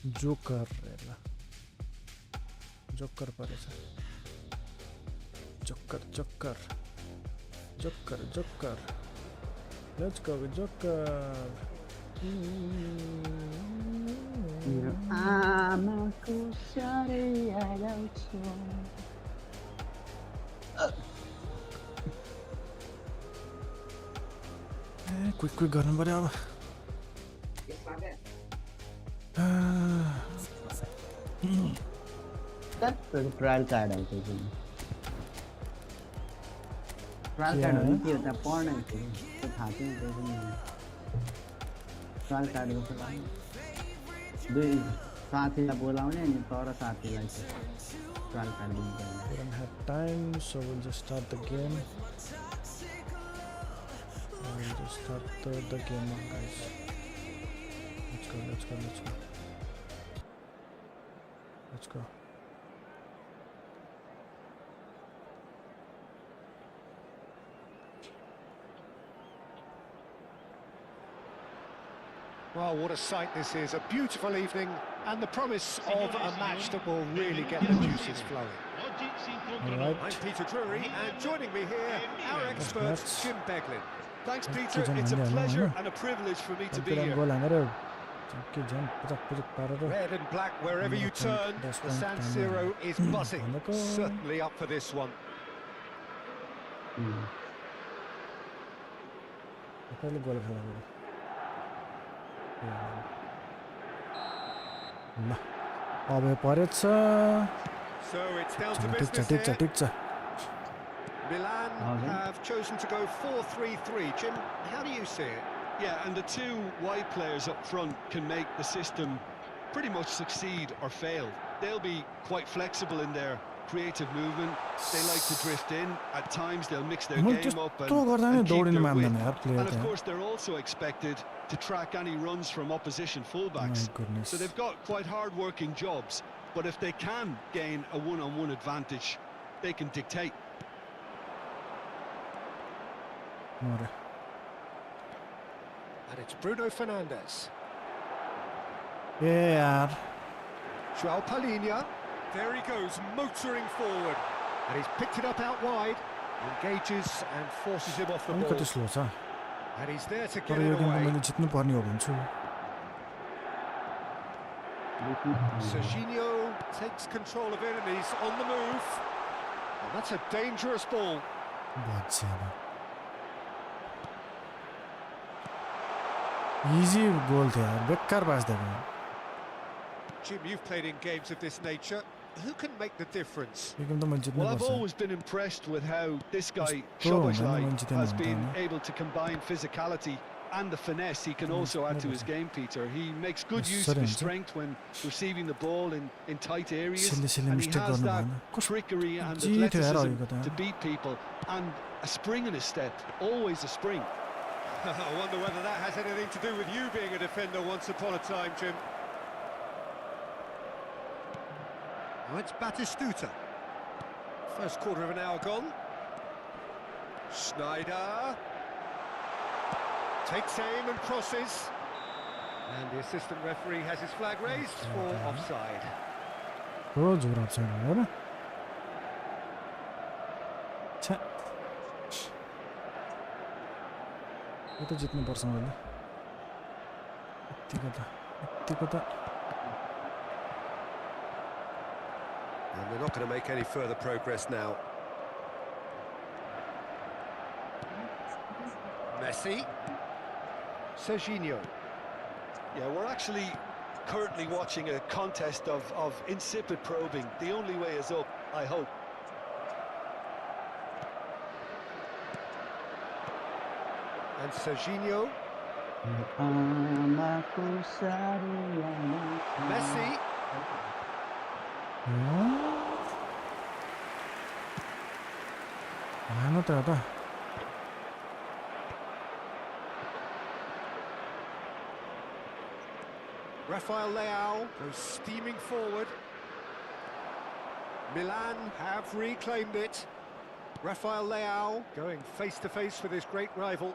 Joker parece. Joker. Let's go with Joker. आमाको सरे आउँछु Quick गर्नु पर्यो अब. ट्रायल कार्ड आउँछ ट्रायल कार्ड हो नि त्यो त पढ्न थियो त्यो थाहा छैन त्यो पनि ट्रायल कार्ड गर्छ दुई साथीलाई बोलाउने अनि तर साथीलाई ट्रायल कार्ड दिन्छ. We don't have time, so we'll just start the game. We'll just start the game now, guys. Let's go. Well, what a sight this is. A beautiful evening and the promise of a match that will really get the juices flowing. Alright. I'm Peter Drury, and joining me here, our expert, Jim Beglin. Thanks, Peter. It's a pleasure and a privilege for me to be here. Red and black wherever you turn, the San Siro is buzzing. Certainly up for this one. So it's down to business here. Milan have chosen to go 4-3-3. Jim, how do you see it? Yeah, and the two wide players up front can make the system pretty much succeed or fail. They'll be quite flexible in their creative movement. They like to drift in. At times they'll mix their game up and keep their width. And of course they're also expected to track any runs from opposition fullbacks. So they've got quite hard-working jobs. But if they can gain a one-on-one advantage, they can dictate. And it's Bruno Fernandes. Yeah. João Palhinha. There he goes, motoring forward. And he's picked it up out wide. Engages and forces him off the ball. And he's there to get it away. Serginho takes control of it and he's on the move. And that's a dangerous ball. Easy goal there. Bekkar pass there. Jim, you've played in games of this nature. Who can make the difference? Well, I've always been impressed with how this guy, Szoboszlai, has been able to combine physicality and the finesse he can also add to his game, Peter. He makes good use of his strength when receiving the ball in tight areas, and he has that trickery and athleticism to beat people, and a spring in his step, always a spring. I wonder whether that has anything to do with you being a defender once upon a time, Jim. Now it's Batistuta. First quarter of an hour gone. Schneider takes aim and crosses. And the assistant referee has his flag raised for offside. And they're not going to make any further progress now. Messi. Serginho. Yeah, we're actually currently watching a contest of insipid probing. The only way is up, I hope. And Serginho. Messi. Rafael Leao goes steaming forward. Milan have reclaimed it. Rafael Leao going face to face with his great rival.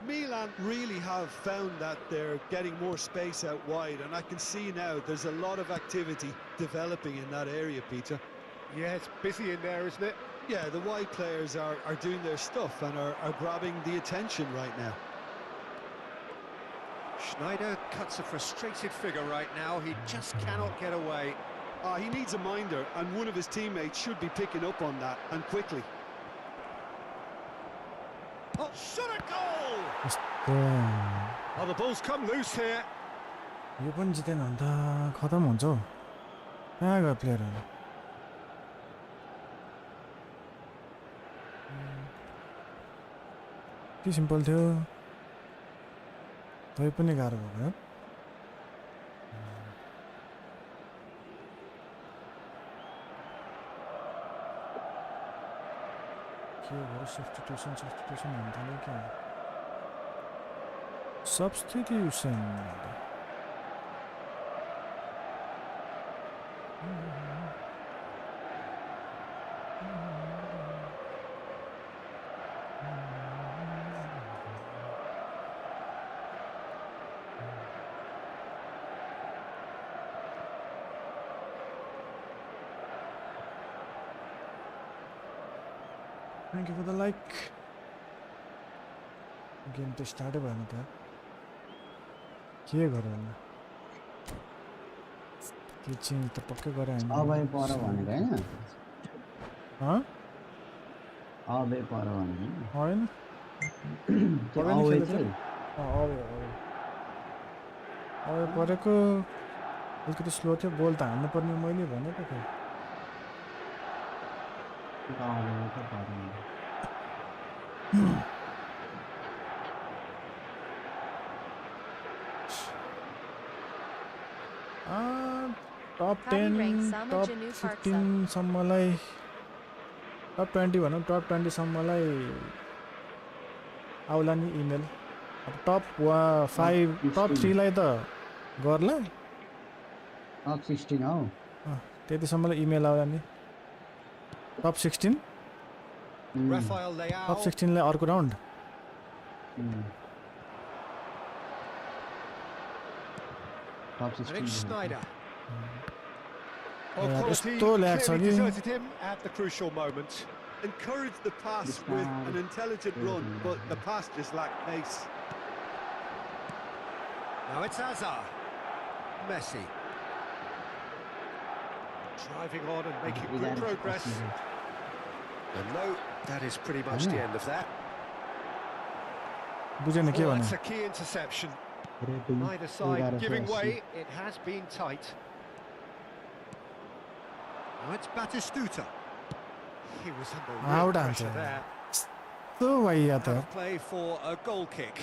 Milan really have found that they're getting more space out wide, and I can see now there's a lot of activity developing in that area, Peter. Yeah, it's busy in there, isn't it? Yeah, the wide players are doing their stuff and are grabbing the attention right now. Schneider cuts a frustrated figure right now. He just cannot get away. He needs a minder, and one of his teammates should be picking up on that, and quickly. Oh, shot a goal! यस्तो Oh, the ball's come loose here. यो पनि जितेन भने त खतम हुन्छ हौ कहाँ गयो प्लेयरहरू के सिम्पल थियो तै पनि गाह्रो भयो के भयो सब्स्टिट्युसन भन्छ नि के substitution Thank you for the like. Game to start भएन त के गरौ न के चाहिँ त पक्कै गरे हैन अबे पर भनेको हैन ह अबे पर भनेको हैन अबे चाहिँ अबे परेको अलिकति स्लो थियो गोल त हान्नु पर्ने मैले भने त खै टप 10 टप 15 सम्मलाई टप 20 भनौँ टप 20 सम्मलाई आउला नि इमेल अब टप 5 टप 3 लाई त गर्ला टप 16 हो त्यति सम्मलाई इमेल आउला नि टप 16 Rafael Leao. टप 16 लाई अर्को राउन्ड टप 16 Schneider. Yeah, Quality यस्तो ल्याक छ clearly कि deserted him at the crucial moment. Encourage the pass with an intelligent run, but the pass just lacked pace. Now it's Hazard. Messi. Driving on and making good progress. And no, that is pretty much the end of that. बुझेन के Oh, भने that's a key interception. Neither side giving way. It has been tight. Now it's Batistuta. He was under real pressure there. तो भइया त Play for a goal kick.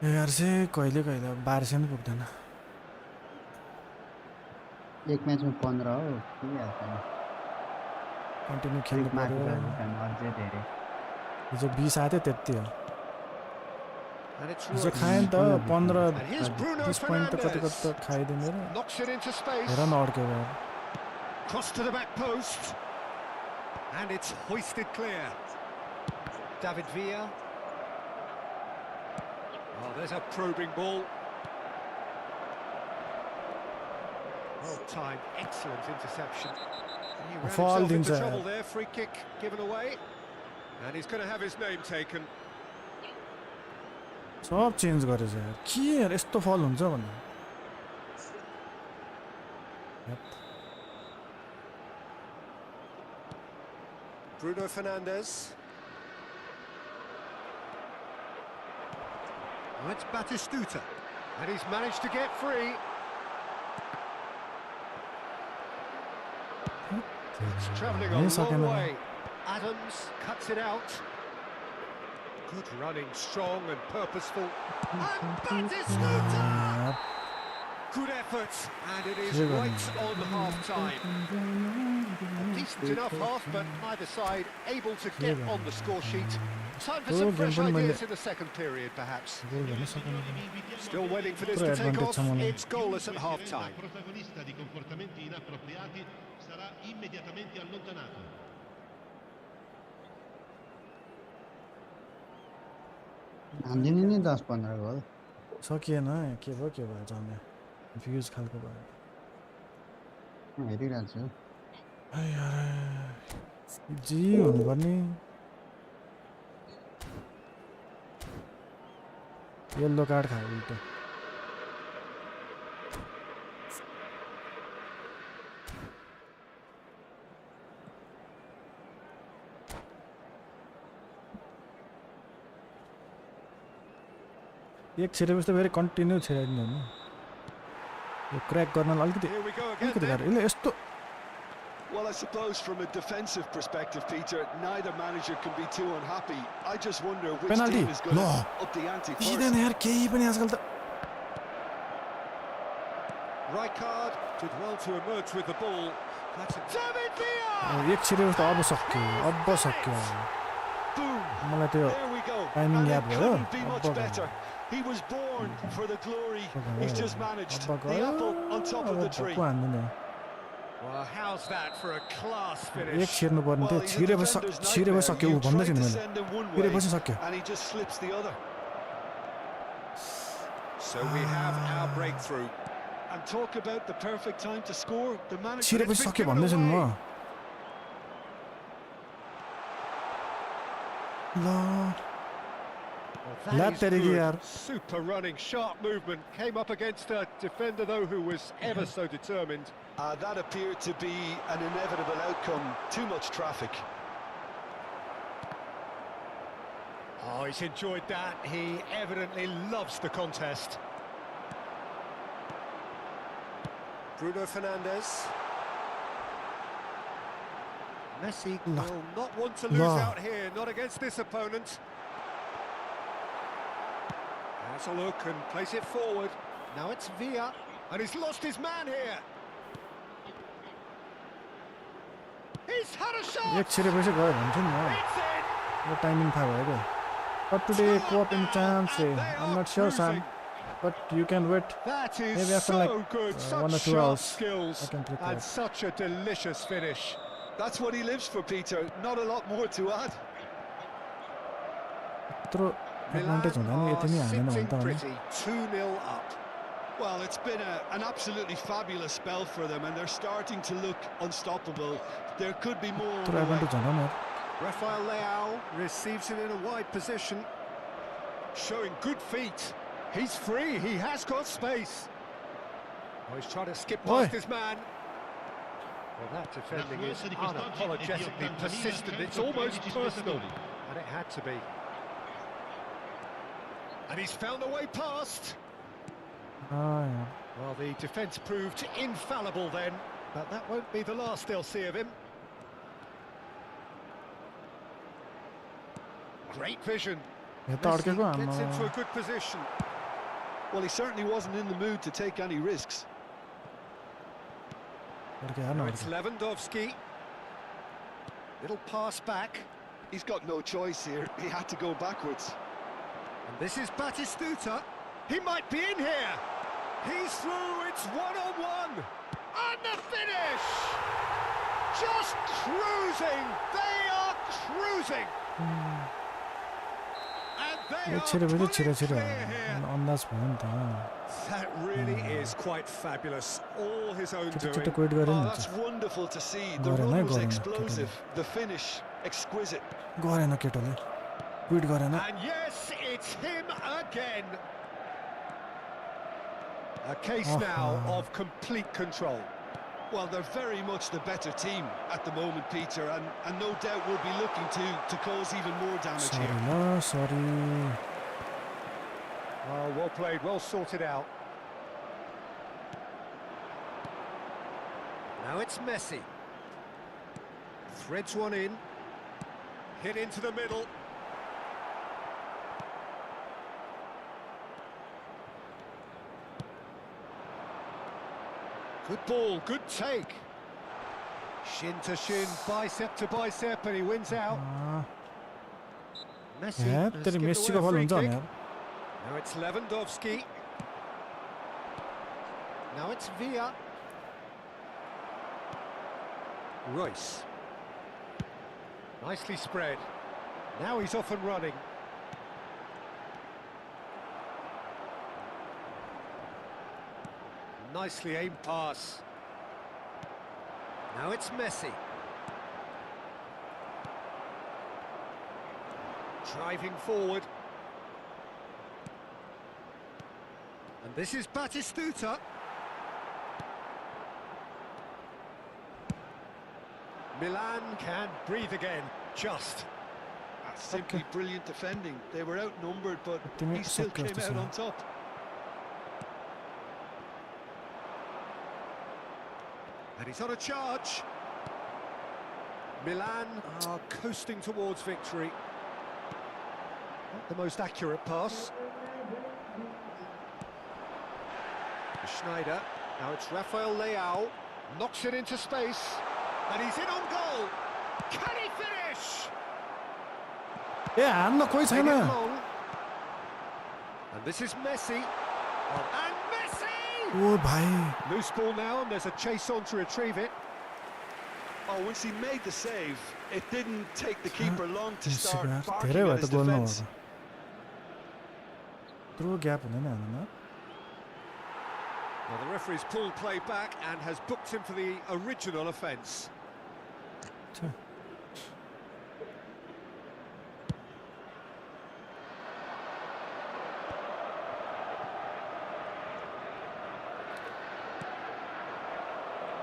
यार चाहिँ कहिले कहिले 12 नि पुग्दैन एक म्याचमा 15 हो के यार कन्टिन्यू खेल्नु पर्यो अझै धेरै हिजो 20 आथे त्यति हो And it's हिजो खाए नि त 15 20 पोइन्ट त कति कति त खाइदियो मेरो knocks it into space. हेर न अड्क्यो यार Cross to the back post. And it's hoisted clear. David Villa. Oh, there's a probing ball. Well timed, excellent interception. He ran himself into trouble there. Free kick given away. And he's going to have his name taken. सब change गरेछ यार के यार यस्तो फल हुन्छ भन्ने Bruno Fernandes. Oh, it's Batistuta. And he's managed to get free. It's travelling a long way. Adams cuts it out. Good running, strong and purposeful. And Batistuta! Good effort, and it is right on half-time. Decent enough half, but neither side able to get on the score sheet. Time for some fresh ideas in the second period, perhaps. Still waiting for this to take off. It's goalless at half-time. Protagonista di comportamenti inappropriati sarà immediatamente allontanato. हान्दिनु नि 10-15 गोल सकिएन के भयो जाने confuse खालको भयो म हेरिरहेको छु आई यार जी हुनुपर्ने येल्लो कार्ड खायो उल्टो एक छिरेपछि त फेरि कन्टिन्यू छिराइदिनु हो नि यो क्र्याक गर्नलाई अलिकति Here we go again अलिकति then. गाह्रो यसले यस्तो Well, I suppose from a defensive perspective, Peter, neither manager can be too unhappy. I just wonder which Penalty. team is going to No. up the ante दिँदैन first. यार केही पनि आजकल त Rijkaard did well to emerge with the ball. That's David Villa! एक छिरेपछि त अब सक्यो Boom. मलाई त्यो There we go. timing And याद it भयो couldn't be much अब better. He was born for the glory. He's just managed. अब The apple on top of the tree. हान्दिने Well, how's that for a class एक finish? छिर्नु पर्ने Well, थियो he's a छिरेपछि defender's सक्यो nightmare. ऊ You भन्दै try थिएँ to मैले send him one way, छिरेपछि सक्यो and he just slips the other. So we have our breakthrough. And talk about the perfect time to score. The manager. छिरेपछि सक्यो भन्दैछु नि म ल Well, La that is terigi good. yaar. Super running, sharp movement. Came up against a defender though who was ever so determined. That appeared to be an inevitable outcome. Too much traffic. Oh, he's enjoyed that. He evidently loves the contest. Bruno Fernandes. Messi will not want to lose out here, not against this opponent. Has a look and place it forward. Now it's Villa, and he's lost his man here. He's had a shot. एक छिरेपछि गयो भन्छु नि It's in. म timing थाहा भयो क्या But today co-op in chance I'm not sure Sam but you can wait That is maybe after so like good. Such 1 or 2 sharp hours skills I can prepare and such a delicious finish. That's what he lives for, Peter. Not a lot more to add. यत्रो advantage हुँदा नि यति नै हानेन भने sitting त भने pretty, 2-0 up. Well, it's been an absolutely fabulous spell for them, and they're starting to look unstoppable. There could be more. यत्रो advantage हुँदा नि यार Rafael Leao receives it in a wide position, showing good feet. He's free, he has got space. Oh, he's trying to skip past his man. Well, that defending is unapologetically persistent. It's almost personal, and it had to be. And he's found a way past. यार Well, the defence proved infallible then, but that won't be the last they'll see of him. Great vision. यो त अड्केको Messi gets into आम्मा a good position. Well, he certainly wasn't in the mood to take any risks. अड्के यार Now न it's Lewandowski. Little pass back. He's got no choice here. He had to go backwards. And this is Batistuta. He might be in here. He's through. It's one-on-one. And the finish! Just cruising. They are cruising. And they एक are छिरेपछि pulling छिरे clear here. अन्दाज भयो नि त That really is quite fabulous. All his own छिटो doing. छिटो quit गरे Oh, नि that's wonderful to see. The गरेन है, run was गरेन, explosive. The finish exquisite. गरेन केटोले क्विट गरेन And yes, it's him again. A case now of complete control. Well, they're very much the better team at the moment, Peter, and no doubt will be looking to cause even more damage सरी here. ल सरी Oh, well played, well sorted out. Now it's Messi. Threads one in. Hit into the middle. Good ball, good take. Shin to shin, bicep to bicep, and he wins out. Messi यार has तेरी given मेस्सीको away a बल free हुन्छ भने kick. यार Now it's Lewandowski. Now it's Villa. Royce. Nicely spread. Now he's off and running. Nicely aimed pass. Now it's Messi. Driving forward. And this is Batistuta. Milan can breathe again, just. That's simply brilliant defending. They were outnumbered, but Ultimate he still sucker came of the out on side. top. And he's on a charge. Milan are coasting towards victory. Not the most accurate pass. Schneider. Now it's Rafael Leao. Knocks it into space. And he's in on goal. Can he finish? ए हान्न कोही Made छैन it long. And this is Messi. Oh, and Messi! ओ भाइ Loose ball now, and there's a chase on to retrieve it. Oh, once he made the save, it didn't take the keeper long to start धेरै barking भयो at त his गोल defence. नभएको यत्रो gap हुँदैन हाल्नुमा Well, the referee's pulled play back and has booked him for the original offence. छ्या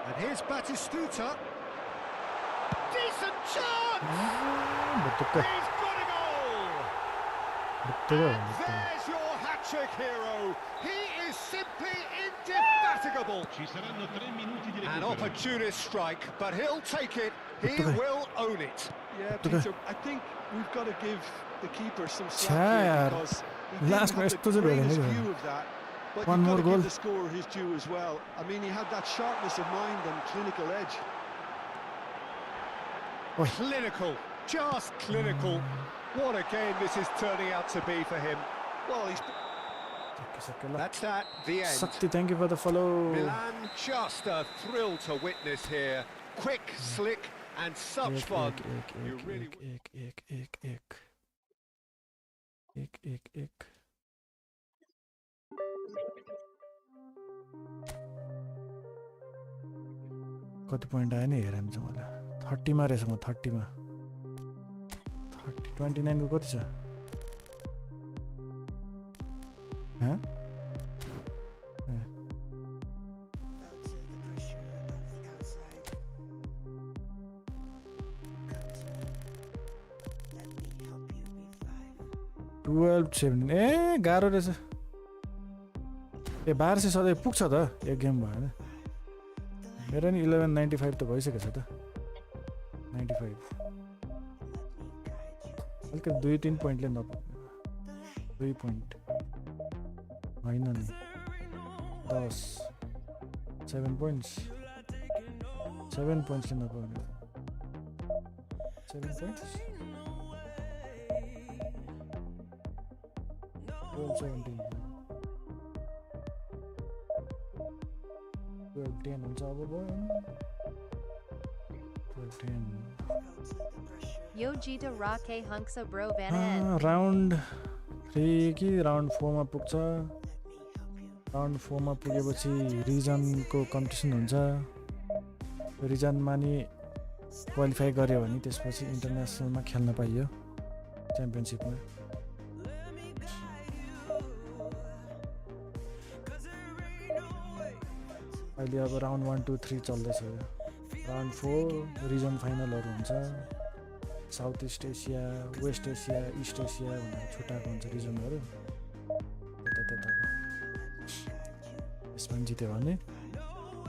And here's Batistuta. Decent chance! भुत्तुक्कै He's got a goal! भुत्तुक्कै And there's your hat-trick hero. He is simply indefatigable. Ci saranno 3 minuti di An recupero. opportunist strike, but he'll take it. He will own it. Yeah, Peter, I think we've got to give the keeper some छ्या slack here यार because he लास्टमा didn't have यस्तो the चाहिँ भेटेन greatest क्या view of that. But One you've more got to goal. give the scorer his due as well. I mean, he had that sharpness of mind and clinical edge. Clinical, just clinical. What a game this is turning out to be for him. Well, he's सके ल That's that, the end. Shakti thank you for the follow Milan, just a thrill to witness here. Quick, slick, and such fun. You really एक कति point आयो नि हेरौँ चाहिँ मलाई 30 मा रहेछ म 30 मा 29 को कति छ हैं 12-17 ए गाह्रो रहेछ ए 1200 सधैँ पुग्छ त एक गेम भएन मेरो नि 1195 त भइसकेको छ त 95 अलिकति 2-3 पोइन्टले नपुग्ने 2 पोइन्ट होइन नि 10 7 पोइन्ट्स 7 पोइन्ट्सले नपुग्ने 7 पोइन्ट्स 12-17 12-10 हुन्छ अब भयो 12-10 Yoichi Takahashi hunks a bro van end. Round 3 कि राउन्ड 4 मा पुग्छ राउन्ड 4 मा पुगेपछि रिजनको कम्पिटिसन हुन्छ रिजनमा नि क्वालिफाई गर्यो भने त्यसपछि इन्टरनेसनलमा खेल्न पाइयो च्याम्पियनशिपमा अहिले अब राउन्ड 1 2 3 चल्दैछ राउन्ड 4 रिजन फाइनलहरू हुन्छ साउथ इस्ट एसिया वेस्ट एसिया इस्ट एसिया भनेर छुट्टाएको हुन्छ रिजनहरू त्यताको यसमा जित्यो भने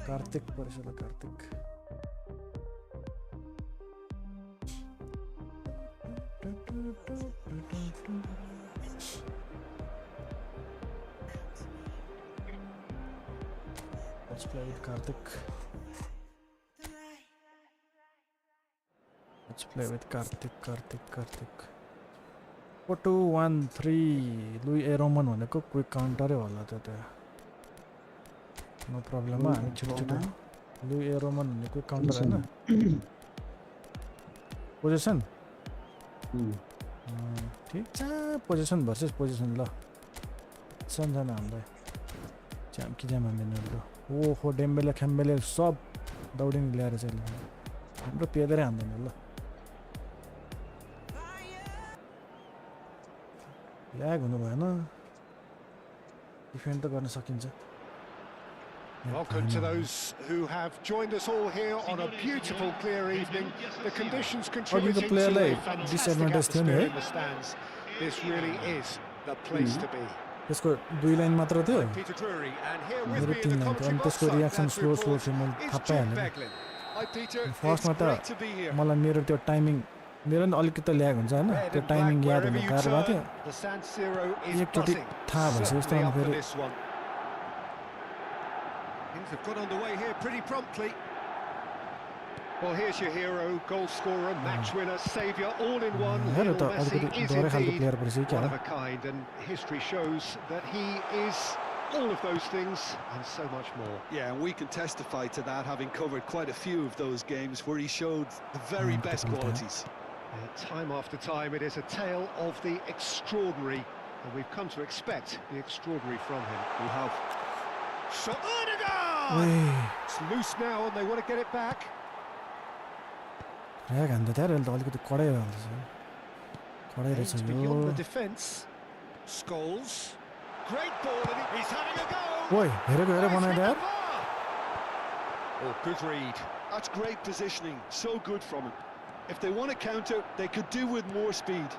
कार्तिक परेछ ल Kartik Let's play with Karthik. Let's play with Karthik. 4-2-1-3 Louis Roman भनेको क्विक काउन्टरै होला त नो प्रब्लम हामी छिटो लुई रोमन भन्ने क्विक काउन्टर हैन पोजिसन ठीक छ पोजिसन भर्सेस पोजिसन ल सम्झना हामीलाई च्याम कि च्याम हान्दैन ल ओहो डेम्बेले खेम्बेले सब दौडिने ल्याएर चाहिँ हाम्रो पेदरै हान्दैन ल ल्याग हुनु भएन डिफेन्ड त गर्न सकिन्छ Welcome to those who have joined us all here on a beautiful, clear evening. The conditions contributing to a fantastic atmosphere in the stands. This really is the place to be. त्यसको 2 line मात्र थियो Peter Drury, and here with मेरो me in 3 the line थियो अनि commentary box त्यसको reaction that's slow report थियो मैले is थाहा Jim पाइहालेँ Beglin. Hi Peter, it's फर्स्टमा great to त be here. मलाई मेरो त्यो टाइमिङ मेरो नि अलिकति ल्याग हुन्छ हैन त्यो टाइमिङ याद हुनु गाह्रो भएको थियो The San Siro is एकचोटि buzzing. थाहा भएपछि यस्तो Certainly अनि up for फेरि this one. Things have got underway here pretty promptly. Well, here's your hero, goal scorer, match winner, saviour, all in one. Hair Lionel त Messi अलिकति is डरै खालको indeed प्लेयर पछि क्या one of a kind, and history shows that he is all of those things and so much more. Yeah, and we can testify to that, having covered quite a few of those games where he showed the very best qualities. Time after time, it is a tale of the extraordinary, and we've come to expect the extraordinary from him. We have. Shot Odegaard! It's loose now, and they want to get it back. ल्याग हान्दा त्यहाँ अहिले त अलिकति कडै हाल्दैछ कडै रहेछ It's yo beyond the defence. Scholes. Great ball, and he's having a go. ओइ हेरेको हेरे बनायो यार Oh, good read. That's great positioning, so good from him. If they want to counter, they could do with more speed.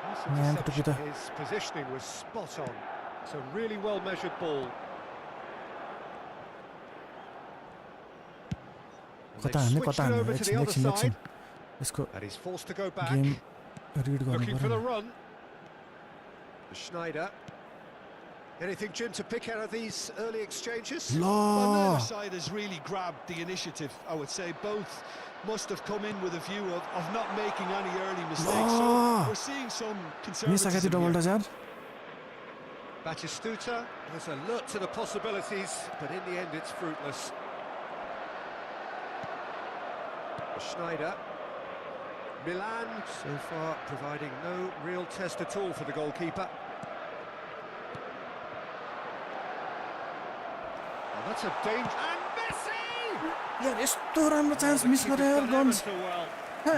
Nice Man, interception. Takefusa. His positioning was spot on. It's a really well measured ball. And कता they've हान्ने switched कता it हान्ने over to the other एकछिन side, यसको and he's forced to go back. Game read गर्नु Looking for the पर्यो run. Schneider. Anything, Jim, to pick out of these early exchanges? Well, ल neither side has really grabbed the initiative, I would say. Both must have come in with a view of not making any early mistakes. So Lah. we're seeing some मिसा क्या conservatism थियो double here. Touch यार Batistuta was alert to the possibilities, but in the end it's fruitless. Schneider. Milan so far providing no real test at all for the goalkeeper. Oh, that's a danger. And Messi! यार यस्तो राम्रो chance miss गरे यार Done गन्ज ever so well.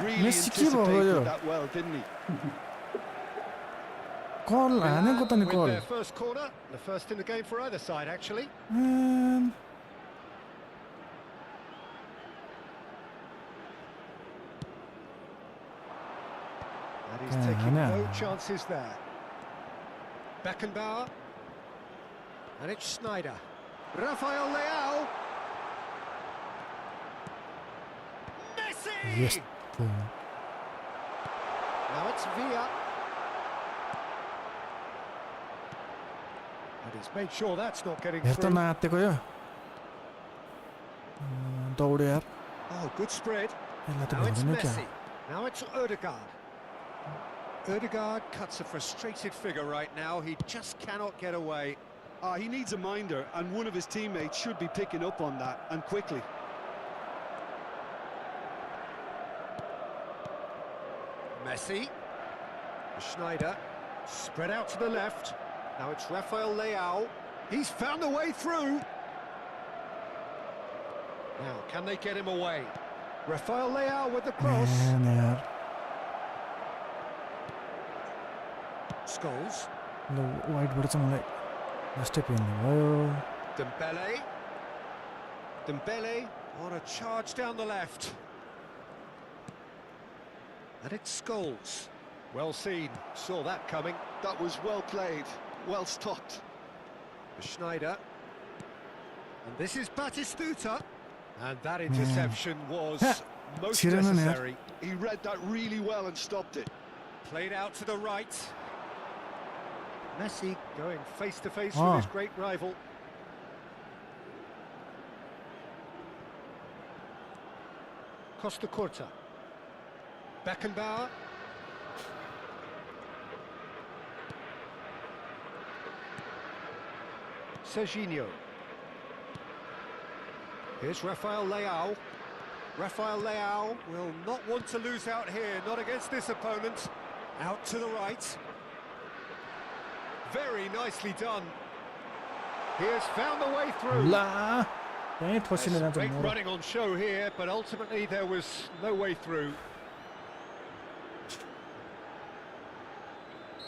Really Messi के भयो यो anticipated that well, didn't he? कल हानेको त नि With कल their first corner, the first in the game for either side actually. म्यान And he's Yeah, I taking know. no chances there. Beckenbauer. And it's Schneider. Rafael Leao. Messi! यस्तो Now it's Villa. And he's made sure that's not getting हेर त through. नआत्तेको यो दौड्यो यार Oh, good spread. यसलाई त Now it's भ्याउँदैन क्या Messi. Now it's Odegaard. Odegaard cuts a frustrated figure right now. He just cannot get away. He needs a minder, and one of his teammates should be picking up on that, and quickly. Messi. Schneider. Spread out to the left. Now it's Rafael Leao. He's found a way through. Now, can they get him away? Rafael Leao with the cross. म्यान यार Scholes. ल वाइटबाट चाहिँ मलाई लास्टै पेल्नु भयो Dembele. Dembele on a charge down the left. And it's Scholes. Well seen. Saw that coming. That was well played, well stopped. Schneider. And this is Batistuta. And that interception was most छिरेन नि यार। necessary. He read that really well and stopped it. Played out to the right. Messi going face to face Ah. with his great rival. Costa Curta. Beckenbauer. Serginho. Here's Rafael Leao. Rafael Leao will not want to lose out here, not against this opponent. Out to the right. Very nicely done. He has found the way through. ला त्यही ठोसिने There's जान्छ great मोरो running on show here, but ultimately there was no way through.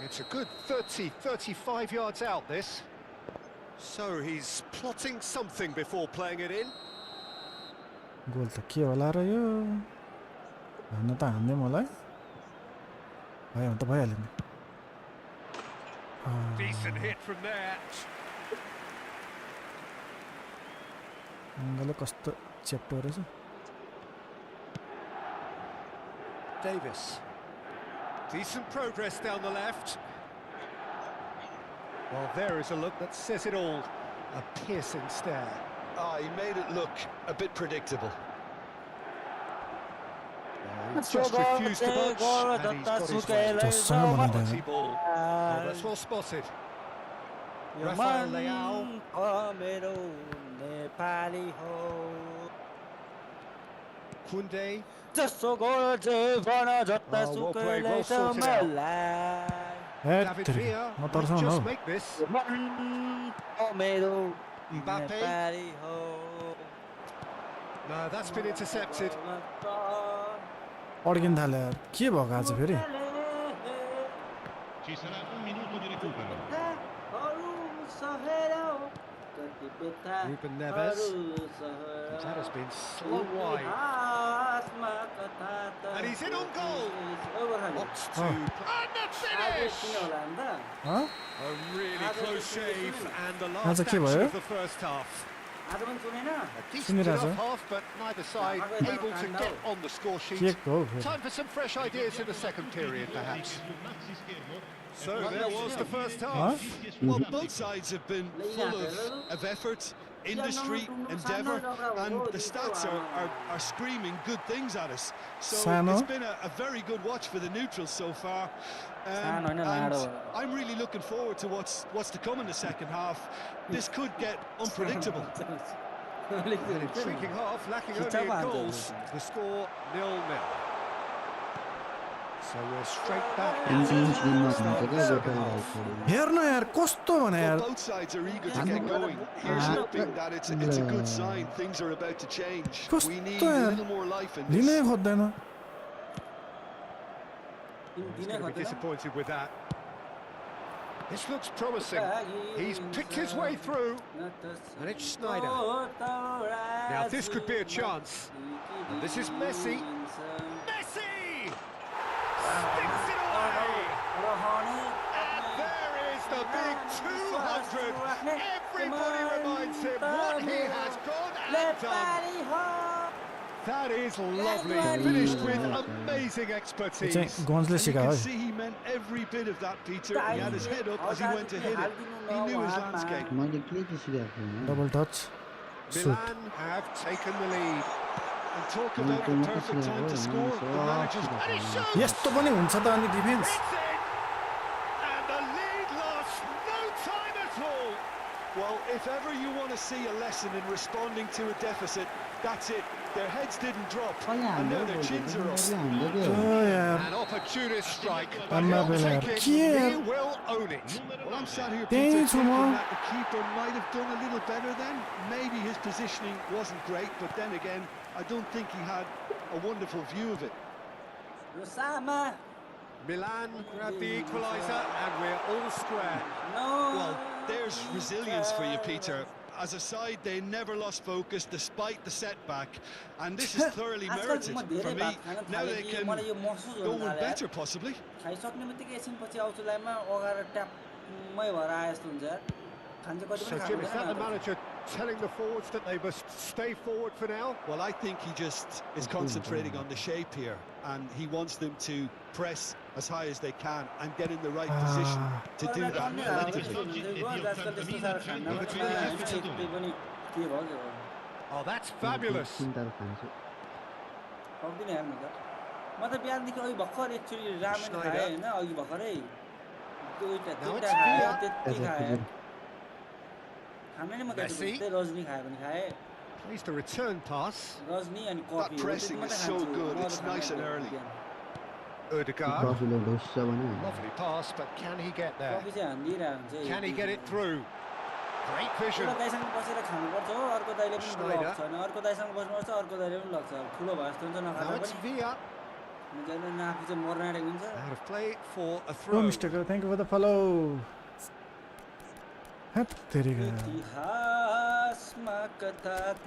It's a good 35 yards out, this. So he's plotting something before playing it in. गोल त के होला र यो हान्न त हान्दै मलाई भयो भने त भइहाल्यो नि Decent hit from there. अङ्गले कस्तो चेप्टो रहेछ Davis. Decent progress down the left. Well, there is a look that says it all. A piercing stare. Ah, he made it look a bit predictable. He's just refused to budge, and he's got his way. जससँग बनाउँदैन Quality ball. Oh, that's well spotted. Rafael Leao. Kunde. जसो गोल जे गर्न जता well played, well सुकैले sorted out. मलाई David हेत्तेरी Villa म might तर्साउन just how make this. मेरो Mbappe. Nepali हो No, that's been intercepted. अड्किन थाल्यो यार के भएको आज फेरि Ci sarà un minuto di recupero. Ruben Neves. That has been slung wide. And he's in on goal. Wants to... And the finish! Huh? A really close shave and the How's last it keep, action eh? of the first half. A decent Sumiraj, enough eh? half, but neither side able to get on the score sheet. के हो फेरि Time for some fresh ideas in the second period, perhaps. So there was the first half. Well, both sides have been full of effort, industry, endeavour, and the stats are screaming good things at us. So Sano. it's been a very good watch for the neutrals so far. And I'm really looking forward to what's to come in the second half. This could get unpredictable. An intriguing half, lacking only in goals. The score 0-0. So we're straight back into the second half. हेर्न यार कस्तो भने यार Both sides are eager to get going. Here's hoping that it's a good sign. Things are about to change. We need कस्तो a यार little more life in लिनै this. खोज्दैन He's going to be disappointed with that. This looks promising. He's picked his way through. And it's Snyder. Now this could be a chance. And this is Messi. Messi! Sticks it away! And there is the big 200. Everybody reminds him what he has gone and done. That is lovely. Finished with amazing चाहिँ expertise. गन्जले You सिकायो can है see he meant every bit of that, Peter. He had his head up as he went to hit it. He knew his landscape. Double touch shoot Milan have taken the lead. And talk about the perfect time to score. The manager's... And it shows! यस्तो पनि हुन्छ त अनि defence It's in! And the lead lost no time at all. Well, if ever you want to see a lesson in responding to a deficit, that's it. Their heads didn't drop, and now their chins are up. यार An opportunist strike, but I'm not he'll gonna take it. care. He will own it. Well, I'm sat here, Dang, Peter, thinking Tomo. that the keeper might have done a little better then. Maybe his positioning wasn't great, but then again, I don't think he had a wonderful view of it. Milan grab the equaliser, and we're all square. Well, there's resilience for you, Peter. As a side, they never lost focus despite the setback, and this is thoroughly merited for me. Now they can go one better, possibly. So, Jim, is that the manager telling the forwards that they must stay forward for now? Well, I think he just is concentrating on the shape here, and he wants them to press as high as they can and get in the right position to do that effectively. Oh, that's fabulous. Messi. Plays the return pass. That pressing is so good, it's nice and early. Odegaard. Lovely pass, but can he get there? Can he get it through? Great vision. एउटा दाइसँग बसेर खानुपर्छ हो अर्को दाइले पनि Schneider. लग्छ अनि अर्को दाइसँग बस्नुपर्छ अर्को दाइले पनि लग्छ ठुलो भयो जस्तो हुन्छ Now नखाँदा it's पनि Villa. जहिले आफू चाहिँ मर्न आँटेको हुन्छ Out of play for a Oh, throw. Mr. Girl, thank you for the follow. Hat तेरीका इतिहासमा कथा त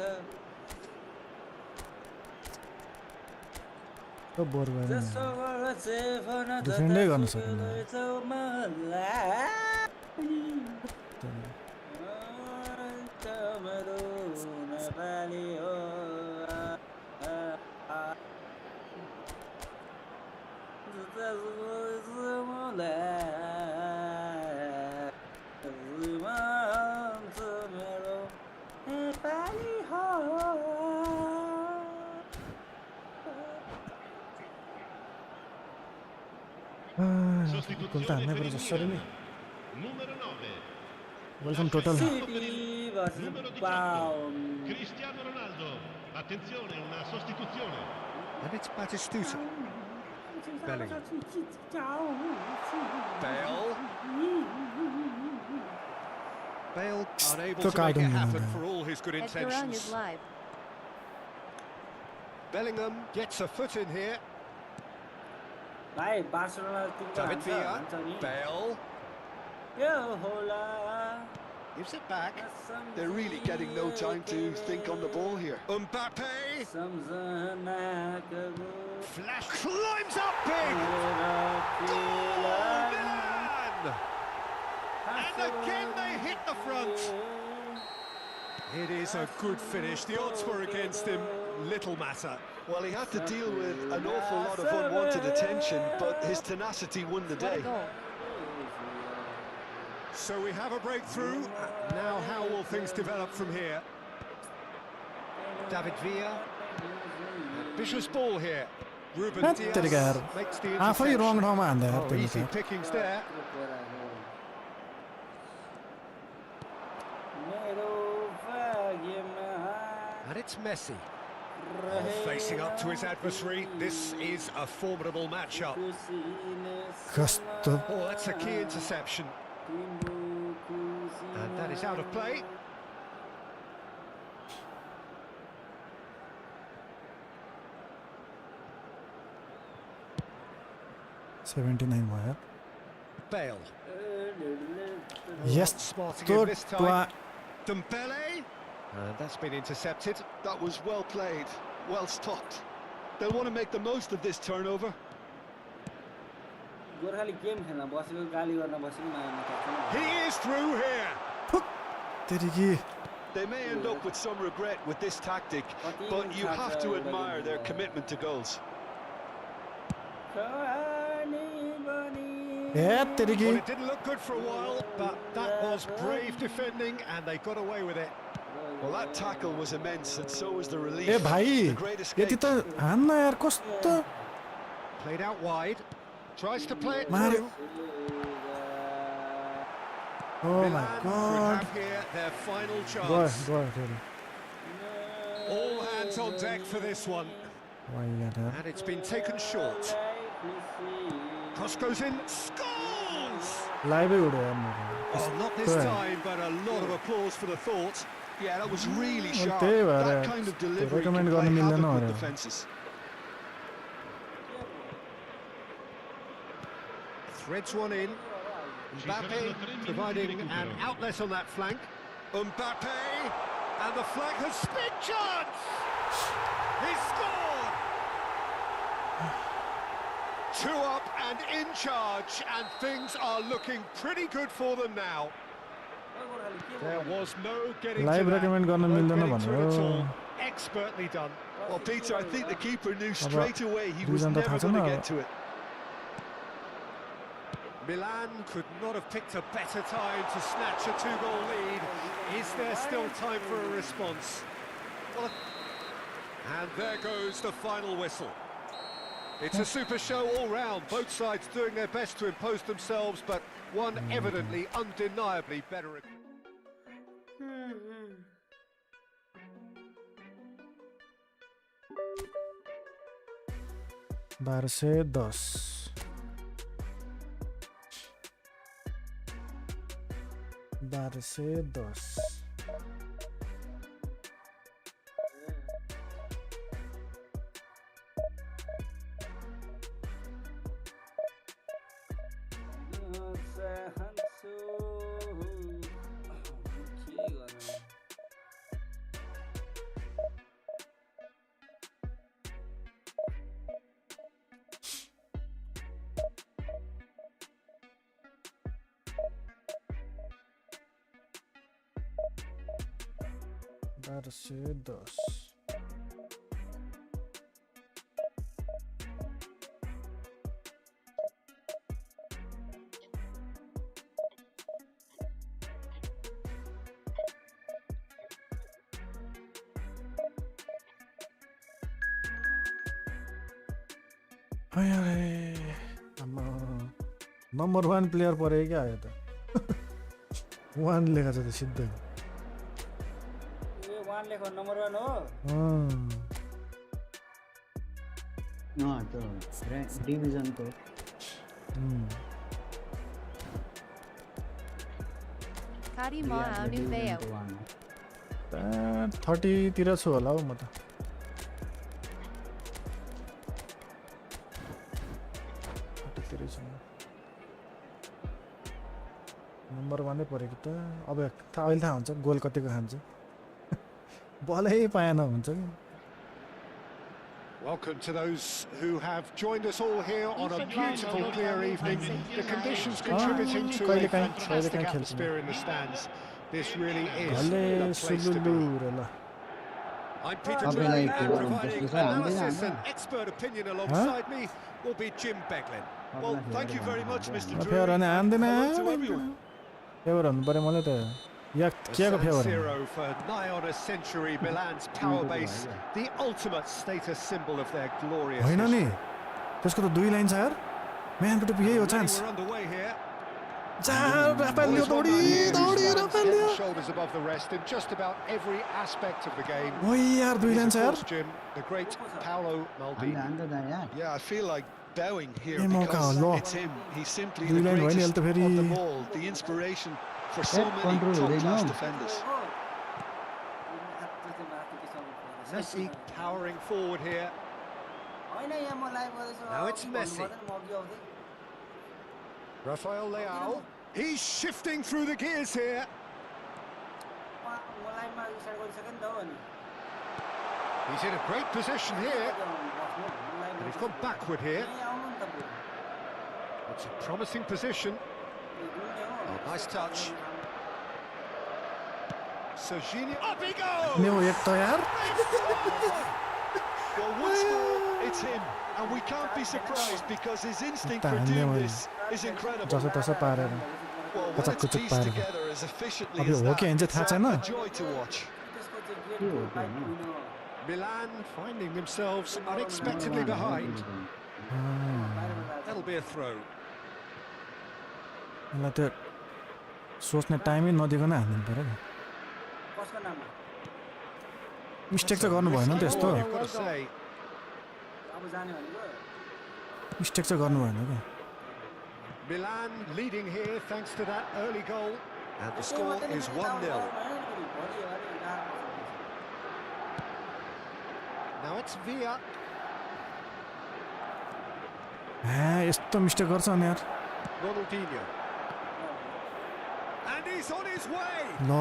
तो बोर भएर नि। जसोबाट चाहिँ भन Defend नै गर्न सकेन। जता मलाई तमरो नेपाली हो जता मेरो नेपाली हो Colta हान्नै पर्छ जसरी नि। Numero 9. Welcome total. City versus Numero 18. Bound. Cristiano Ronaldo. Attenzione, una sostituzione. And it's Batistuta. Bellingham. Bale unable Took to make out it him, happen man. for all his good Edgar on is intentions. live. Bellingham gets a foot in here. भाइ Barcelona Timko David हान्छ Villa. भन्छ नि Bale यो होला gives it back. They're really getting no time to think on the ball here. Mbappe सम्झनाको flash climbs up big. Goal, Milan! And again they hit the front. It is a good finish. The odds were against him. Little matter. Well, he had to deal with an awful lot of unwanted attention, but his tenacity won the What a day. goal. So we have a breakthrough. Now how will things develop from here? David Villa. Ambitious ball here. Ruben Hat Diaz तेरीका यार makes the आफै interception. रङ ठाउँमा हान्दा यार Oh, त्यसले easy त। pickings there. मेरो भाग्यमा And it's Messi. Oh, facing up to his adversary. This is a formidable matchup. कस्तो Oh, that's a key interception. And that is out of play. $79 भयो। Bale. Yes, Smarting तो him this time. टुवा Dembele. And that's been intercepted. That was well played, well stopped. They'll want to make the most of this turnover. Gorkhali game खेल्न बसेको गाली गर्न बसेको नयाँ He is through here. तेरीकी They may end up with some regret with this tactic, but you have to admire their commitment to goals. A तेरीकी Well, it didn't look good for a while, but that was brave defending, and they got away with it. Well, that tackle was immense, and so was the relief. ए भाइ The great escape. यति त हान्न यार कस्तो Played out wide. Tries to play it Mario. through. Oh my Milan could god have here their final गयो chance. गयो फेरि All hands on deck for this one. And it's been taken short. Cross goes in, scores! लाइभै उड्यो यार मेरो Oh, not this time, but a lot of applause for the thought. Yeah, that was really Well, sharp. त्यही भएर That kind of delivery can recommend play गर्न मिल्दैन havoc with अरे। defenses. Threads one in. Mbappe providing an outlet on that flank. Mbappe, and the flag has spin chance! He scored! 2 up and in charge, and things are looking pretty good for them now. There was no getting Live to that. recommend गर्न No मिल्दैन getting to it at all. भन्यो Expertly done. Well, Peter, I think the keeper knew straight away he was reason त never थाहा going to छैन get to it. Milan could not have picked a better time to snatch a 2-goal lead. Is there still time for a response? Well, and there goes the final whistle. It's a super show all round, both sides doing their best to impose themselves, but one evidently, undeniably better. बाह्र सय 10 1210 1210 number 1 player परे क्या आयो त 1 लेखा छ त सिधै लेखो नम्बर 1 हो त्यो डिभिजनको Kari ma aunu veo. 30 तिर छु होला हौ म त नम्बर 1 नै पऱ्यो कि त अब अहिले थाहा हुन्छ गोल कतिको खान्छ बलै पाएन हुन्छ कि Welcome to those who have joined us all here on a beautiful, clear evening. The conditions contributing to a fantastic atmosphere in the stands. This really is the place to be. I'm Peter Drury, and providing analysis and expert opinion alongside me will be Jim Beglin. Well, thank you very much, Mr. Drury. Hello to everyone. Favour हुनु पर्यो मलाई त या केको favour San Siro for nigh on a century, Milan's power base, the ultimate status symbol of their glorious हैन नि history. त्यसको त दुई लाइन छ यार म्यान टु यही हो चान्स We're underway here. जा राफेलियो दौडी राफेलियो Shoulders above the rest in just about every aspect of the game. ओइ यार दुई लाइन छ यार Jim, the great Paolo Maldini. Yeah, I feel like bowing here ए मौका हो ल it's him. He's simply दुई the लाइन भयो नि अहिले greatest त फेरि on the ball, the inspiration for so many top-class defenders. Messi powering forward here. Now it's Messi. Rafael Leao. He's shifting through the gears here. He's in a great position here. And he's gone backward here. It's a promising position. Oh, nice touch. Serginho. Up he goes! New एक त यार Well, once more, it's him. And we can't be surprised because his instinct for doing this is incredible. जसो तसो पारेर Well, when कचक it's कुचक pieced पारेर together as efficiently अब as यो हो कि that, होइन चाहिँ थाहा it's छैन a joy to watch. Milan finding themselves unexpectedly behind. That'll be a throw. मलाई त्यो सोच्ने टाइमै नदिकन हाल्नु पर्यो नि मिस्टेक चाहिँ गर्नु भएन नि त यस्तो You've got to say. Mistake चाहिँ गर्नु भएन क्या Milan leading here thanks to that early goal. And the score is 1-0. Now it's Villa. यस्तो मिस्टेक गर्छ अनि यार Ronaldinho. And he's on his way. ल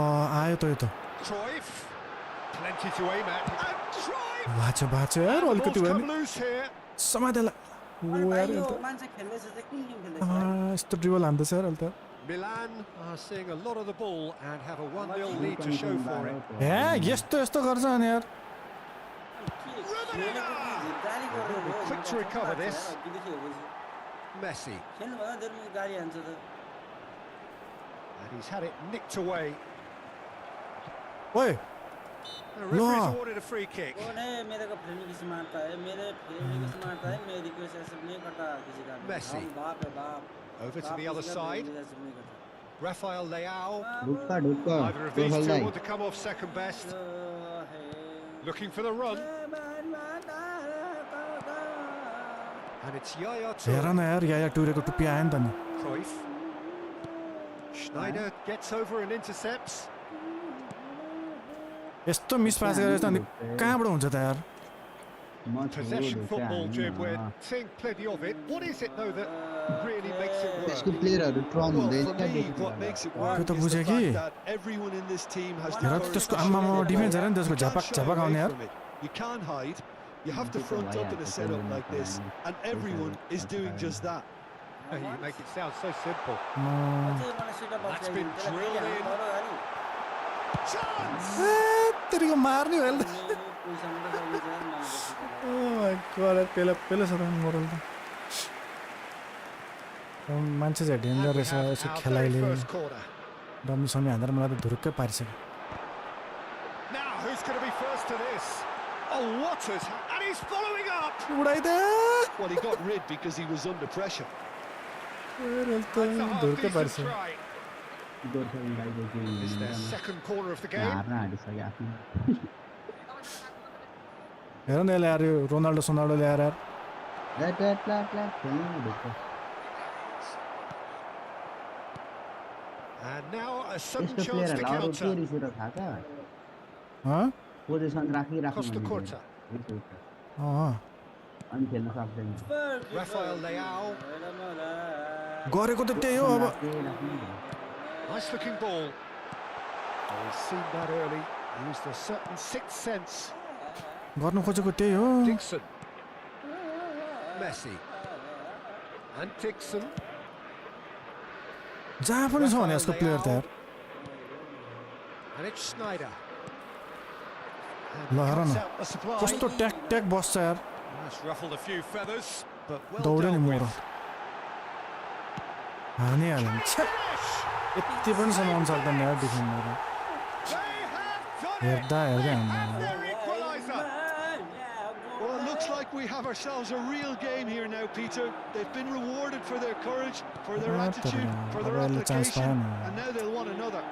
आयो त यो त Cruyff. Plenty to aim at. And Cruyff. भाँच्यो यार अलिकति भयो Come नि loose here. समातेला यस्तो ड्रिबल हान्दैछ यार अहिले त Milan are seeing a lot of the ball and have a 1-0 lead to show for it. यस्तो यस्तो गर्छ अनि यार Quick to recover this. Messi. And he's had it nicked away. ओइ The referee's awarded a free kick. Messi. Over to the other side. Rafael Leao. Neither of these two want to come off second best. Looking for the run. And it's Yaya hair Toure. न यार या टुरेको टुप्पी आयो नि त नि Cruyff. Schneider gets over and intercepts. यस्तो miss पास गरेर त अनि कहाँबाट हुन्छ त यार Possession football, Jim. We're seeing plenty of it. What is it though that really makes it work? त्यसको प्लेयरहरु ट्रन Well, हुँदैन for क्या me, what makes it work त्यो त is the बुझे कि fact that everyone in this team has the हेर courage त्यसको to आम्मामा show their डिफेन्स हेर नि ball. त्यसको You can't झपाक shy झपाक away आउने यार from it. You can't hide. You have to front up in a setup like this, and everyone is doing just that. You make it sound so simple. That's been drilled in. Chance! तेरीको मार्ने हो यार oh my God पेले सदा moral त मान्छे चाहिँ danger रहेछ यसो खेलाइले dummy समी हान्दा मलाई त धुरुक्कै पारिसक्यो Now who's going to be first to this? Oh, what has... And he's following up! उडाइदे Well, he got rid because he was under pressure. That's a धुरुक्कै half-decent पारिसक्यो try. It's their second corner of the game. हेर न यसले यार यो Ronaldo सोनाल्डो ल्याएर यार And now a sudden chance to counter. Position राखिराख्नु Costa Curta. अनि खेल्न सक्दैन Rafael Leao. गरेको त त्यही हो अब Nice looking ball. Oh, he's seen that early. Used a certain sixth sense. गर्नु खोजेको त्यही हो Dixon. Messi. And Dixon. जहाँ पनि छ भने यसको प्लेयर त यार And it's Schneider. ल हेर न Cuts out the supply. कस्तो ट्याक ट्याक बस्छ यार That's ruffled a few feathers, but well दौड्यो नि dealt मोरो with. हानिहाल्यो नि छ्या Finish! यति पनि समाउनु सक्दैन यार defender They have done it! हेर्दा हेर्दै And हान्नु their equaliser. Well, it looks like we have ourselves a real game here now, Peter. They've been rewarded for their courage, for their attitude, for their application, and now they'll want another.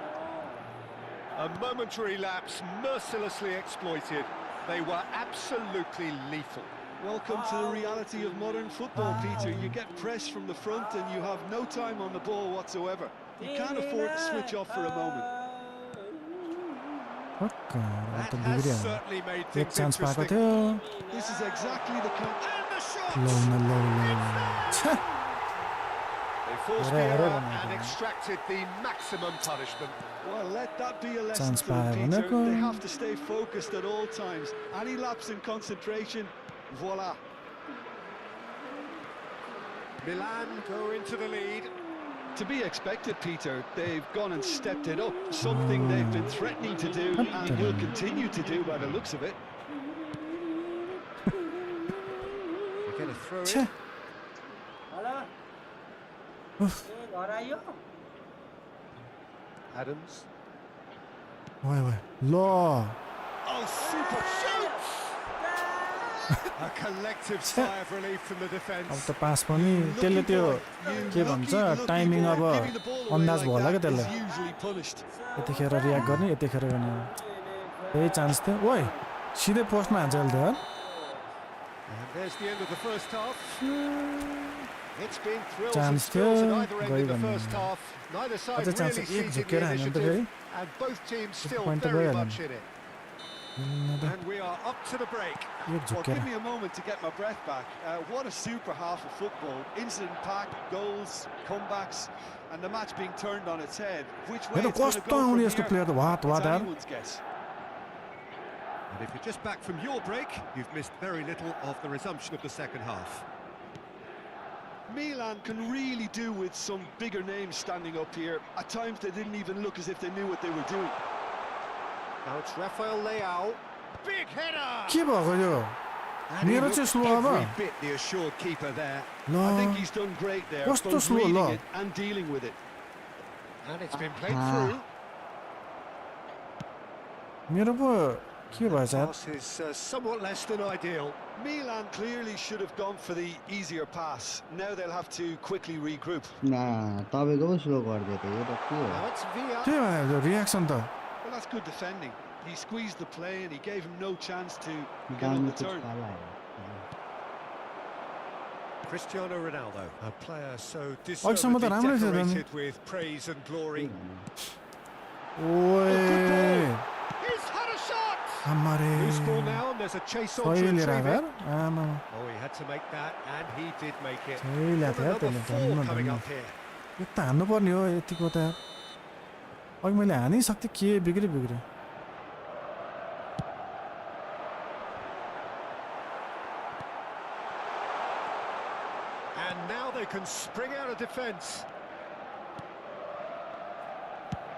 A momentary lapse mercilessly exploited. They were absolutely lethal. Welcome to the reality of modern football, Peter. You get pressed from the front and you have no time on the ball whatsoever. You can't afford to switch off for a moment. That has certainly made एक things chance पाएको interesting. थियो This is exactly the kind. And the shot! लौ न लौ छ्या They forced the Hurry, error hurry, and extracted the maximum punishment. Well, let that be a lesson Chance to them, by Peter. Monaco. They have to stay focused at all times. Any lapse in concentration, voila. Milan go into the lead. To be expected, Peter. They've gone and stepped it up. Something they've been threatening to do and will continue to do by the looks of it. They're going to throw छ्या it. Adams. वाइ वाइ ल Oh, super shoots! A collective sigh of relief from the अब defence. त पास पनि त्यसले त्यो के भन्छ timing अब अन्दाज भयो होला क्या त्यसलाई Usually punished. यतिखेर रियाक्ट गर्ने यतिखेर गर्ने त्यही चान्स थियो ओइ सिधै पोस्टमा हान्छ अहिले त यार And there's the end of the first half. It's been thrills Chance and spills at थियो, either end गयो in the भन्ने। first half. Neither side अझै चान्स really एक seizing झुकेर the हान्यो भने त initiative, फेरि and both teams still point त very गइहाल्यो much in it. And we are up to the break. एक Well, झुकेर give me a moment to get my breath back. What a super half of football. Incident-packed, goals, comebacks, and the match being turned on its head. Which way हेर it's going to कस्तो go आउने from यस्तो here, player त वात it's वात यार anyone's guess. And if you're just back from your break, you've missed very little of the resumption of the second half. Milan can really do with some bigger names standing up here. At times they didn't even look as if they knew what they were doing. Now it's Rafael Leao. Big header! के भएको यो And he मेरो looked चाहिँ slow अब every bit the assured keeper there. I think ल he's done great there, What's the both slow reading law? it and dealing with it. And it's been played through. मेरो पो के भएछ यार Pass is somewhat less than ideal. Milan clearly should have gone for the easier pass. Now they'll have to quickly regroup. ना तपाईको पो slow गरिदियो त यो त के हो Now it's Villa. के भयो रियाक्सन त Well, that's good defending. He squeezed the play and he gave him no chance to get on दामी the turn. पुच्का लाग्यो Cristiano Ronaldo, a player so some of the deservedly Ramblers are done. decorated with praise and glory. ओए He's had a shot. हमारे Loose ball now, and there's a chase on to सही ले retrieve रहा it. यार आमा Oh, he had to make that, and he did make it. सही ले था Another त्यसले four धन्न coming धन्न up here. यो त हान्नु पर्ने हो यतिको त अघि मैले हानै सक्थे के बिग्रे And now they can spring out of defence.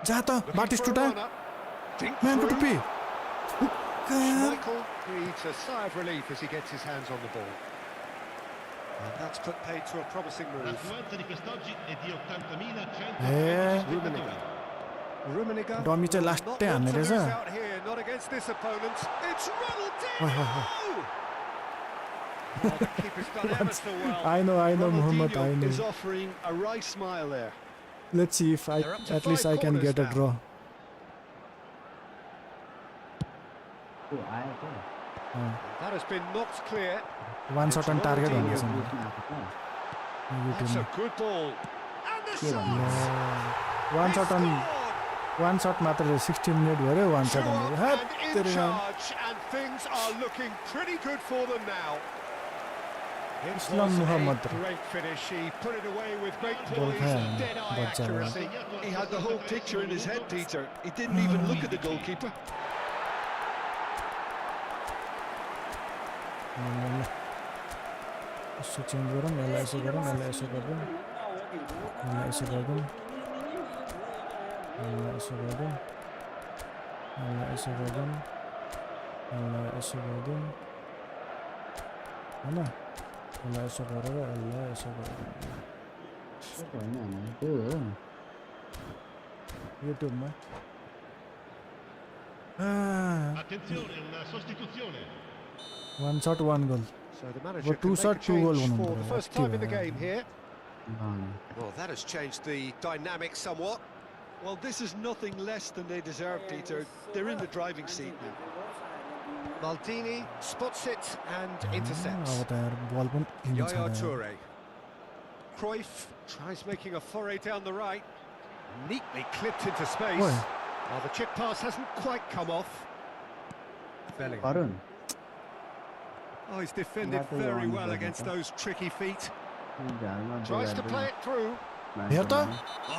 जा त Looking बाटिस्टुटा for a run-up. Dink म्यानको through. टुप्पी Michael breathes a sigh of relief as he gets his hands on the ball. And that's put paid to a promising move. L'affluenza di quest'oggi è di 80.100 Rummenigge. Rummenigge. Dummy चाहिँ Not लास्टै one हान्ने to रहेछ lose out here, not against this opponent. It's Ronaldo. Well, the keeper's done ever so well. I know Mohammed I Ronaldinho know is offering a right smile there. let's see if They're up to at least 5 I can corners get a now. draw त्यो आयो त That has been knocked clear. one shot on target Ronaldinho. भन्दैछ बुझ्न आएको त That's a good ball. And the shot. one shot on one shot मात्र 60 minute भयो one Two shot on up hate and in तेरे नाम charge, and things are looking pretty good for them now. It Islam was Muhammad. a great finish. He put it away with great Goal poise है, and dead-eye बच्चा वाला। accuracy. He had the whole picture in his head, Peter. He didn't even look at the goalkeeper. Yesso change गरौँ यसलाई यसो गरौँ यसलाई यसो गरिदिउँ यसलाई यसो गरिदिउँ यसलाई यसो गरिदिउँ यसलाई यसो गरिदिउँ यसलाई यसो गरिदिउँ होइन यसलाई यसो गरेर यसलाई यसो गरिदिउँ त्यो होइन होइन त्यो हो युट्युबमा Attenzione, una sostituzione. one shot one goal So the manager But two can make shot, a two goal change हुनु for पर्यो, the first अति time in the भयो। game here. Uh, Well, that has changed the dynamic somewhat. Well, this is nothing less than they deserve, Peter. They're in the driving seat now. Maldini spots it and intercepts. अब त यार बल पनि लिनु छ Yaya यार। Toure. Cruyff tries making a foray down the right. Neatly clipped into space. Oi. Well, the chip pass hasn't quite come off. Bellingham. Karun Oh, he's defended Nothing very wrong well with against that. those tricky feet. झ्यालमा Tries to play it through. हेर त Oh,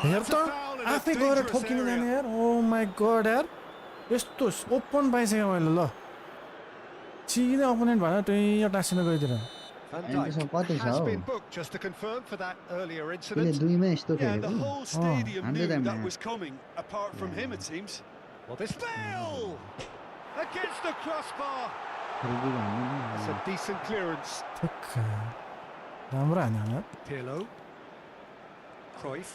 hair that's त a foul in a आफै गएर dangerous ठोकिनु जाने area. यार ओ माई गड यार यस्तो open पाइसक्यो मैले ल सिधै अपोनेन्ट भनेर त्यही टाँसिन गइदिएर Van And this Dijk one has is been out. booked, just to confirm, for that earlier यसले incident. दुईमै यस्तो Yeah, the खेलेको whole stadium knew 100 that man. was coming, apart from him, it seems. Well, this Bale against the crossbar. खेल्दै That's a decent clearance. ठिक राम्रो हान्यो यार Pirlo. Cruyff.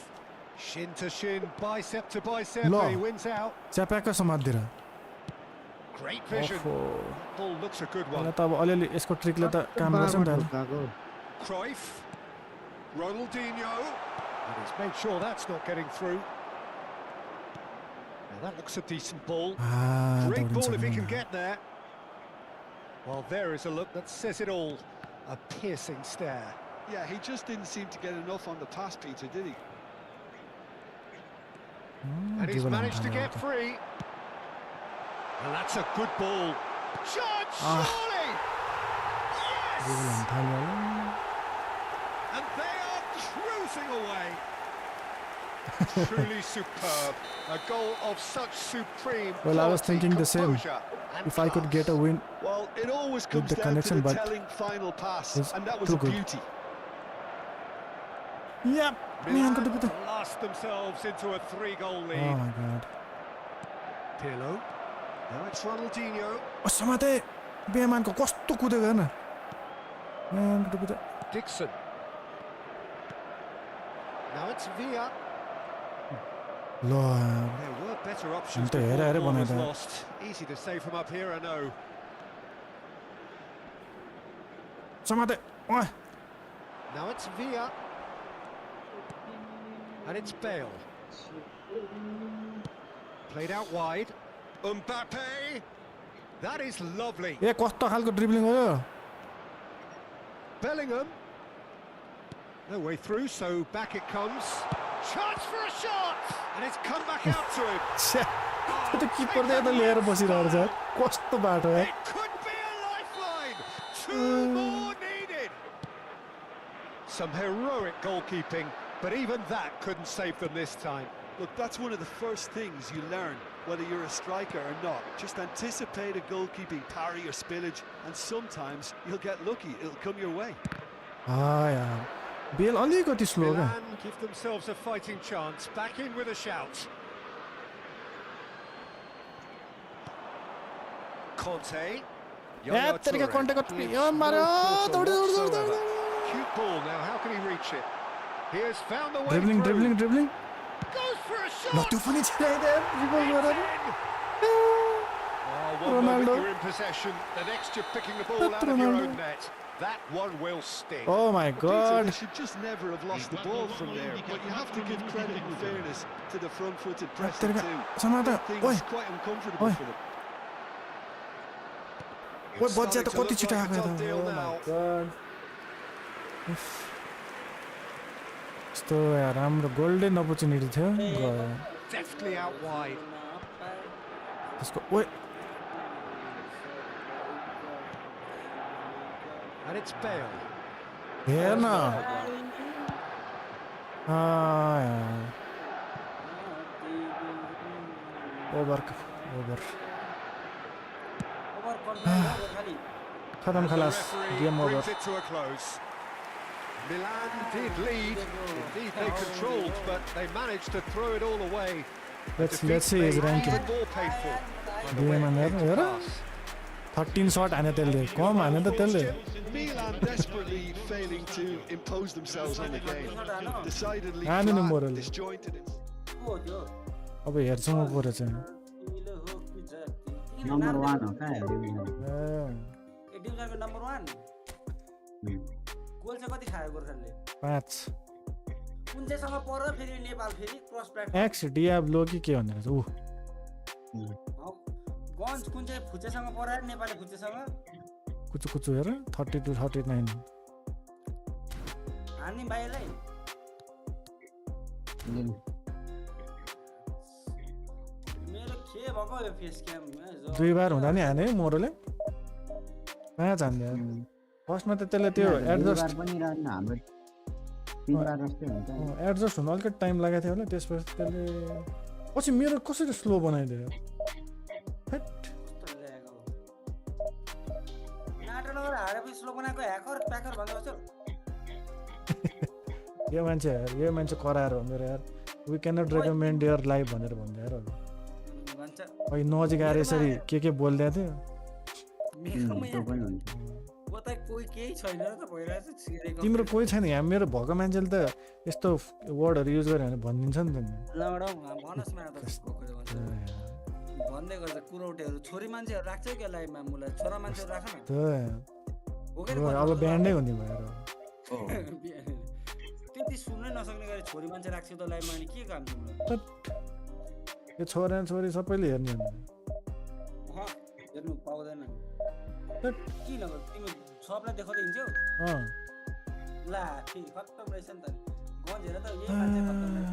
Shin to shin, bicep to bicep, Lo. and he wins out. च्याप्याक्क समातिदिएर Great vision. Ball looks a good मलाई one. त अब अलिअलि यसको ट्रिकले त काम गर्छ नि त ठोक्काको Cruyff. Ronaldinho. And he's made sure that's not getting through. Now that looks a decent ball. Great दौडिन्छ ball if he नि। can get there. Well, there is a look that says it all. A piercing stare. Yeah, he just didn't seem to get enough on the pass, Peter, did he? And he's जीवन managed to हान्यो get त। free. And that's a good ball. Shot, surely! जीवन Yes! हान्यो। And they are cruising away. Truly superb. A goal of such supreme Well, I was quality, thinking the same. composure and If I could class. get a win Well, it always comes the down connection, to the but telling final pass, it's and that was too a good. beauty. या म्यानको टुप्पी त Blast themselves into a 3-goal Oh lead. my god Pirlo. Now it's Ronaldinho. समाते बेमानको कस्तो कुदेको हेर्न म्यानको टुप्पी त Dixon. Now it's Villa. ल यार There were better options त हेर before hair the ball was बनाइदियो। lost. Easy to say from up here, I know. समाते ओए Now it's Villa. And it's Bale. Played out wide. Mbappe. That is lovely. ए कस्तो खालको ड्रिबलिङ हो यो Bellingham. No way through, so back it comes. Chance for a shot! And it's come back out to him. त्यो किपरले त लिएर बसिरहेको छ कस्तो बाटो यार It could be a lifeline. Two more needed. Some heroic goalkeeping, but even that couldn't save them this time. Look, that's one of the first things you learn, whether you're a striker or not. Just anticipate a goalkeeping parry or spillage, and sometimes you'll get lucky. It'll come your way. यार bell अलिकति slow क्या Milan give themselves a fighting chance. Back in with a shout. Conte. यार तेरे का contact यार मारो दौड़ दौड़ दौड़ दौड़ Cute ball now. How can he reach it? He has found the way ड्रिबलिङ through. ड्रिबलिङ ड्रिबलिङ Goes for a ल shot. त्यो पनि छिराइदे रिभल गरेर One Ronaldo. moment you're in possession, the next you're picking the ball out of your Ronaldo. own net. That one will sting. Oh my Peter, god they should just never have lost the ball from there, but you have to give credit and fairness to the front-footed pressing तेरे का too. समाता Things ओए quite uncomfortable Oi. for them. ओए It's बच्चा त starting to कति look छिटो like a आएको done त deal Oh my now. god यस्तो यार राम्रो गोल्डन अपर्च्युनिटी थियो गयो Deftly out wide. त्यसको ओए And it's Bale. हेर न यार ओभर ओभर खतम And the खलास referee game brings over it to a close. Milan did lead. Indeed, they controlled, but they managed to throw it all away. let's see his ranking Even more painful. And the way game it हेर came to हेर pass. 13 shot हाने त्यसले कम हाने त त्यसले Milan desperately failing to impose themselves on the game. Decidedly हाने नि flat, moral disjointed. अब हेर्छु म परे चाहिँ नम्बर 1 हो क्या डिभिजनको नम्बर 1 गोल चाहिँ कति खायो गोर्खाले 5 कुन चाहिँसँग पर्यो फेरि नेपाल फेरि क्रस प्लेट एक्स डियाब्लो कि के भनेर ऊ गन्ज कुन चाहिँ फुचेसँग पर्यो नेपाली फुचेसँग कुचु कुचु हेर 32 39 हान्ने भाइलाई मेरो के भएको यो फेस क्याम 2 बार हुँदा नि हाने मोरले 5 हान्ने फर्स्टमा त त्यसले त्यो एडजस्ट पनि रहन्न हाम्रो 3 बार जस्तै हुन्छ एडजस्ट हुन अलिकति टाइम लागेको थियो होला त्यसपछि त्यसले पछि मेरो कसरी स्लो बनाइदियो हेट नाटक नगर हारेपछि स्लो बनाएको ह्याकर प्याकर भन्दै बस्छ यो मान्छे कराएर हो मेरो यार we cannot recommend your life भनेर भन्दै यार भन्छ अहिले नजिक आएर यसरी के बोलिदिएको थियो मेरो म त कोही केही छैन र त भइरहेछ छिरेको तिम्रो कोही छैन यहाँ मेरो भएको मान्छेले त यस्तो वर्डहरू युज गर्यो भने भनिदिन्छ नि त लडाउ भनस् न त भन्दै गर्दा कुरौटेहरू छोरी मान्छेहरू राख्छ क्या लाइभमा मुलाई छोरा मान्छेहरू राख न अब ब्यान्डै हुने भएर त्यति सुन्नै नसक्ने गरी छोरी मान्छे राख्छ त लाइभमा अनि के काम तिम्रो यो छोरा छोरी सबैले हेर्ने हेर्नु पाउँदैन किन तिमी सबलाई देखाउँदै हिँड्छौ ला फेरि खत्तम रहेछ नि त गन्जेर त यही मान्छे खत्तम रहेछ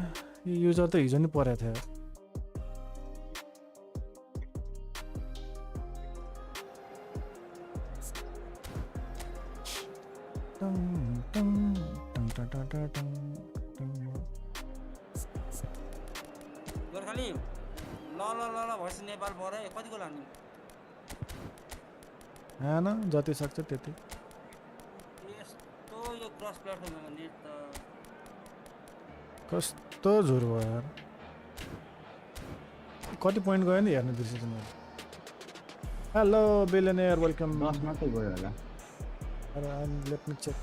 युजर त हिजो नि परेको थियो गोर्खाली ल भएपछि नेपाल पऱ्यो कतिको लाने न जति सक्छ त्यति यस्तो यो क्रस प्लेटफर्ममा नेट त कस्तो झुर भयो यार कति पोइन्ट गयो नि हेर्नु बिर्सिन्छ मैले हेलो बिलियनियर वेलकम 10 मात्रै गयो होला let me check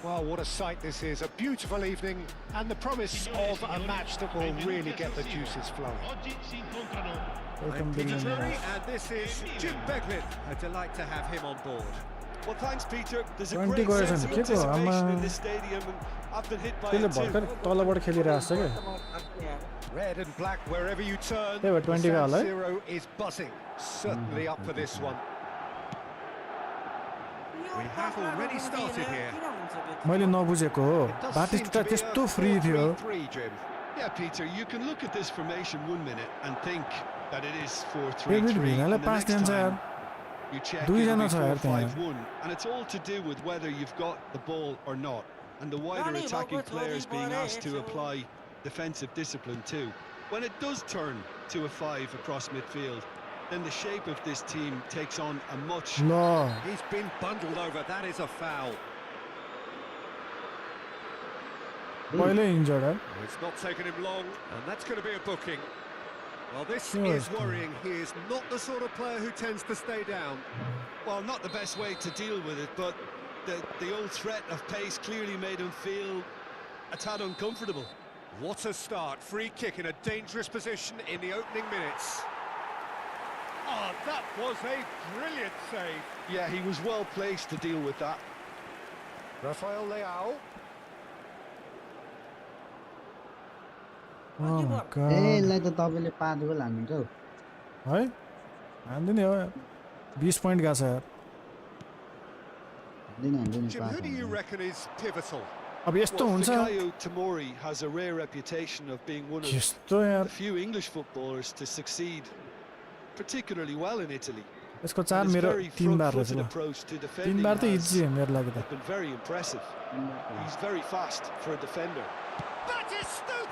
Well, what a sight this is. A beautiful evening and the promise of a match that will really get the juices flowing. Oggi si incontrano welcome I'm Peter billionaire Drury and this is Jim Beglin. A delight to have him on board. Well, thanks, Peter. There's a 20 great goals sense and of kick, anticipation I'm, in this stadium, and I've been hit by त्यसले it too. भर्खर तलबाट खेलिरहेको छ क्या Red and black wherever you turn. They were 20 the का San होला है Siro is buzzing. Certainly up for this one. We have already started here. मैले नबुझेको हो It does seem बाटिस्टा to be a त्यस्तो फ्री थियो 4-3-3, Jim. Yeah, Peter, you can look at this formation 1 minute and think that it is David 4-3-3, भिनाले and the 5 next दिन्छ यार time you check दुईजना it'll छ यार be त्यहाँ 4-5-1, and it's all to do with whether you've got the ball or not, and the wider attacking players being asked to apply defensive discipline too. When it does turn to a 5 across midfield, then the shape of this team takes on a much... ल He's been bundled over. That is a foul. पहिल्यै injured है Well, it's not taken him long, and that's going to be a booking. Well, this Sure, is worrying. He is not the sort of player who tends to stay down. Well, not the best way to deal with it, but the old threat of pace clearly made him feel a tad uncomfortable. What a start. Free kick in a dangerous position in the opening minutes. Oh, that was a brilliant save. Yeah, he was well placed to deal with that. Rafael Leao. Oh my A god यसलाई त तपाईले 5 गोल हान्नुहुन्छ हौ है हान्दिने हो 20 point गएको छ यार हान्दिन Jim, who do you reckon is pivotal? अब यस्तो Well, हुन्छ Fikayo Tomori has a rare reputation of being one of यस्तो the यार few English footballers to succeed particularly well in Italy. यसको 4 And his मेरो very 3 बार रहेछ front-footed ल approach to 3 defending बार त has इजी हो मेरो लागि त been very impressive. He's very fast for a defender.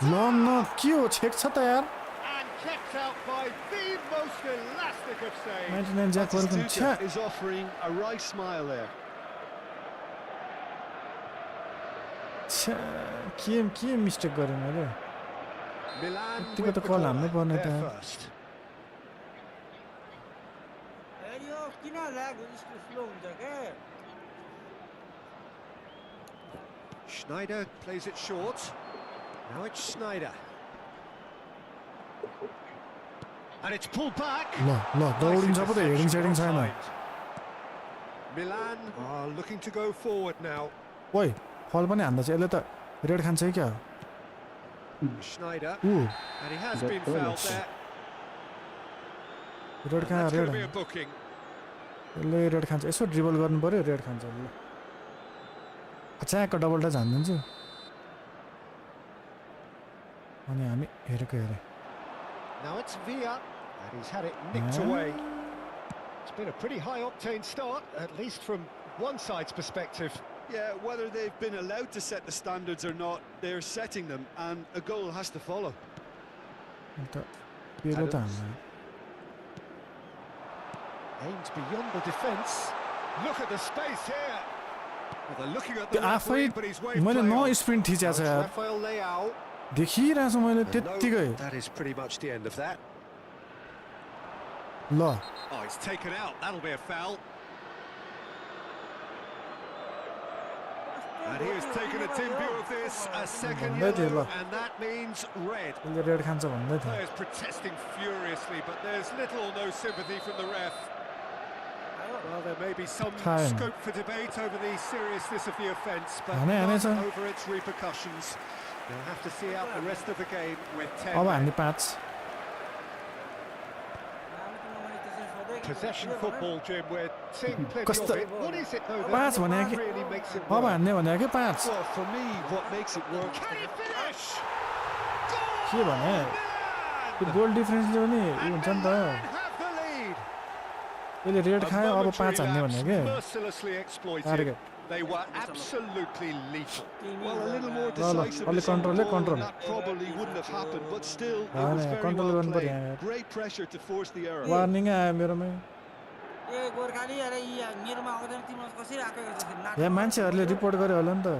ल न के हो छेक छ त यार And kept out by the most elastic of saves. 99 jack वर्कन छ्या Batistuta is offering a wry smile there. छ्या के मिस्टेक गरेँ मैले Milan यतिको with त the कल corner. हान्नु पर्ने They're त first. यो किन ल्याग स्लो हुन्छ के Schneider plays it short. Now it's Schneider. And it's pulled back. ल दौडिन्छ पो त हेडिङ सेडिङ छैन Milan are looking to go forward now. ओइ फल पनि हान्दा चाहिँ यसले त रेड खान्छ है क्या Schneider. ऊ And he has been fouled there. Red And कहाँ that's going red to be a booking. यसले रेड खान्छ यसो ड्रिबल गर्नु पर्यो रेड खान्छ ल अचाक डबल टच हानिदिन्छु अनि हामी हेरेको हेरे Now it's Villa. And he's had it nicked Yeah. away. It's been a pretty high octane start, at least from one side's perspective. Yeah, whether they've been allowed to set the standards or not, they're setting them, and a goal has to follow. अन्त पेलो त हान्दा Aims beyond the defence. Look at the space here. Well, they're looking at त्यो the आफै referee, but he's waved मैले play न on. Sprint Now थिचेको it's छ यार Rafael Leao. देखिरहेको छु मैले And त्यत्तिकै no, that is pretty much the end of that. ल Oh, it's taken out. That'll be a foul. And he has taken a dim view of this, a second भन्दै थियो yellow, ल and that means red. यसले red खान्छ भन्दै थियो Players protesting furiously, but there's little or no sympathy from the ref. Well, there may be some Time. scope for debate over the seriousness of the offence, but Hane, hane, none sir. over its repercussions. They'll have to see out the rest of the game with 10 अब men. हामी 5 Possession football, Jim, we're seeing plenty of Costa- it. What is it, though, Pass that भने Neymar कि- really makes it अब work? हान्ने भने कि 5 Well, for me, what makes it work... Can he finish? के भने त्यो Milan! गोल डिफरेन्सले पनि उ And हुन्छ नि त Milan have the lead. यसले रेड A खायो अब momentary 5 हान्ने lapse भने के mercilessly exploited. Target. They were absolutely lethal. Well, a little more ल, ल, decisiveness अलि on the control, ball, control. and that probably wouldn't have happened, but still, it Ah, was nee, very control well गर्नु पर्यो played. यार। Great pressure to force the error. Warning आयो मेरोमा ए गोर्खाली अरे मेरोमा आउँदैन तिम्रो कसरी आएको यहाँ मान्छेहरूले रिपोर्ट गर्यो होला नि त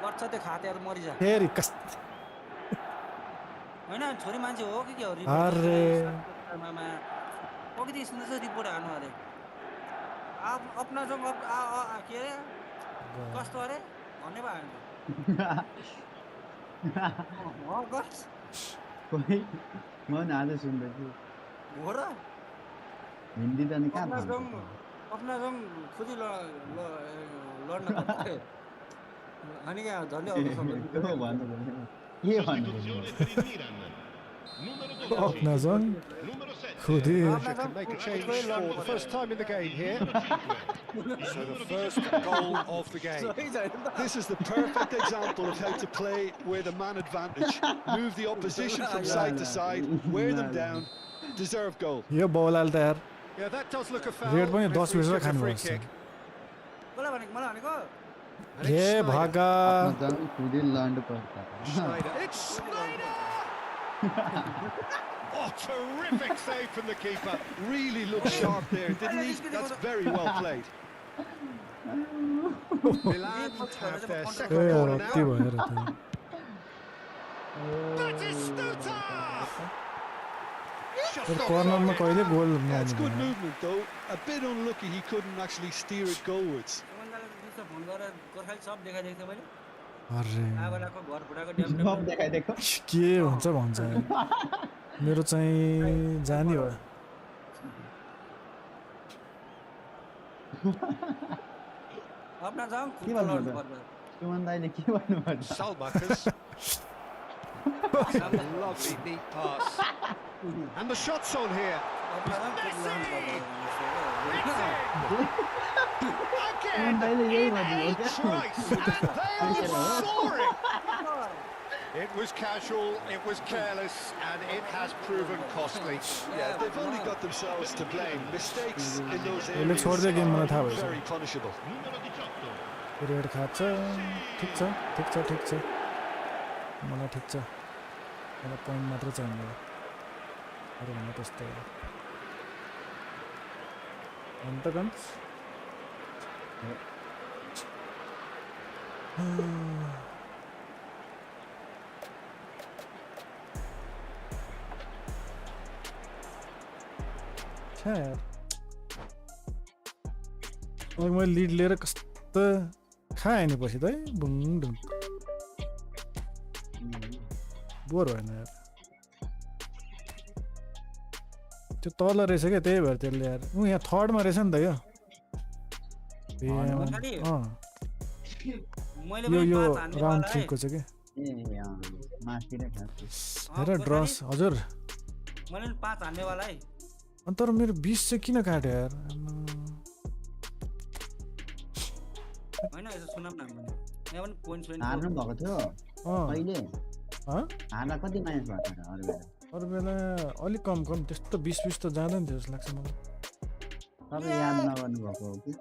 गर्छ त्यो खातेहरू मरिजा फेरि कस होइन छोरी मान्छे हो कि के हो अरे कति सुन्दैछ रिपोर्ट हाल्नु अरे अपना जङ के अरे कस्तो अरे भन्ने भयो कोही म नि आज सुन्दैछु हो र हिन्दी त नि कहाँ अपना जङ खुदी लड्न अनि क्या झन्डै भन्नु के भन्नु Sostituzione per il Milan. Numero अपना 12. झन् Numero 7. खुदी Can make a change for the first time in the game here. So the first goal of the game. This is the perfect example of how to play with a man advantage. Move the opposition from side to side, wear them down, deserve goal. यो बौलाले त यार Yeah, that does look a foul. Red पनि 10 Referee's metre given a free खानुपर्छ kick. मलाई भनेको And A it's Snyder. भागा अपना जन खुद ही लर्न करता है Snyder. It's Snyder! Oh, terrific save from the keeper. Really looked sharp there, didn't he? That's very well played. Milan have their A second corner रत्ती now. भएर त That is Stuta! Shot तर off कर्नरमा target. कहिले गोल That's good नहुने movement though. A bit unlucky he couldn't actually steer it goalwards. Phone गरेर गोर्खाली सब देखाइदिएको थिएँ मैले अरे आगोलाको घर फुटाको ड्याम सब देखाइदिएको के हुन्छ भन्छ मेरो चाहिँ जानी हो अपना जाउँ के खुद भन्नु लड्नु त? पर्छ सुमन दाइले के भन्नुभयो Salmakers. Lovely neat pass. And the shot's on here. अपना जाउँ खुद लड्नु सुमन दाइले यही भन्नुभयो Again, क्या twice, and they are soaring. It was casual, it was careless, and it has proven costly. Yeah, they've only got themselves to blame. Mistakes in those यसले areas छोड्दै गेम मलाई थाहा are भएछ very punishable. Numero 18. रेड खान्छ ठिक छ ठिक छ ठिक छ मलाई ठिक छ मलाई पोइन्ट मात्र चाहिन्छ अरू भन्दा त्यस्तो हो अन्त गन्स छ्या यार अघि मैले लिड लिएर कस्तो खाएँ नि पछि त है बुङ डुङ बोर भएन यार त्यो तल रहेछ क्या त्यही भएर त्यसले यार ऊ यहाँ थर्डमा रहेछ नि त यो गोर्खाली? अँ मैले यो पनि यो पाँच हान्ने राउन्ड वाला है 3 को चाहिँ के ए मास्तिर खास हेर ड्रस हजुर मैले पनि 5 हान्ने वाला है अनि तर मेरो 20 चाहिँ किन काट्यो यार होइन यसो सुनम न भने यहाँ पनि पोइन्ट हार्नु भएको थियो अँ कहिले अँ हार्दा कति माइनस भएको थियो अरू बेला अरू बेला अलिक कम कम त्यस्तो 20 त जाँदैन थियो जस्तो लाग्छ मलाई तपाईँ याद नगर्नु भएको हो कि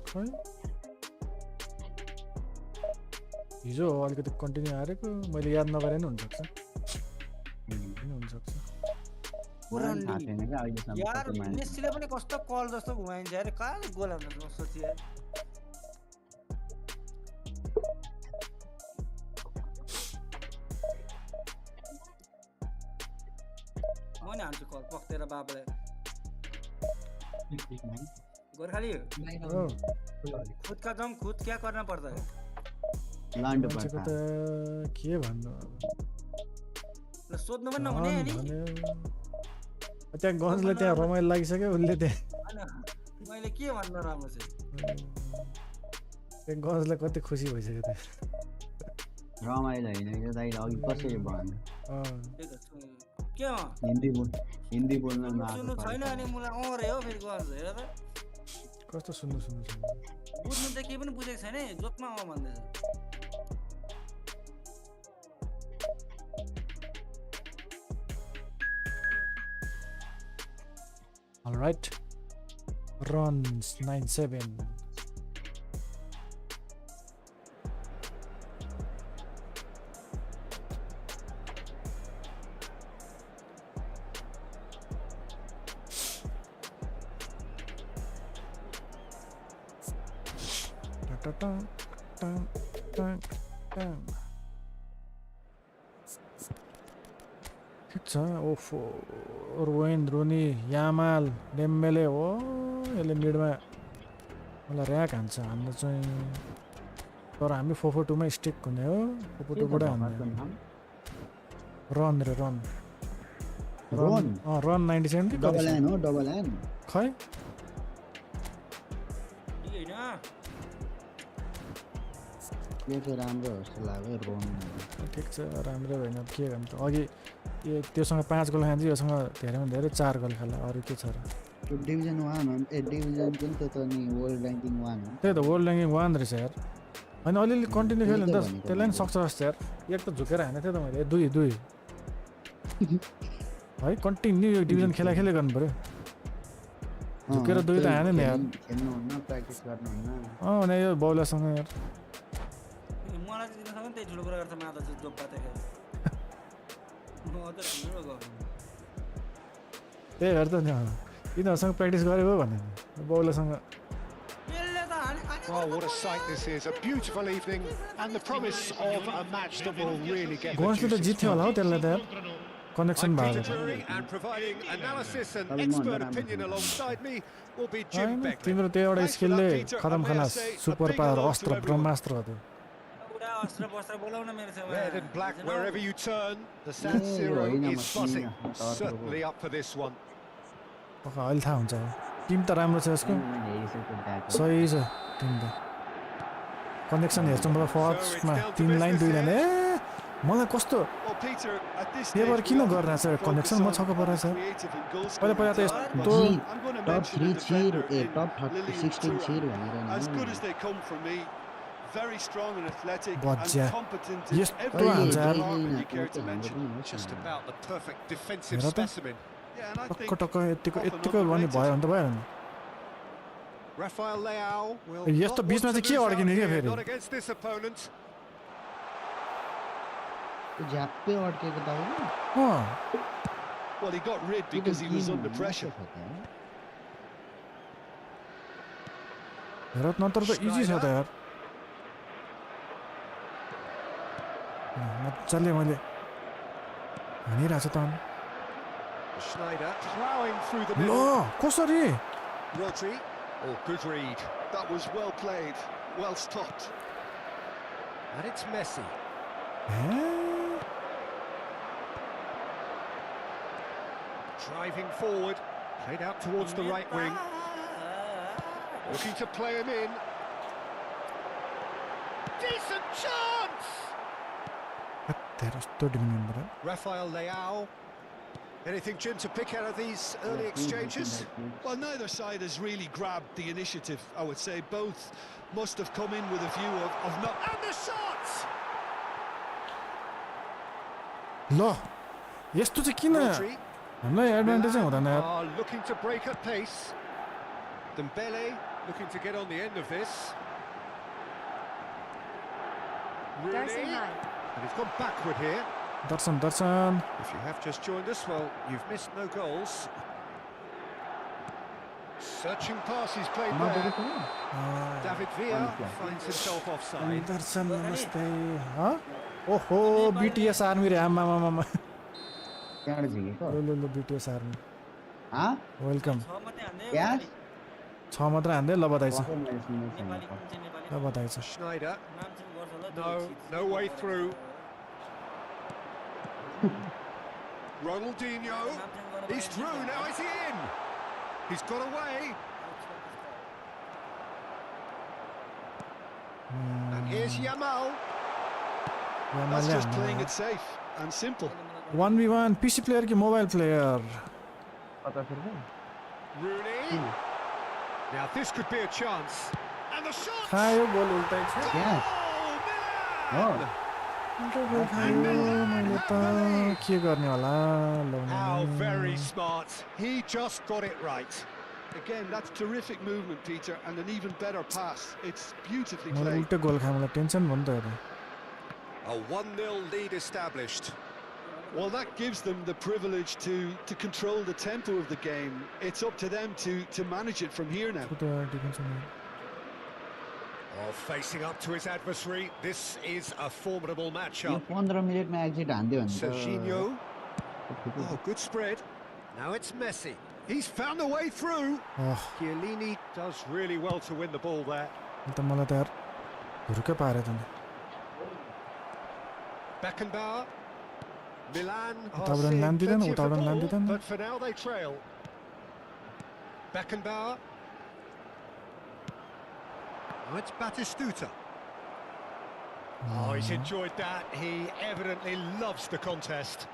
खै हिजो अलिकति कन्टिन्यू हारेको मैले याद नगरे नि हुनसक्छ हुनसक्छ मलाई थाहा छैन क्या अहिलेसम्म यार कति माइनस मेस्सीले पनि कस्तो कल जस्तो घुमाइन्छ अरे कहाँ गोल हाल्नु जस्तो थियो यार म नि हान्छु कल पक्तेर बाबालाई गोर्खाली खुद का दम खुद क्या करना पड़ता है लान्डो मान्छेको पर्छ त के भन्नु ल सोध्नु पनि नहुने नि त्यहाँ गन्जले त्यहाँ रमाइलो लागिसक्यो उसले त्यहाँ हैन मैले के भन्नु राम्रो चाहिँ त्यहाँ गन्जलाई कति खुसी भइसक्यो त्यहाँ रमाइलो होइन क्या दाइले अघि कसरी भन्नु त्यही त के हो हिन्दी बोल्न सुन्नु छैन अनि मलाई अरे हो फेरि गर्छ हेर त कस्तो सुन्नु बुझ्नु त केही पनि बुझेको छैन है जोतमा अ भन्दैछ All right. Runs 9-7. ओफो रोइन रोनी यामाल डेम्बेले हो यसले मिडमा मलाई ऱ्याक हान्छ हाम्रो चाहिँ तर हामी 4-4-2 मा स्टिक हुने हो 4-4-2 बाट हान्ने रन रे रन रन 97 कि डबल एन हो डबल एन खै यो चाहिँ राम्रो हो जस्तो लाग्यो रोन ठिक छ राम्रो भएन के गर्नु त अघि यो त्योसँग 5 गोल खान्छ योसँग धेरैमा धेरै 4 गोल खाला अरू के छ र त्यो डिभिजन 1 हो ए डिभिजन जुन त्यो त नि वर्ल्ड र्याङ्किङ 1 हो त्यही त वर्ल्ड र्याङ्किङ 1 रहेछ यार होइन अलिअलि कन्टिन्यू खेल्यो भने त त्यसलाई पनि सक्छ जस्तो यार एक त झुकेर हाने थिएँ त मैले दुई दुई है कन्टिन्यू यो डिभिजन खेला गर्नु पऱ्यो झुकेर दुई त हाने नि यार खेल्नुहुन्न प्र्याक्टिस गर्नुहुन्न भने यो बौलासँग यार मलाई चाहिँ दिनसँग त्यही ठुलो कुरा गर्छ माता चाहिँ जोप पाते म त ठुलो गर्छु त्यही भएर त नि यिनीहरूसँग प्र्याक्टिस गरेको भने बौलासँग Oh, what a sight this is. A beautiful evening and the promise of a match that will really get the गोन्सले त जित्थ्यो होला हौ त्यसलाई त यार कनेक्सन I'm भएको Peter Drury and providing analysis and expert opinion alongside me will be Jim Beckley. तिम्रो त्यो एउटा Thanks for that, स्किलले Peter. खतम And may I खलास say, a super big power hello to अस्त्र everyone. ब्रह्मास्त्र हो त्यो पुरा अस्त्र बस्त्र बोलाउन मेरो छेउमा Red and black wherever you turn. The San Siro is buzzing. Certainly up for this one. अहिले थाहा हुन्छ टिम त राम्रो छ यसको सही छ टिम त कनेक्सन हेर्छु मलाई फर्स्टमा 3 लाइन 2 लाइन ए मलाई कस्तो Well, Peter, at this paper stage, किन we गर्न छ कनेक्सन म छक्क परेछ creative and goal पहिला पहिला त scoring. यस्तो I'm going to tub mention 3 a defender छिर in टप 16 छिर भनेर as good as they come for me. Very strong and athletic Bajja. and competent in Yes, every Hans, यार। department you care to mention. Just about the perfect defensive हेर त। specimen. Yeah, and I टक्क think टक्क यतिको often यतिको भने भयो भने त भयो नि Rafael Leao will यस्तो not बीचमा want चाहिँ to के lose अड्किने out क्या here, फेरि? not against this opponent. झ्याप्पै अड्केको त होइन well, he got rid because he was under pressure. हेर नत्र त इजी छ त यार मजाले मैले हानिरहेको छ त Schneider plowing through the ल middle. कसरी Rodri. Oh, good read. That was well played, well stopped. And it's Messi. Driving forward. Played out towards the right wing. Looking to play him in. Decent chance! तेरो यस्तो division Rafael Leao. Anything, Jim, to pick out of these early exchanges? Well, neither side has really grabbed the initiative, I would say. Both must have come in with a view of not... And the shot! ल यस्तो चाहिँ किन Rodri. हामीलाई advantage चाहिँ हुँदैन यार Are looking to break at pace. Dembele looking to get on the end of this. Darcy Rooney. High. And he's gone backward here. Darshan Darshan If you have just joined us, well, you've missed no goals. Searching passes played there. David Villa finds himself offside. दर्शन नमस्ते ओहो BTS army रे आमा त्यहाँबाट झिकेको ल BTS army हाँ welcome छ मात्रै हान्दै प्याज 6 मात्र हान्दै ल बधाई छ नेपाली कुन चाहिँ नेपाली ल बधाई छ Schneider. नाम चाहिँ गर्छ होला No way through. Ronaldinho. He's through, now is he in? He's got away. And here's Yamal. That's just playing it safe and simple. 1v1 PC player की mobile player Rooney. Now this could be a chance. And the shot. खायो गोल उल्टै छ प्याज हो गोल खायो मैले त के गर्ने होला How very smart. He just got it right. Again, that's terrific movement, Peter, and an even better pass. It's beautifully मलाई played. उल्टै गोल खायो मलाई टेन्सन भयो नि त हेर A 1-0 lead established. Well, that gives them the privilege to control the tempo of the game. It's up to them to manage it from here now. Oh, facing up to his adversary. This is a formidable यो matchup. 15 मिनेटमा exit हान्दियो भने त Serginho. Oh, good spread. Now it's Messi. He's found a way through. Chiellini does really well to win the ball there. त मलाई त यार हुर्कै पारे त नि Beckenbauer. Milan are उताबाट seeing लान्दिँदैन, plenty of the उताबाट ball, लान्दिँदैन। but for now they trail. Beckenbauer. Now it's Batistuta. Oh, he's enjoyed that. He evidently loves the contest.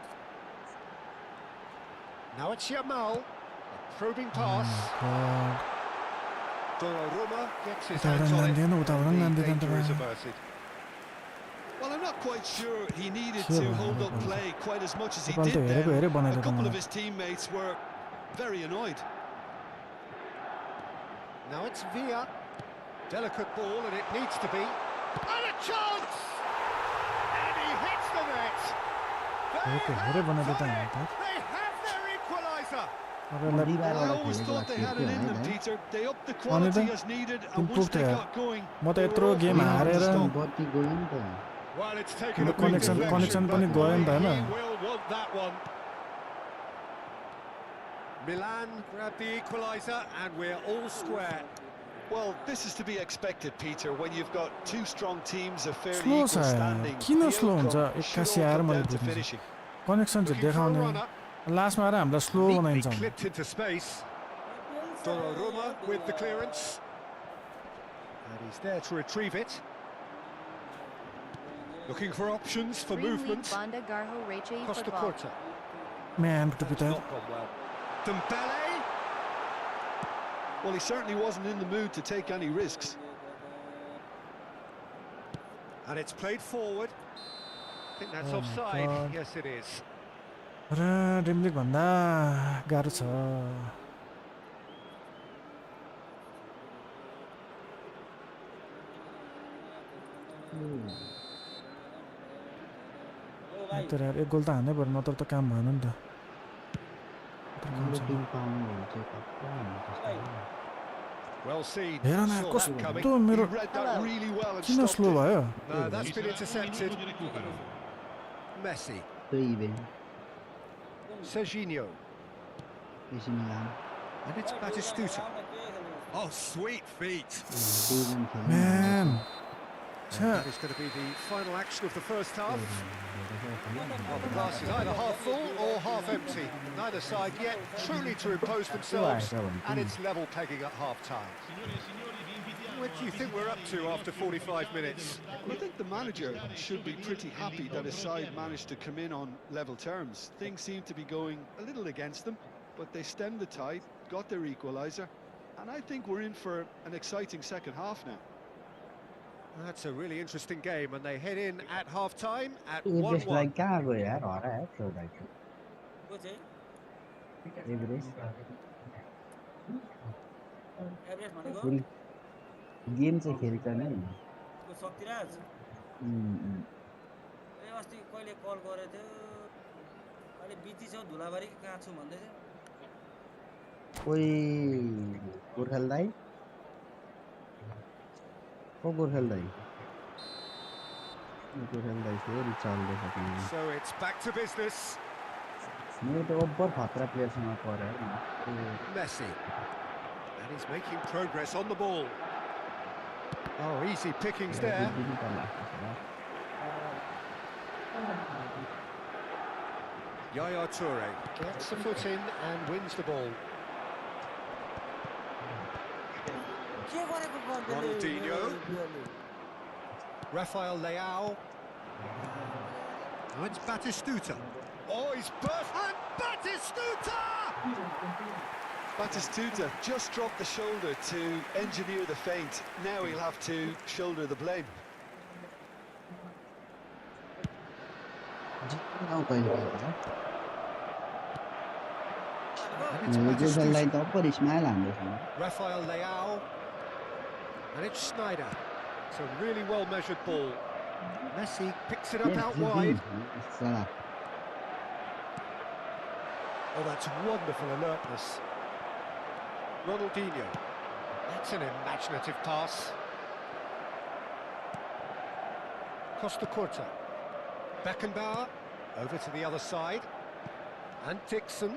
Now it's Yamal. A probing pass. Donnarumma gets his hands on it. And the danger is averted. Well, I'm not quite sure he needed to hold up play quite as much as he did then. A couple of his teammates were very annoyed. Now it's Villa. Delicate ball, and it needs to be. And a chance! And he hits the net! They have their equaliser! I always thought they had it in them, Peter. They upped the quality as needed, and once they got going, they were awfully hard to stop. Well, it's taken a big deflection, but he will want that one. Milan grabbed the equaliser, and we're all square. Well, this is to be expected, Peter, when you've got two strong teams of fairly equal standing. किन slow हुन्छ 81 आएर मैले बुझ्छु connection चाहिँ देखाउने लास्टमा आएर हामीलाई slow बनाइन्छ Clipped into space. Donnarumma with the clearance. And he's there to retrieve it. Looking for options for movement. Costa Corta. Man, the bit Not gone well. Dembele. Well, he certainly wasn't in the mood to take any risks. And it's played forward. I think that's offside. God. Yes, it is. Raw dribbling भन्दा गाह्रो छ तर यार एक गोल त हान्नै पर्यो नत्र त काम भएन नि त Well seen. हेर न Saw that coming. कस्तो मेरो He read that really well and किन stopped स्लो it. भयो No, that's been intercepted. Messi. Serginho. And it's Batistuta. Oh, sweet feet. Man. That is going to be the final action of the first half. Well, the glass is either half full or half empty. Neither side yet truly to impose themselves, and it's level pegging at half-time. What do you think we're up to after 45 minutes? I think the manager should be pretty happy that his side managed to come in on level terms. Things seem to be going a little against them, but they stemmed the tide, got their equaliser, and I think we're in for an exciting second half now. That's a really interesting game, and they head in at half-time at 1-1. Game चाहिँ खेल्छ नै शक्तिराज ए अस्ति कहिले कल गरे थियो अहिले busy छौ धुलाबारी कहाँ छु भन्दै थियो कोही गोर्खाल दाइ को गोर्खाल दाइ फेरि चल्दै सक्ने So it's back to business. मेरो त ओभर खतरा प्लेयरसँग पर्यो Messi. And he's making progress on the ball. Oh, easy pickings there. Yaya Toure gets the foot in and wins the ball. Ronaldinho. Rafael Leao. Now it's Batistuta. Oh, he's burst and Batistuta! Batistuta just dropped the shoulder to engineer the feint. Now he'll have to shoulder the blame. Rafael Leao. And it's Schneider. It's a really well-measured ball. Messi picks it up out wide. Oh, that's wonderful alertness. Ronaldinho. That's an imaginative pass. Costa Corta. Beckenbauer. Over to the other side. And Dixon.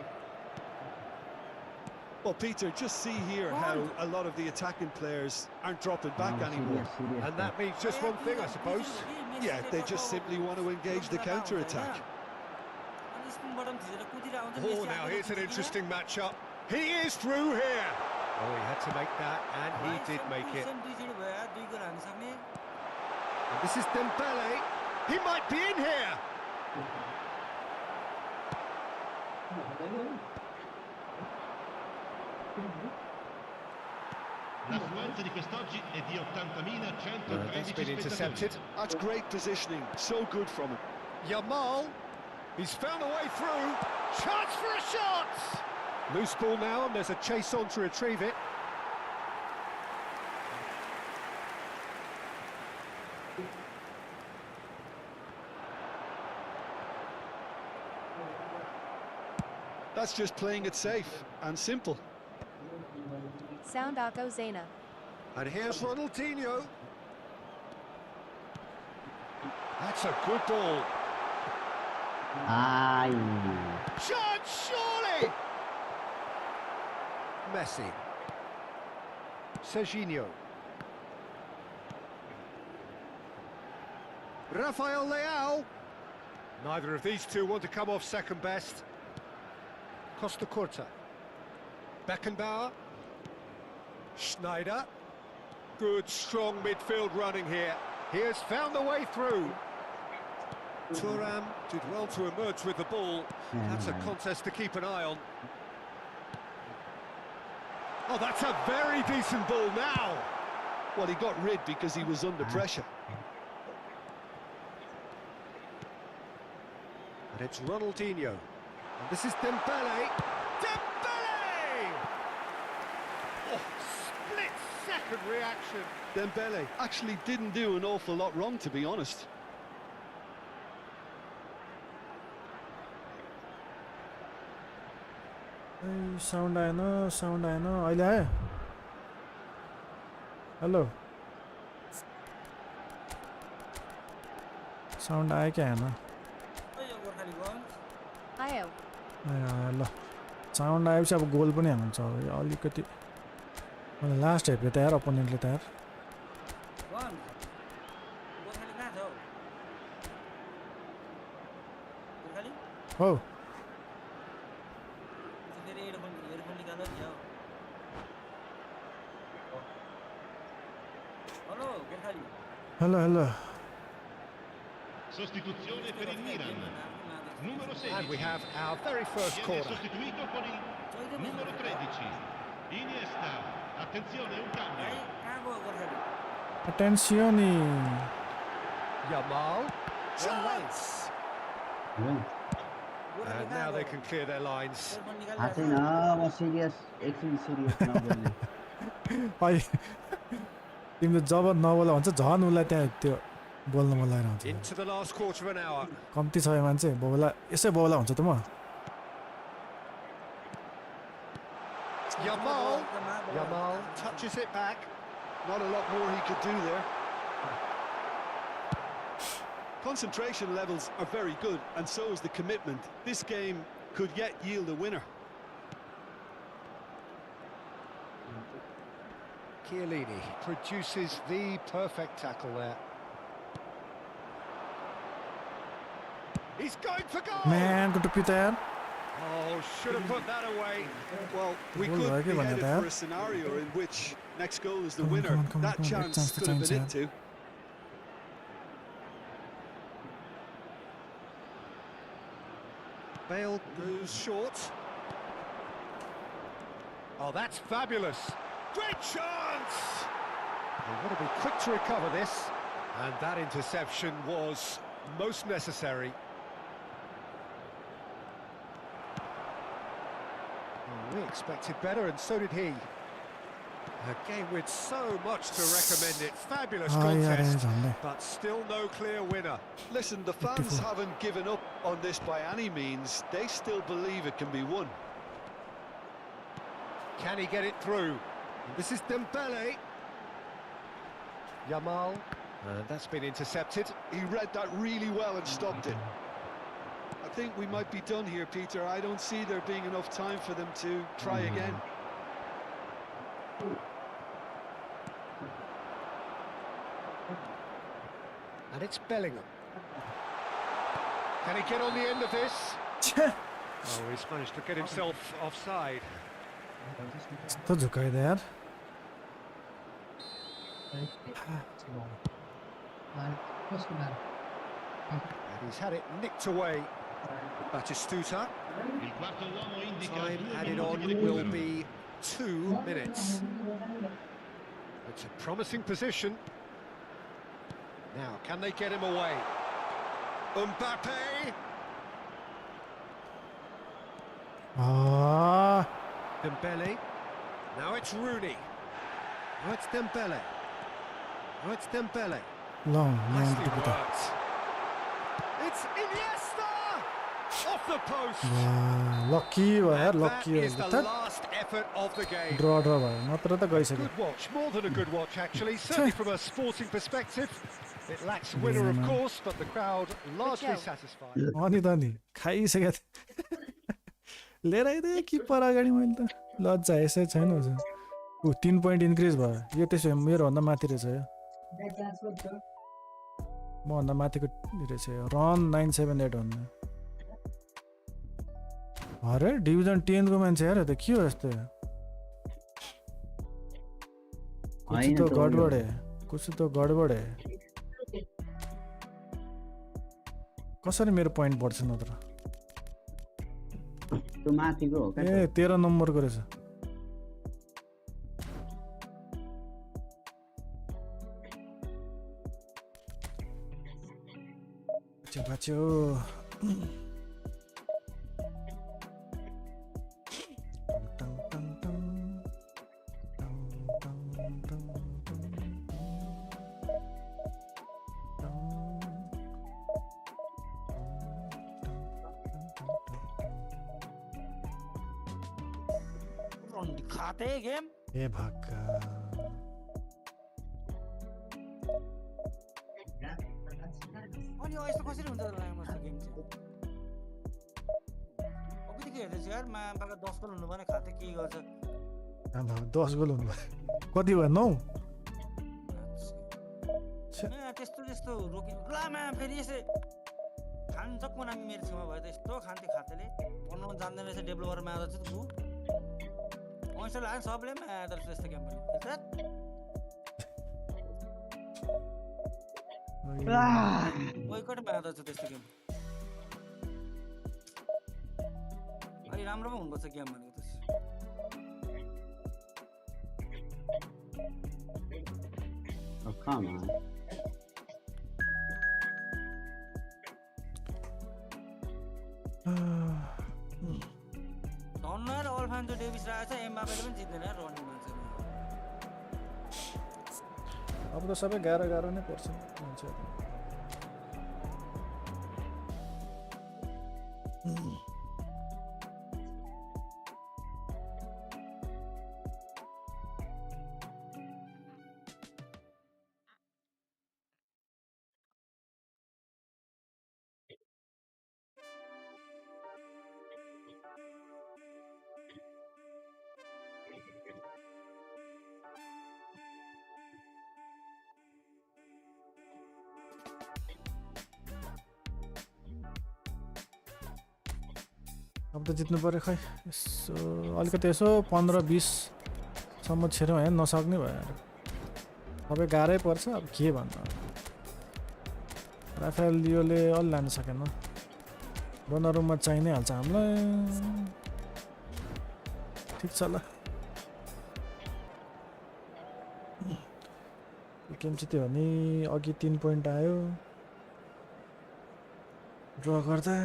Well, Peter, just see here how a lot of the attacking players aren't dropping back anymore. And that means just one thing, I suppose. Yeah, they just simply want to engage the counter-attack. Oh, now here's an interesting matchup. He is through here. Oh, he had to make that, and he did make it. And this is Dembele. He might be in here. L'affluenza di quest'oggi è di 80.113 That's been intercepted. spettatori. That's great positioning, so good from him. Yamal. He's found a way through. Chance for a shot. Loose ball now, and there's a chase on to retrieve it. That's just playing it safe and simple. Sound Akko Zena. And here's Ronaldinho. That's a good ball. Ai. Chance, surely! Messi. Serginho. Rafael Leao. Neither of these two want to come off second best. Costa Curta. Beckenbauer. Schneider. Good, strong midfield running here. He has found the way through. Thuram did well to emerge with the ball. That's a contest to keep an eye on. Oh, that's a very decent ball now. Well, he got rid because he was under pressure. And it's Ronaldinho. And this is Dembele. Dembele! Oh, split-second reaction. Dembele actually didn't do an awful lot wrong, to be honest. Sound आएन अहिले आयो hello sound आयो कि आएन आयो ल sound आएपछि अब गोल पनि हाल्छ अलिकति मलाई लास्ट हेर्यो त यार अपोनेन्टले त यार हो Hello. Sostituzione per il Milan. Numero 16. And we have our very first Viene corner. sostituito con il numero 13. Iniesta. Attenzione, un cambio. Attenzione. Yamal. Chance. And now they can clear their lines. थाहा छैन म serious एकछिन serious नबोल्ने तिमीले जब नबोला भन्छ झन् उसलाई त्यहाँ त्यो बोल्न मन लागेर हुन्छ Into the last quarter of an hour. कम्ती छ यो मान्छे बोला यसै बोला हुन्छ त म Yamal touches it back. Not a lot more he could do there. Concentration levels are very good, and so is the commitment. This game could yet yield a winner. Chiellini produces the perfect tackle there. He's going for goal! म्यान को टुप्पी त यार Oh, should have put that away. Well, we Goal could like be it when headed you're for there. a scenario in which next goal is the Come on, winner. come on, come on, That come on. chance Chance to could have been chance, it too. Bale goes short. Oh, that's fabulous. Great chance! They want to be quick to recover this. And that interception was most necessary. Oh, we expected better, and so did he. A game with so much to recommend it. Fabulous contest, but still no clear winner. Listen, the fans haven't given up on this by any means. They still believe it can be won. Can he get it through? This is Dembele. Yamal. That's been intercepted. He read that really well and stopped it. I think we might be done here, Peter. I don't see there being enough time for them to try again. And it's Bellingham. Can he get on the end of this? Oh, he's managed to get himself offside. तो झुकाइदे यार And he's had it nicked away. Batistuta. Il quarto uomo indica Time 2 added minuti on di will recupero. be 2 minutes. It's a promising position. Now, can they get him away? Mbappe! 아, Dembele. Now it's Rooney. Now it's Dembele. Now it's Dembele. long, Nicely long. worked. It's Iniesta! Off the post! 와, lucky भयो यार, And that lucky is the भयो. last effort of the game. ड्र भयो, नत्र त गइसक्यो. Good watch, more than a good watch actually, certainly from a sporting perspective. It lacks winner of course, but the crowd largely Good show. satisfied. अनि त नि खाइसक्यो लिएर आइदिएँ किपर अगाडि मैले त लज्जा यसै छैन उसो. 3 पोइन्ट इन्क्रिज भयो. यो त्यसो भए मेरोभन्दा माथि रहेछ यो. मभन्दा माथिको रहेछ यो. रन 978 भन्ने. अरे डिभिजन 10 को मान्छे यार, त के हो यस्तो? कुछ तो गडबड है, कुछ तो गडबड है. कसरी मेरो पोइन्ट बढ्छ नत्र? त्यो माथिको हो क्या ए 13 नम्बरको रहेछ. बाच्यो खाते गेम ए भाका. अनि यस्तो कसरी हुन्छ त लामो जस्तो गेम चाहिँ अबदेखि हेर्दैछु यार माबाका 10 गोल हुनु भने खाते के गर्छ 10 गोल हुनु भयो. कति भयो? 9. त्यस्तो त्यस्तो रोकि लामा फेरि यसै खान्छ कोनामी मेरो छेउमा भयो त यस्तो खान्थे खातेले बनाउन जान्दैन रहेछ डेभलपरमा आउँदा चाहिँ बु पैसा लाग्यो सबले आउँदा रहेछ यस्तो गेम पनि बोइकटमा आउँदा रहेछ त्यस्तो गेम अलि राम्रो पो हुनुपर्छ गेम भनेको त Oh, come on. धन्नर अल्फान्सो डेभिस राखेको छ एम्बापेले पनि जित्दैन रनिङ मान्छ अब त सबै गाह्रो गाह्रो नै पर्छ मान्छेहरू. अब त जित्नु पर्यो खै. यसो अलिकति यसो 15-20 सम्म छिर्यो होइन नसक्ने भयो यार. सबै गाह्रै पर्छ. अब के भन्नु, राफेल लियोले अलि लान सकेन. डोनारुमा चाहिँ नै हाल्छ हामीलाई. ठिक छ ल. गेम जित्यो भने अघि 3 पोइन्ट आयो. ड्र गर्दा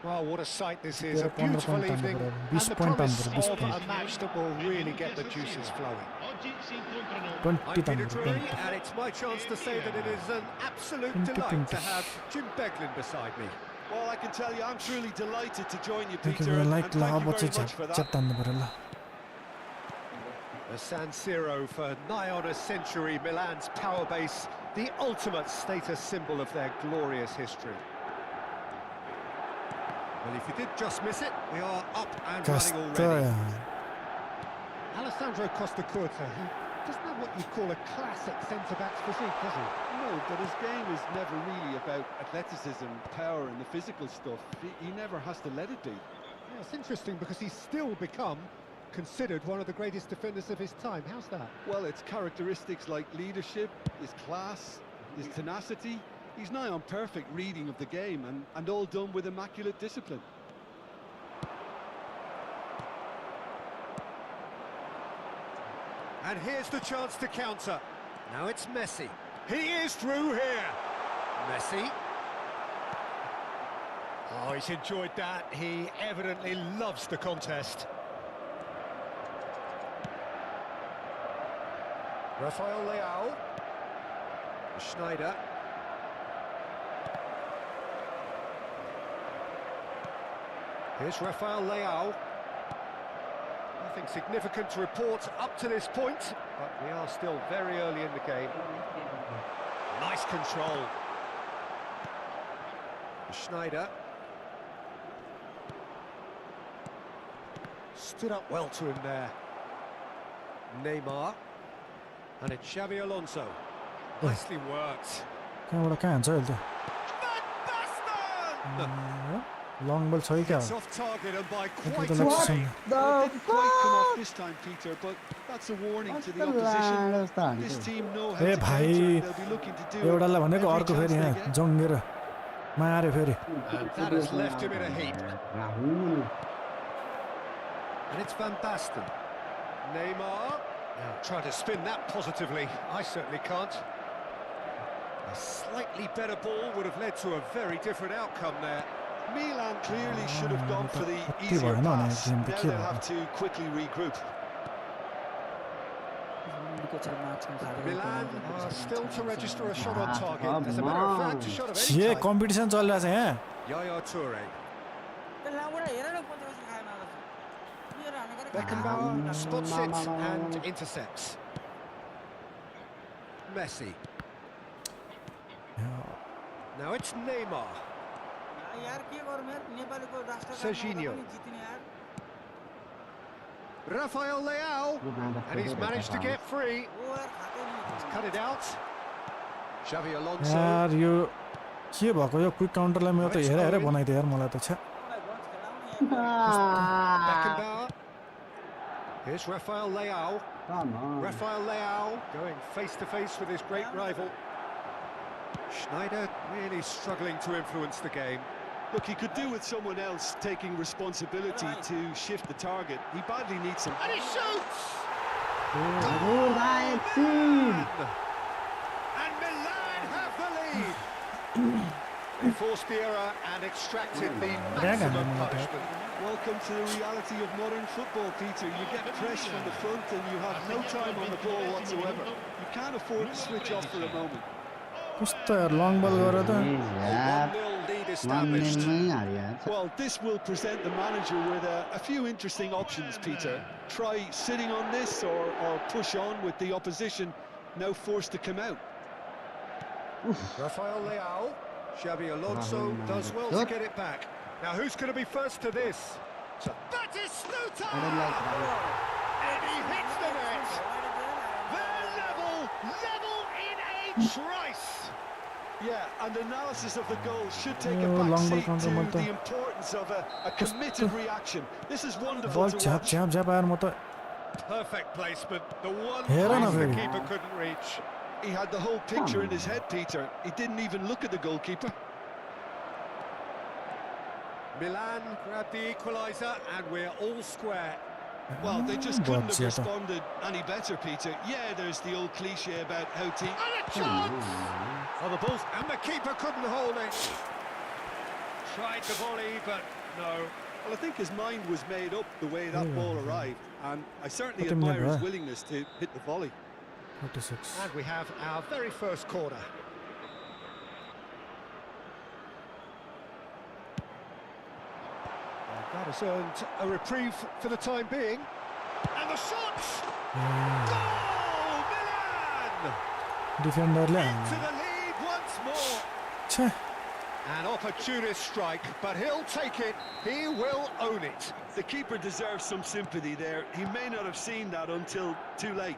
Well, what a sight this is. A 15 beautiful point evening under, and 20 the point promise under, 20 of a point. match that will really get the juices flowing. Oggi si incontrano 20 I'm Peter under, Drury, 20. and it's my chance to say that it is an absolute 20, delight 20. to have Jim Beglin beside me. Well, I can tell you, I'm truly delighted to join you, Thank you Peter, very and much. thank you अब very चाहिँ much for that. च्याप तान्नु पर्यो ल. The San Siro for nigh on a century, Milan's power base, the ultimate status symbol of their glorious history. Well, if you did just miss it, we are up and running already. Alessandro Costacurta, he doesn't have what you'd call a classic centre-back's physique, does he? No, but his game is never really about athleticism, power and the physical stuff. He never has to let it be. Yeah, it's interesting because he's still become considered one of the greatest defenders of his time. How's that? Well, it's characteristics like leadership, his class, his tenacity. He's nigh on perfect reading of the game and all done with immaculate discipline. And here's the chance to counter. Now it's Messi. He is through here. Messi. Oh, he's enjoyed that. He evidently loves the contest. Rafael Leao. Schneider. Here's Rafael Leao. Nothing significant to report up to this point, but we are still very early in the game. Nice control. Schneider. Stood up well to him there. Neymar. And it's Xabi Alonso. Nicely worked. कहाँबाट कहाँ हान्छ अहिले त long बल छ कि क्या It's off target and by quite the a left way. side. Well, it didn't quite come off this time, Peter, but that's a warning to the opposition. This team know how A to counter भाइ and they'll be looking to do it एउटालाई भनेको every अर्को chance फेरि they यहाँ get. जङ्गेर मार्यो फेरि And that has left him in a heap. Rahul. And it's Van Basten. Neymar. Now try to spin that positively. I certainly can't. A slightly better ball would have led to a very different outcome there. Milan clearly should have gone for the कति easier भएन भने pass. Game Now त के they'll भयो have to quickly regroup. Milan are still to register a shot on target. As a matter of fact, a shot of any के type. Competition चलिरहेछ यहाँ Yaya Toure. त्यसलाई हेर न कति बसी खाएन आज लिएर हाने गरे Beckenbauer spots it and intercepts. Messi. Now it's Neymar. यार के गरौँ यार नेपालीको राष्ट्रिय Serginho. पनि जितिने यार Rafael Leao. And he's managed to get free. ओ यार खातै नि Cut it out. Xavi Alonso. यार यो के भएको यो क्विक काउन्टरलाई मेरो त हेरे हेरे बनाइदियो यार मलाई त छ्या Beckenbauer. Here's Rafael Leao. Come on. Rafael Leao going face to face with his great rival. Schneider really struggling to influence the game. Look, he could do with someone else taking responsibility to shift the target. He badly needs some. And he shoots! Good, I see. And Milan have the lead. They forced the error and extracted the maximum punishment. Welcome to the reality of modern football, Peter. You get press from the front and you have no time on the ball whatsoever. You can't afford to switch off for a moment. कस्तो यार long बल गरेर त 1-0 lead established. Well, this will present the manager with a few interesting options, Peter. Try sitting on this or push on with the opposition now forced to come out. Rafael Leao. Xabi Alonso does well to get it back. Now who's going to be first to this? So that is Stuta! And he hits the net! They're level in a trice! Yeah, and analysis of the goal should take a Oh, back long ball seat counter to ball the importance of a committed reaction. This is wonderful बल to छ्याप watch. छ्याप छ्याप आएर म त Perfect placement, the one Here on place a the very- keeper couldn't reach. He had the whole picture in his head, Peter. He didn't even look at the goalkeeper. Milan grabbed the equaliser and we're all square. Well, they just couldn't have Boccia. responded any better, Peter. Yeah, there's the old cliche about how team... And a chance! Oh, the ball, and the keeper couldn't hold it. Tried the volley, but no. Well, I think his mind was made up the way that ball arrived, and I certainly Put him in admire his there. willingness to hit the volley. 46 And we have our very first corner. That has earned a reprieve for the time being. And the shots! Goal! Milan! डिफेन्डरले To the lead once more. छ्या An opportunist strike, but he'll take it. He will own it. The keeper deserves some sympathy there. He may not have seen that until too late.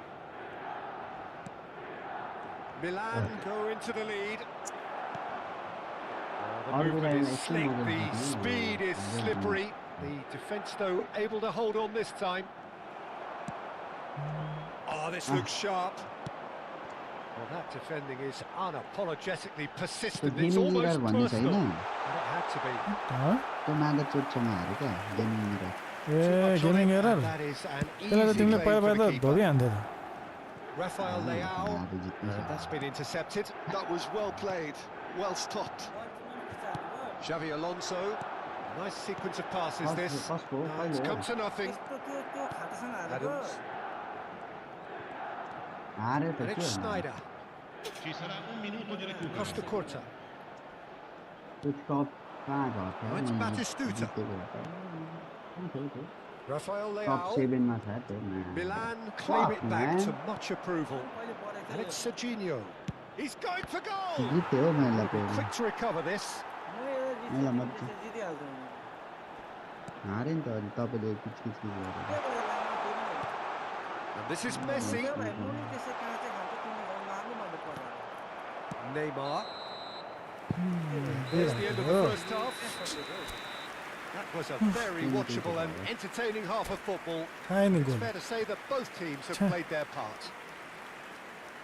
Milan go into the lead. The All the movement way is slick, the speed is slippery. The defence, though, able to hold on this time. Oh, this looks sharp. Well, that defending is unapologetically persistent. The It's gaming almost mirror one is personal. होइन And it had to be. त्यो मागा चोटसँग हारे क्या gaming mirror Too A much on gaming him, error and that is an त्यसलाई त easy तिमीले claim पहिला for the पहिला त keeper. धोबिहाल्थ्यो त Rafael Leao. आधी जित्नु And that's been intercepted. That was well played, well stopped. Xavi Alonso. Nice sequence of passes, this. कसको No, it's come to nothing. त्यो खातासँग हारेको Adams. हारे त And के it's भन्नु? Snyder. Ci sarà un minuto di recupero. Costa Curta. त्यो टप कहाँ गएको Oh, it's Batistuta. Rafael tub Leao. 7 मा छ त्यो Milan claim it back man. to much approval. And it's Serginho. He's going for goal. जित्यो हो मैले त्यो Quick to recover this. मैले मात्रै हारे नि त अनि तपाईँले किचकिच गरेर And this is Messi. Neymar. There's the end of the first half. That was a very watchable and entertaining half of football. Tiny It's goal. fair to say that both teams have played their part.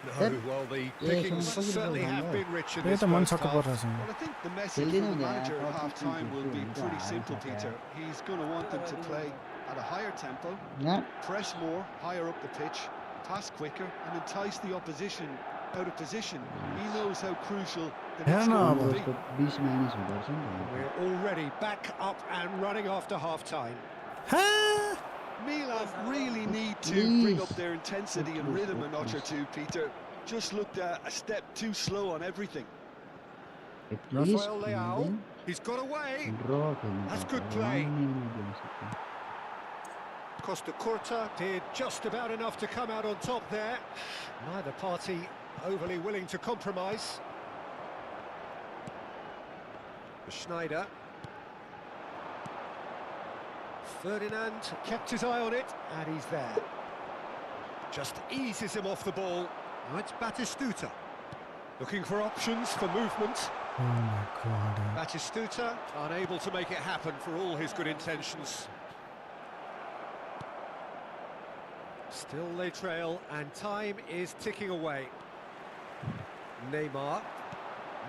No, Yep. well, the Yeah, pickings so much certainly positive have on been rich in त्यही this त मन first छक्क half. परिरहेछ Well, I think the message Building from the on that, manager at I thought half-time will be it was pretty good. simple, Yeah. Peter. He's going to want them to play at a higher tempo, यहाँ press more, higher up the pitch, pass quicker, and entice the opposition out of position. He knows how crucial the Yeah, next no, goal but- will be. उसको 20 minus हुँदो रहेछ नि त We're already back up and running after half-time. Milan really need to Please. bring up their intensity and Please, rhythm a notch or please. two, Peter. Just looked a step too slow on everything. At least Rafael Leao. He's got away. ड्र खेल्नु That's पर्छ good र play. 1 minute game सक्छ Costa Curta did just about enough to come out on top there. Neither party overly willing to compromise. Schneider. Ferdinand kept his eye on it, and he's there. Just eases him off the ball. Now it's Batistuta. Looking for options for movement. Oh my god. Batistuta unable to make it happen for all his good intentions. Still they trail, and time is ticking away. Neymar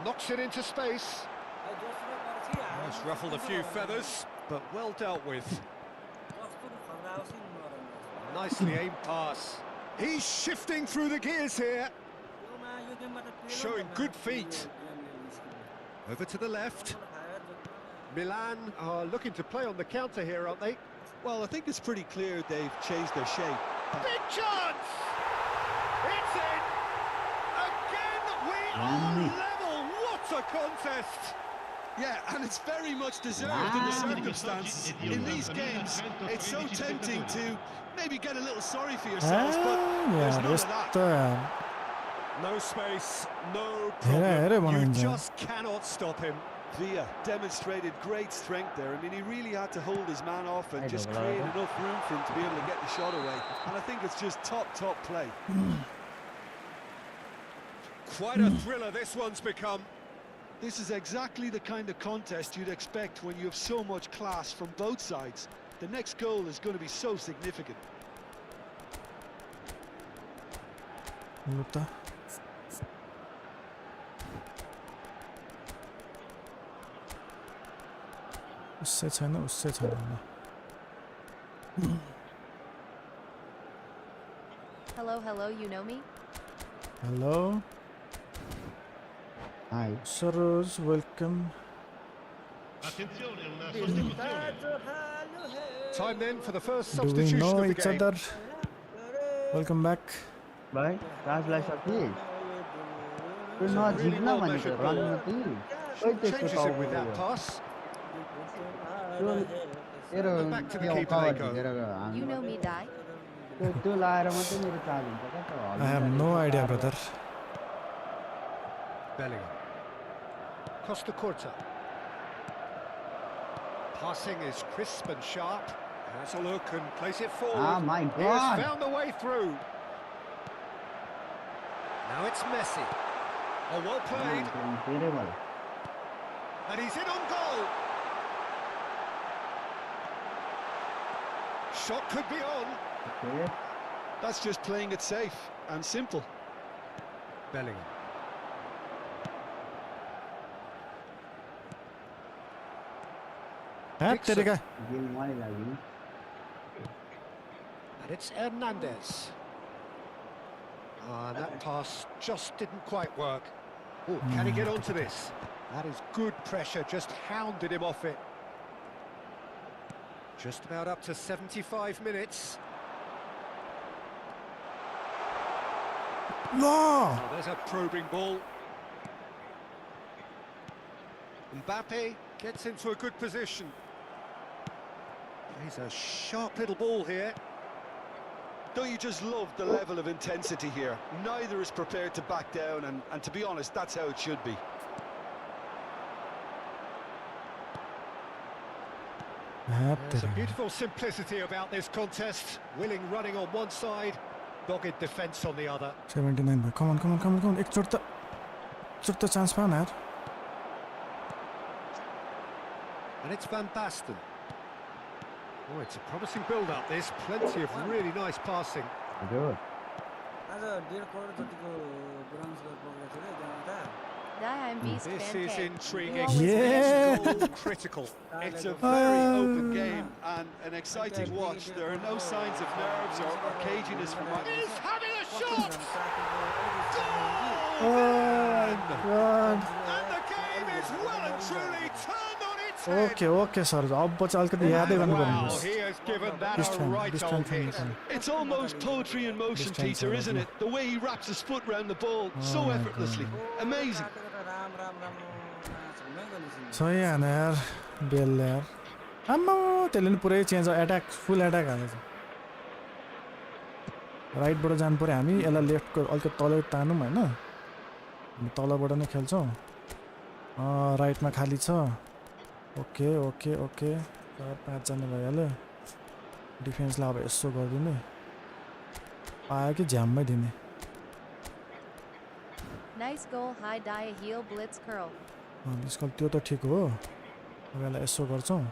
knocks it into space. Almost ruffled a few feathers, but well dealt with. Nicely aimed pass. He's shifting through the gears here. Showing good feet. Over to the left. Milan are looking to play on the counter here, aren't they? Well, I think it's pretty clear they've changed their shape. Big chance! It's in! Again, we are One. level! What a contest! Yeah, and it's very much deserved in the circumstances. In these games, it's so tempting to maybe get a little sorry for yourselves, but there's यार none of यस्तो that. यार No space, no here problem. You बनाइन्छ। just cannot stop him. Villa demonstrated great strength there. I mean, he really had to hold his man off and just create enough room for him to be able to get the shot away. And I think it's just top play. Quite a thriller this one's become. This is exactly the kind of contest you'd expect when you have so much class from both sides. The next goal is going to be so significant. लु त उसै छैन ल Hello, you know me? Hello hi Saroj welcome Attenzione, una sostituzione. Time then for the first do we substitution no of the each game. Other welcome back भाइ राजलाई सके त्यो नजिक्न भनेको रन मात्रै खोइ त्यस्तो Changes it with that टाउको pass. त्यो तेरो Back to the त्यो keeper cover they go. झिकेर You know me, Die? त्यो लाएर मात्रै मेरो चार्ज हुन्छ क्या त I have no idea brother Bellingham. Costa Curta. Passing is crisp and sharp. Has a look and plays it forward. Ah, my He has God. found the way through. Now it's Messi. Oh, well played. धेरै भयो And he's in on goal. Shot could be on. That's just playing it safe and simple. Bellingham. ह्याट तेरेका game मलाई लाग्यो And it's Hernandez. That pass just didn't quite work. Oh, can he get onto this? That is good pressure, just hounded him off it. Just about up to 75 minutes. ल Oh, there's a probing ball. Mbappe gets into a good position. He's a sharp little ball here. Don't you just love the level of intensity here? Neither is prepared to back down, and to be honest, that's how it should be. ह्याट There's a तेरेका beautiful simplicity about this contest. Willing running on one side, dogged defence on the other. 79 भयो कमन एकचोट त chance pound यार And it's Van Basten. Oh, it's a promising build-up, this. Plenty of really nice passing. हजुर आज 1.5 करोड जतिको bronze पक्रेको थियो क्या त्यहाँ त Yeah, I'm Beast This fan is K. intriguing. Yeah. Goal critical. It's a very open game and an exciting watch. There are no signs of nerves or caginess from either. He's having a shot! God. And the game is well and truly turned on its head. Okay sir अब पछि अलिकति यादै And गर्नुपर्ने wow, भयो he has given that This a time, right this old time, hit. It's almost poetry in motion, This time, Peter, sir, isn't yeah. it? The way he wraps his foot round the ball so my effortlessly. Amazing. सही हान यार bell यार आम्मा त्यसले नि पुरै change attack full attack हालेछ राइटबाट जानु पऱ्यो हामी यसलाई लेफ्टको अलिकति तल तानौँ होइन हामी तलबाट नै खेल्छौँ राइटमा खाली छ ओके ओके ओके 4-5 जना भइहाल्यो डिफेन्सलाई अब यसो गरिदिने पायो कि झ्याममै दिने Nice goal, high die, heel, blitz, curl. यसको त्यो त ठिक हो अब यसलाई यसो गर्छौँ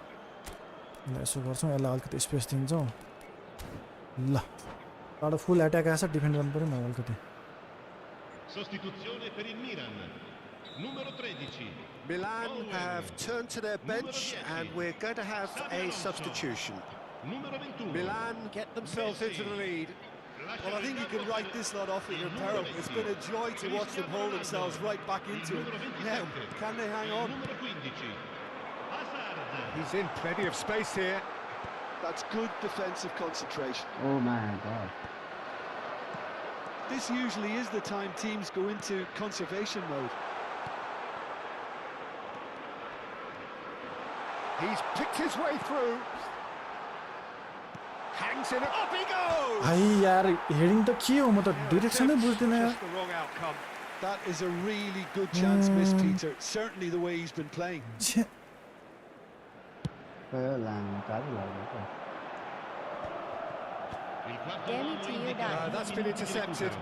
यसलाई अलिकति स्पेस दिन्छौँ ल एउटा फुल एट्याक आएछ डिफेन्ड गर्नु पऱ्यो नि अलिकति Sostituzione per il Milan. Numero 13. Milan have turned to their bench and we're going to have a substitution. Numero 21. Milan get themselves into the lead. Well, I think you can write this lot off at your peril. It's been a joy to watch them hold themselves right back into it. Now, can they hang on? Numero 15. Hazard. He's in plenty of space here. That's good defensive concentration. Oh my God This usually is the time teams go into conservation mode. He's picked his way through. Hangs in it. Up he goes! भाइ यार heading त के हो म त डिरेक्सनै बुझ्दिनँ यार Just the wrong outcome. That is a really good chance missed, Peter. Certainly the way he's been playing. छे त्यो लाम काफी लाग्यो Il quarto Danny uomo to you, indica Dan. That's been intercepted.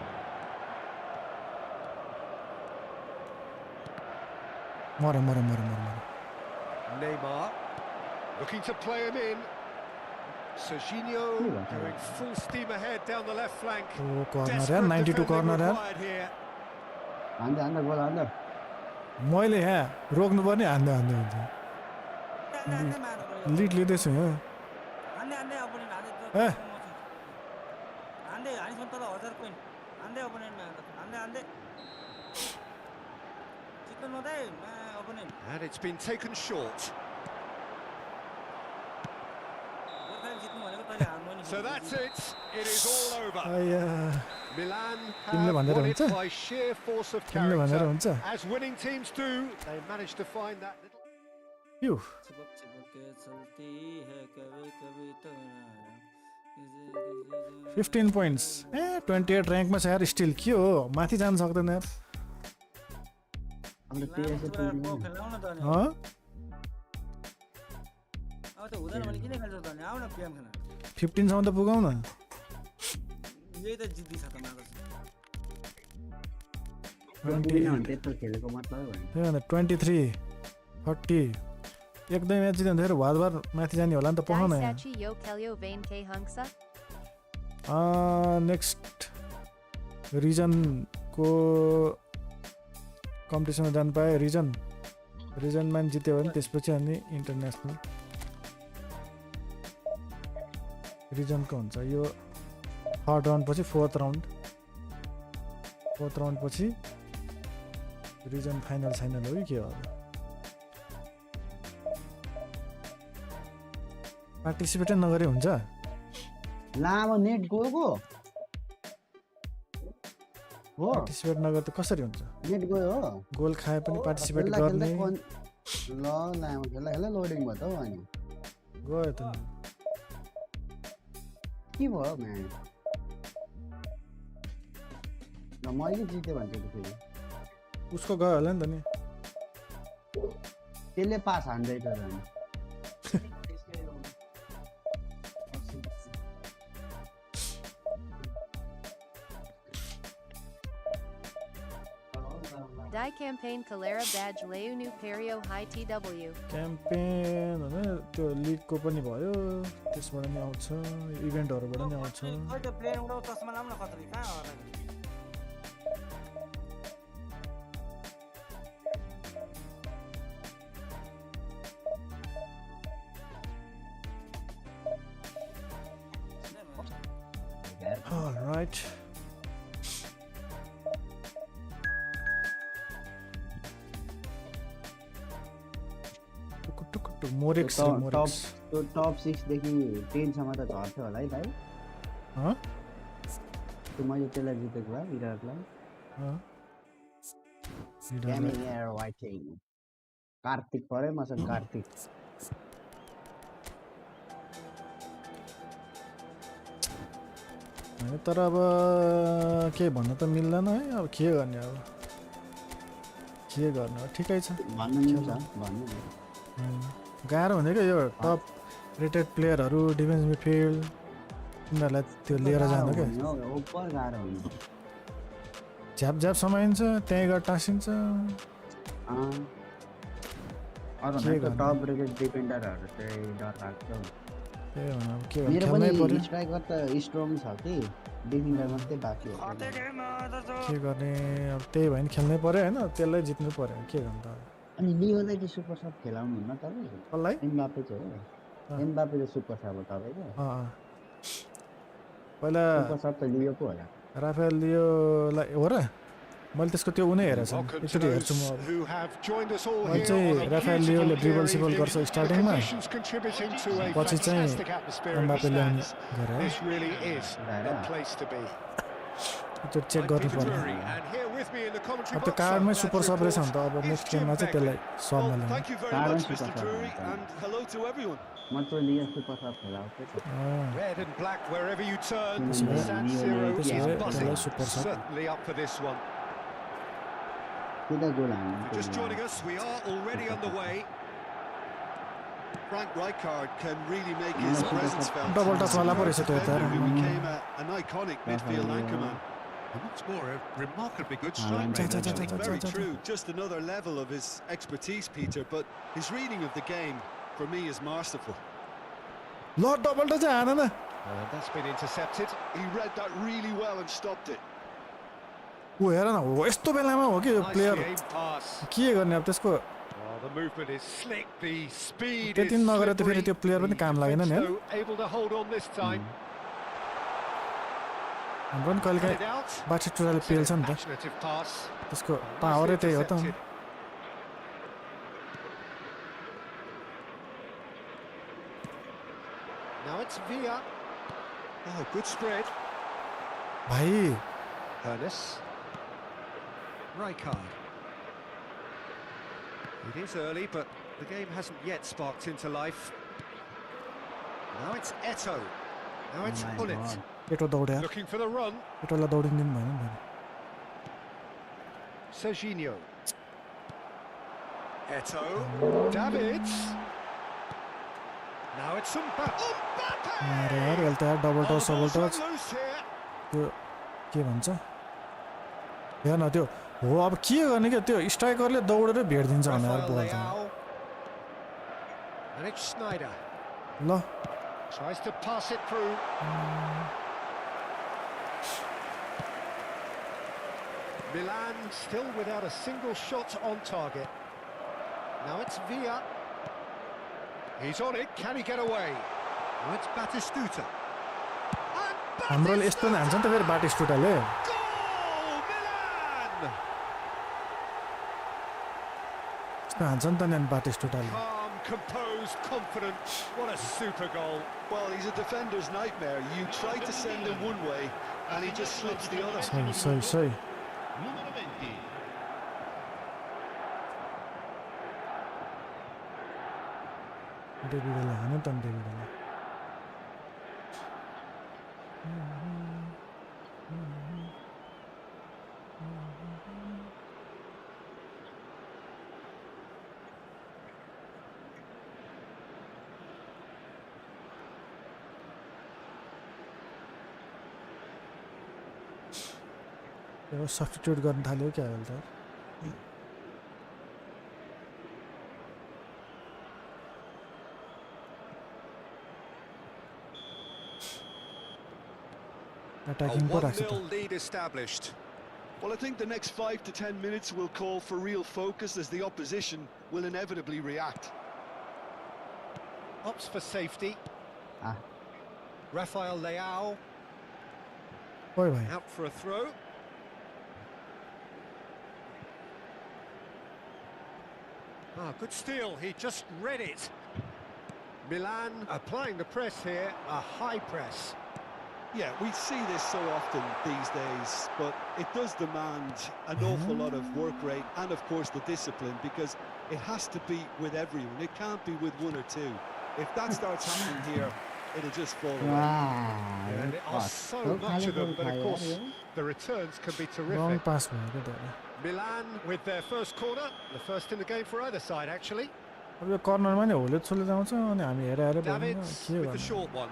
मर Neymar looking to play him in. Serginho going full steam ahead down the left flank. Oh corner यार Desperate 92 defending corner यार required here. हान्दा गोल हान्दा मैले यहाँ रोक्नु पर्ने हान्दै हुन्छ लिड लिँदैछु यहाँ ए And it's been taken short. So that's it. It is all over. आया Milan Tiimle have भनेर won it हुन्छ? by sheer force of तिमीले भनेर character. हुन्छ As winning teams do, they managed to find that little... yo 15 points ए 28 र्याङ्कमा छ यार still के हो माथि जान सक्दैन यार अन्त PS पुग्नु हँ अब त हुँदैन भने किन खेल्छौ त नि आउ न पिएम खेल्न 15 सम्म त पुगाउ न यही त जिद्दी छ त मागस पुग्दैन भने त्यत्रो खेलेको मतलब भने त्यही भएर 23 40 एकदमै म्याच जित्यो भने धेरै वादबार माथि जाने होला नि त पखाउन यहाँ Daisachi yo Kelyo Vane K Hungsa. Next रिजनको कम्पिटिसनमा जानु पाएँ रिजनमा जित्यो भने त्यसपछि अनि इन्टरनेसनल रिजनको हुन्छ यो थर्ड राउन्ड पछि फोर्थ राउन्ड पछि रिजन फाइनल हो कि के हो पार्टिसिपेटै नगरे हुन्छ लामो नेट गएको हो पार्टिसिपेट नगरे त कसरी हुन्छ नेट गयो हो गोल खाए पनि पार्टिसिपेट गर्ने ल लामो खेल्दा लोडिङ भयो त हौ अनि गयो त के भयो म्यान ल मैले जितेँ भन्छ त फेरि उसको गयो होला नि त नि त्यसले पास हान्दै तर अनि Die campaign Calera badge Leunu Perio High TW. Campaign होइन त्यो लिगको पनि भयो त्यसबाट नि आउँछ इभेन्टहरूबाट नि आउँछ खै त्यो प्लेयर उडाउ चस्मा लाउन खतरी कहाँ हो र Alright. मोरेक्स त्यो टप 6 देखि 10 सम्म त झर्थ्यो होला है भाइ त्यो मैले त्यसलाई जितेको भए विराटलाई कार्तिक पऱ्यो मसँग कार्तिक तर अब के भन्न त मिल्दैन है अब के गर्ने अब ठिकै छ भन्नु मिल्छ भन्नु गाह्रो हुने क्या यो टप रेटेड प्लेयरहरू डिफेन्स मिडफिल्ड उनीहरूलाई त्यो लिएर जानु क्या झ्याप समाइन्छ त्यहीँ गएर टाँसिन्छ टप रेटेड डिफेन्डरहरू चाहिँ डर लाग्छ त्यही हो अब के मेरो पनि स्ट्राइकर त स्ट्रङ छ कि डिफेन्डर मात्रै बाँकी हो के गर्ने अब त्यही भयो नि खेल्नै पर्यो होइन त्यसलाई जित्नु पर्यो के गर्नु त अनि लियोलाई चाहिँ सुपर सब खेलाउनु हुन्न तपाईँ कसलाई एमबाप्पे चाहिँ हो एमबाप्पे चाहिँ सुपर सब हो तपाईँको पहिला सुपर सब त लियोको होला राफेल लियोलाई हो र मैले त्यसको त्यो उनी हेरेको छु एकचोटि हेर्छु म मैले चाहिँ राफेल लियोले ड्रिबल सिबल गर्छ स्टार्टिङमा पछि चाहिँ एमबाप्पे ल्याउने गरेर त्यो चेक गर्नु पर्यो अब त्यो कार्डमै सुपर सब रहेछ भने त अब नेक्स्ट गेममा चाहिँ त्यसलाई सबमा ल्याउने म त लियो सुपर सब खेलाउँछु त्यसलाई सुपर सब किन गोल हान्नु Just joining us, we are already underway. Frank Rijkaard can really make his presence felt. Double touch wala po रहेछ त्यो त He became an iconic midfield anchorman. And what's more, a remarkably good strike rate. Very true, just another level of his expertise, Peter, but his reading of the game, for me, is masterful. ल double touch हान न That's been intercepted. He read that really well and stopped it. ऊ हेर न हो यस्तो बेलामा हो कि यो प्लेयर के गर्ने अब त्यसको The movement is slick, the speed त्यति नगरे त फेरि त्यो प्लेयर पनि काम लागेन नि able to hold on this time. हाम्रो पनि कहिले काहीँ बाछी टुराले पेल्छ नि त त्यसको पावरै त्यही हो त Now it's Villa. Oh, good spread. भाइ Finesse. Rijkaard. It is early, but the game hasn't yet sparked into life. Now it's Eto. Now it's Bullet. Auto दौड्या Looking for the run. एटोलाई दौडिदिनु भएन नि Serginho. Eto. Davids. Now it's Mbappe. अरे यार यसले त यार double touch सबल touch त्यो के भन्छ हेर न त्यो हो अब के गर्ने क्या त्यो स्ट्राइकरले दौडेर भेट्दिन्छ भने यार बल And it's Snyder. ल Tries to pass it through. Milan still without a single shot on target. Now it's Villa. He's on it. Can he get away? Now it's Batistuta. हाम्रो यस्तो नै हान्छ नि त फेरि बाटिस्टुटाले Goal! Milan! यस्तो हान्छ नि त नि बाटिस्टुटाले Calm, composed, confident. What a super goal. Well, he's a defender's nightmare. You try to send him one way, and he just slips the other. सही Numero 20. डेभिडले हान्यो त डेभिडले यो सब्स्टिट्युट गर्न थाल्यो क्या अहिले त A attacking po राख्छ 1-0 lead established. Well, I think the next 5 to 10 minutes will call for real focus as the opposition will inevitably react. Opts for safety. Ah. Rafael Leao ओइ भाइ out for a throw. Ah, good steal. He just read it. Milan applying the press here, a high press. Yeah, we see this so often these days, but it does demand an awful lot of work rate and, of course, the discipline, because it has to be with everyone. It can't be with one or two. If that starts happening here, it'll just fall away. Wow, And there are so much of them, but of course, the returns can be रङ terrific. पास भयो क्या त्यहाँ Milan with their first corner, the first in the game for either side, actually. अब यो कर्नरमा नि होले छोले आउँछ अनि हामी हेरेर Davids के with the गर्नु short one.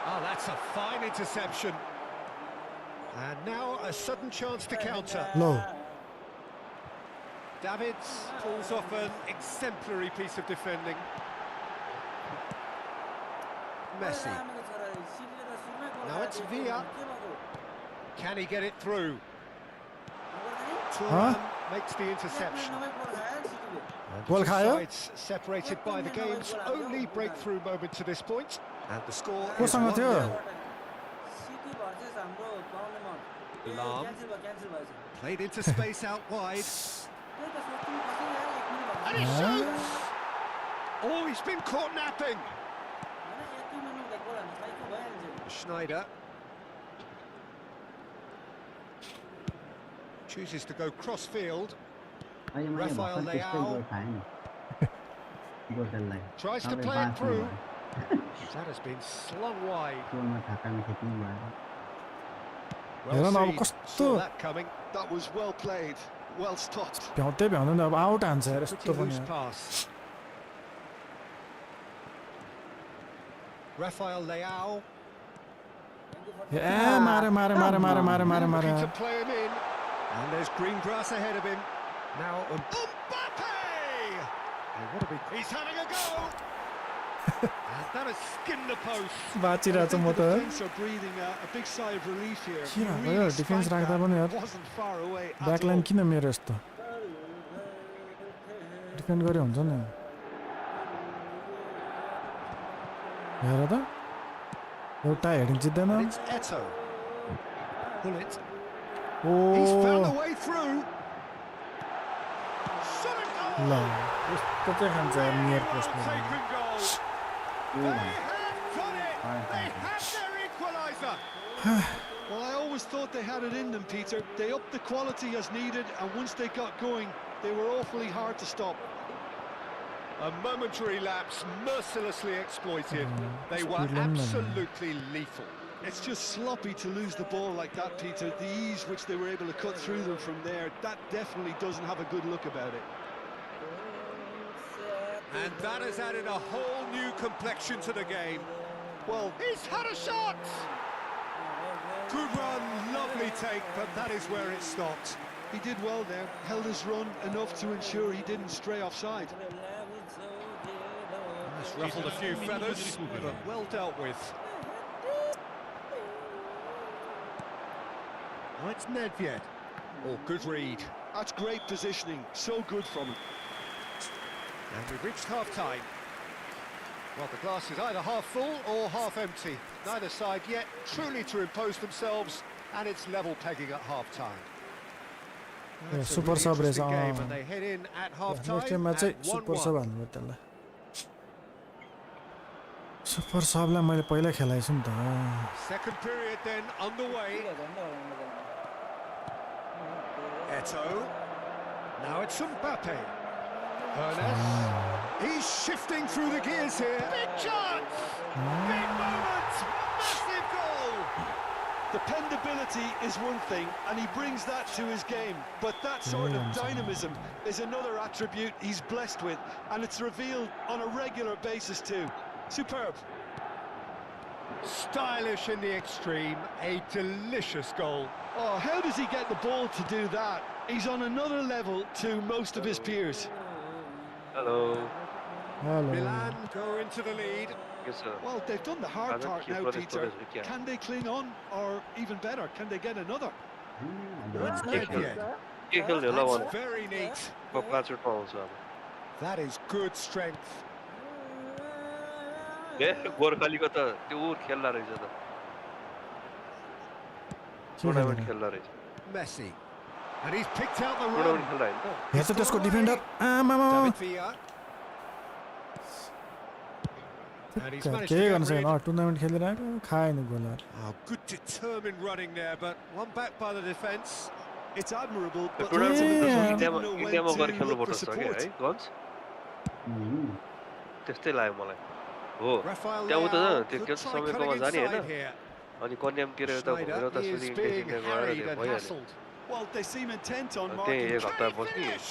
Oh, that's a fine interception. And now a sudden chance to counter. Low Davids pulls off an exemplary piece of defending. Messi. Now it's Villa. Can he get it through? Turan makes the interception. And Goal two खायो? sides separated by the game's only breakthrough moment to this point. And the score is कोसँग थियो 1-0. Lam played into space out wide. And he shoots! Oh, he's been caught napping. Schneider chooses to go cross-field. Rafael Leao tries to play it through. That has been slung wide. हेर न अब Well seen. कस्तो Saw that coming. That was well played, well stopped. भ्याउँदै भ्याउँदैन अब out हान्छ हेर यस्तो Pretty पनि loose pass. Rafael Leao ए मारे looking to play him in. And there's green grass ahead of him. Now Mbappe! And what a big... He's having a go! And that has skinned the post. बाँचिरहेको छ I म think the त defence are breathing a big sigh of relief here. किन You भयो really defence spiked राख्दा that. पनि यार Wasn't far away at ब्याकलाइन all. किन मेरो यस्तो डिफेन्ड गरे हुन्छ नि हेर त एउटा हेडिङ जित्दैन And it's Eto. Pull it. ओ He's found a way through. Shot it goal! ल यस्तो चाहिँ खान्छ यार नियर पोस्टमा Taken goal. They have done it. They have their equaliser. Well, I always thought they had it in them, Peter. They upped the quality as needed, and once they got going, they were awfully hard to stop. A momentary lapse, mercilessly exploited. They were speed limit. absolutely lethal. It's just sloppy to lose the ball like that, Peter. The ease which they were able to cut through them from there, that definitely doesn't have a good look about it. And that has added a whole new complexion to the game. Well, He's had a shot! Good run, lovely take, but that is where it stopped. he did well there, held his run enough to ensure he didn't stray offside. It's ruffled a few feathers, but well dealt with. Oh, it's Nedved. Oh, good read. That's great positioning, so good from him. And we've reached half-time. Well, the glass is either half full or half empty. Neither side yet truly to impose themselves, and it's level pegging at half-time. That's a super really sub interesting race, game, and they head in at next half-time गेममा चाहिँ at super 1-1. सब हान्नु त्यसलाई super सबलाई मैले पहिला खेलाएको छु नि त Second period then underway. Eto'o. Now it's Mbappe. Finesse. He's shifting through the gears here. Big chance! Big moment! Massive goal! Dependability is one thing, and he brings that to his game. But that sort of dynamism is another attribute he's blessed with, and it's revealed on a regular basis too. Superb. Stylish in the extreme, a delicious goal. Oh, how does he get the ball to do that? He's on another level to most of his peers. Hello. Milan go into the lead. Yes, sir. Well, they've done the hard part now, Peter. Can they cling on, or even better, can they get another? It's Nedved. That's Very neat. That is good strength. गोर्खालीको त त्यो खेल्ला रहेछ त tournament खेल्ला रहेछ Messi. And he's picked out the tournament run. खेल्ला हैन त हेर्छ त्यसको defender आमामा David Villa. And he's managed to के get गर्नु rid. सक्दैन टुर्नामेन्ट खेलिरहेको खाएन गोलर Oh, good determined running there, but one back by the defence. It's admirable, but tournament ultimately he इन्डियामा didn't know when इन्डियामा गएर to खेल्नु look for पर्छ के है support. गन्स त्यस्तै लाग्यो मलाई हो Rafael त्यहाँ उता Leao त्यो could के try समयकोमा cutting जाने inside हैन here. अनि कन्यामतिर एउटा Schneider एउटा is shooting being technique harried गएर and भइहाल्यो hassled. Well, they seem intent on त्यही marking. एक हप्ता बस्ने Finish!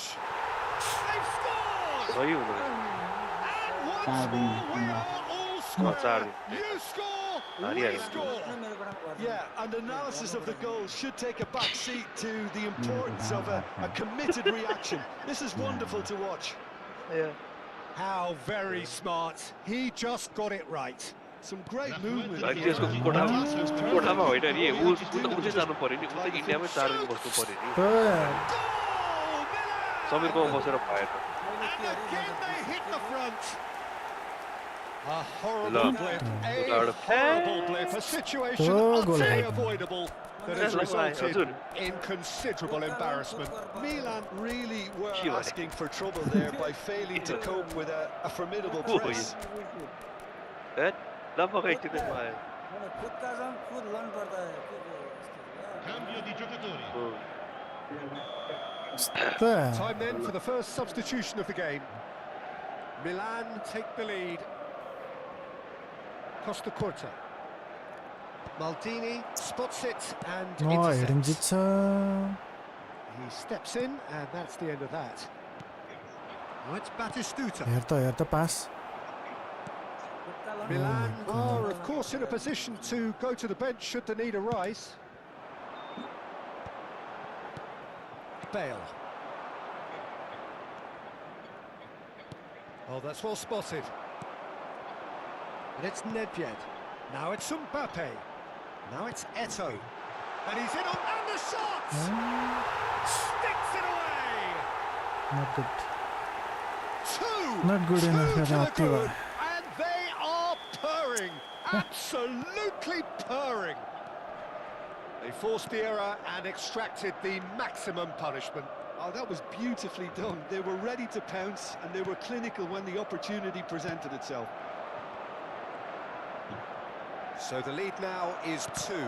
They've scored! सही हुँदो रहेछ And once more, we are all चार square. दिन You score, we हारिहाल्यो score. Yeah, and analysis of the goal should take a back seat to the importance of a committed reaction. This is wonderful to watch. How very smart. He just got it right. Some great movement. अनि here. त्यसको कोठामा होइन नि ऊ उतै जानु पर्यो नि उतै इन्डियामै 4 दिन बस्नु पर्यो नि Goal! Milan! समीरकोमा बसेर भएन And again they hit the front. A horrible Look. blip. A Look. horrible blip. A situation Oh, goal. utterly avoidable that has That's why, resulted in considerable embarrassment. Milan really were Sure. asking for trouble there by failing to cope with a formidable Oh, press. है नपकाइदिनु भयो खुद का run खुद लन पड़ता है Cambio di giocatori. Time then for the first substitution of the game. Milan take the lead. Costa Curta. Maldini spots it and heading intercepts. जित्छ He steps in and that's the end of that. Now it's Batistuta. हेर त पास Milan are of course in a position to go to the bench should the need arise. Bale. Oh, that's well spotted. And it's Nedved. Now it's Mbappe. Now it's Eto'o. And he's in on and the shot! Sticks it away! Not good Two! Not good Two enough to for the that, good. And they are purring. Absolutely purring. They forced the error and extracted the maximum punishment. Oh, that was beautifully done. They were ready to pounce, and they were clinical when the opportunity presented itself. So the lead now is 2.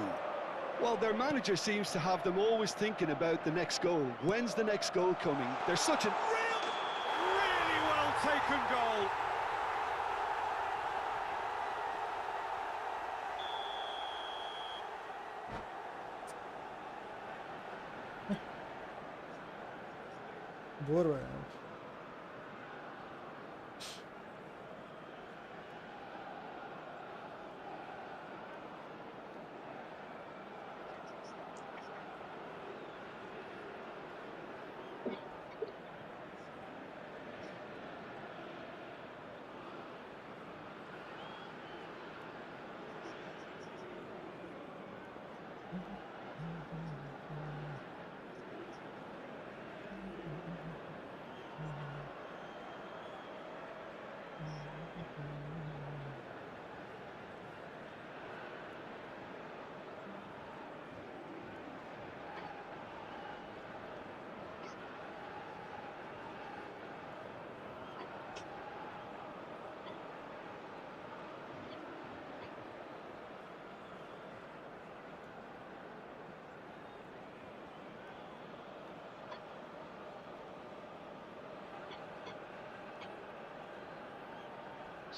Well, their manager seems to have them always thinking about the next goal. When's the next goal coming? There's such an... Really well taken goal. Bore भयो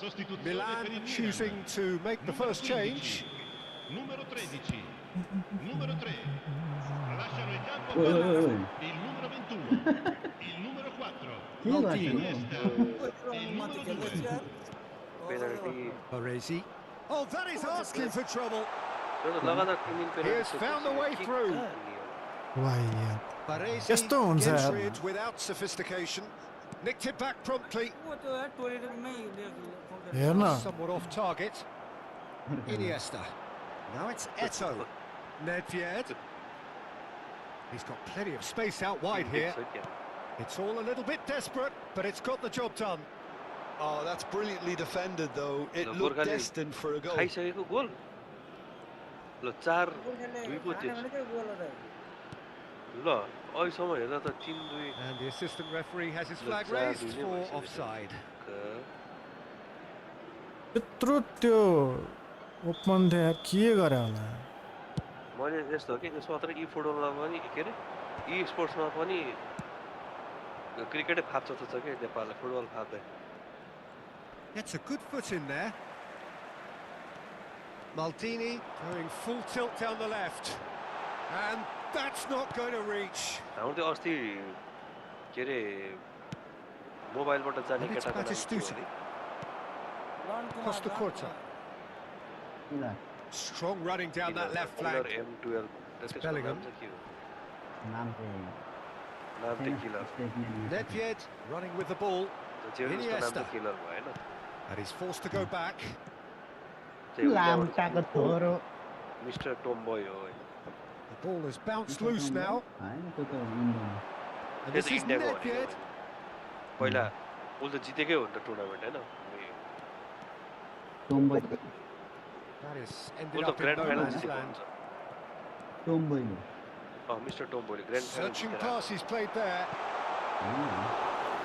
Sostituzione Milan per il Milan. choosing to make the Numero first change. 15, numero 13, numero 3. Lasciano il campo Oi, con oi, oi. il numero 21, il numero 4, के गर्छ Iniesta, न e il numero 2. Penalty Baresi. Oh, that is asking for trouble. त्यो त लगातार 3 दिन He penalty has found a way through. वाइ यार Baresi यस्तो हुन्छ gets यार rid without sophistication. Nicked it back promptly. हेर्न Somewhat off target. Iniesta. Now it's Eto'o. Nedved. He's got plenty of space out wide here. It's all a little bit desperate, but it's got the job done. Oh, that's brilliantly defended, though. It No, looked Borja destined for a goal. खाइसकेको गोल ल 4-2 पो थिएछ ल अहिलेसम्म हेर्दा त 3-2 And the assistant referee has his Look, flag sad, raised isn't it, for Messi? offside. त्यत्रो त्यो open थियो यार के गरे होला मैले यस्तो हो कि यसमा मात्र ई फुटबलमा पनि के अरे ई स्पोर्ट्समा पनि क्रिकेटै फाप्छ त छ कि नेपालले football फाप्दै Gets a good foot in there. Maldini going full tilt down the left. And that's not going to reach. हाम्रो त्यो अस्ति के अरे मोबाइलबाट जाने And it's केटाको नाम के हो Batistuta. अरे? Costa Curta. Strong running down that left killer flank. M12 त्यसको Bellingham. नाम चाहिँ के हो नाम चाहिँ नाम चाहिँ killer Nedved running with the ball. जेरो उसको नाम Iniesta. चाहिँ किलर भएन And he's forced to go back. लाम्चाको छोरो मिस्टर टोम्बोय हो होइन The ball has bounced loose now. हैन त्यो त इन्डिया And त्यो this चाहिँ is इन्डियाको हो Nedved. पहिला उसले त जितेकै हो नि त टुर्नामेन्ट होइन टोम्बोय That is ended उसले त up in grand no final man's जितेको land. हुन्छ टोम्बोय मिस्टर टोम्बोले ग्रान्ड फाइनल Searching जितेर pass he's played there.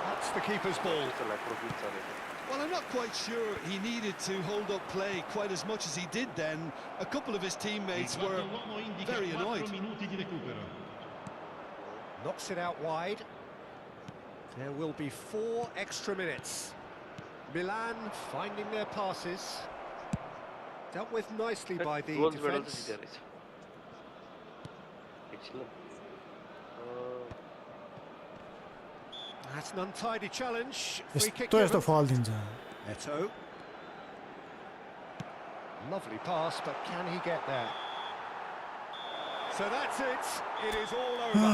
That's the keeper's ball. त्यसलाई ट्रोफी चलेको Well, I'm not quite sure he needed to hold up play quite as much as he did then. A couple of his teammates Il were quarto uomo indica very 4 annoyed. minuti di recupero. Knocks it out wide. There will be 4 extra minutes. Milan finding their passes. Dealt with nicely by the bronze medal त defence. जितेर रहेछ एकछिन ल That's an untidy challenge. Free kick यस्तो यस्तो given. फल दिन्छ Eto'o. Lovely pass, but can he get there? So that's it. It is all over.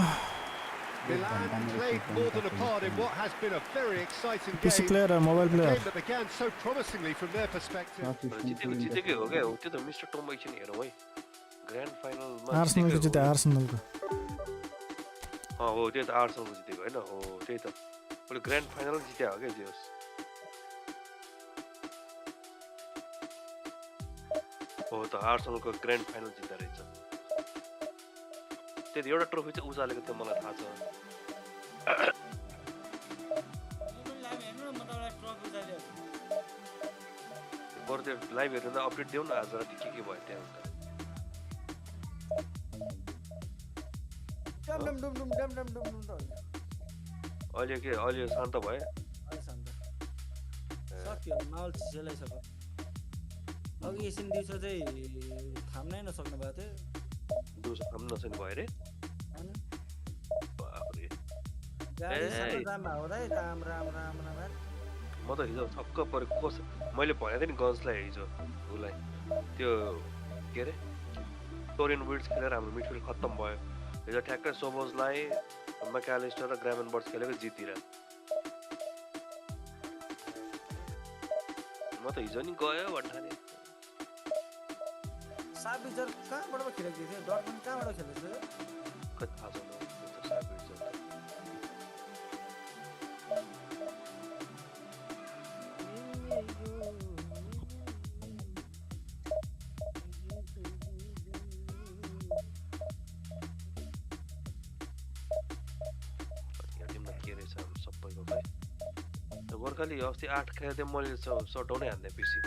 Milan played more than a part in what has been a very exciting पिसी game. Player mobile A game player that began so promisingly from their perspective. जितेकै हो क्या हो त्यो त mister Tombow एकछिन हेरौँ है grand फाइनलमा आर्सेनलको जिते आर्सेनलको हो त्यो त आर्सेनलको जितेको होइन हो त्यही त उसले ग्रान्ड फाइनल जित्या हो क्या जे होस् हो त आर्सेनलको ग्रान्ड फाइनल जित्दा रहेछ त्यति एउटा ट्रफी चाहिँ उचालेको त्यो मलाई थाहा छ बरु त्यो लाइभ हेर्दा अपडेट देऊ न आज राति के भयो त्यहाँ अहिले शान्त भयो सक्यो माहौल चिसोलाइसक्यो अघि एकछिन दिउँसो चाहिँ थाम्नै नसक्नु भएको थियो दिउँसो थाम्न नसक्ने भयो अरे बाफ्रे गाडी सबै जाममा हुँदै राम राम राम राम म त हिजो छक्क परेको कस्तो मैले भनेको थिएँ नि गन्सलाई हिजो उसलाई त्यो के अरे टोरिन विड्स खेलेर हाम्रो मिडफिल्ड खत्तम भयो हिजो ठ्याक्कै सोबोजलाई म्याकालिस्टर र ग्राभेनबर्च खेलेको जितिर म त हिजो नि गयो भन्ठाने साबिजर कहाँबाट पो खेलेको थियो डटमन्ड कहाँबाट खेलेको थियो कति थाहा छैन गोर्खाली अस्ति 8 खेल्दा थियो मैले सटाउनै हान्दै पिसी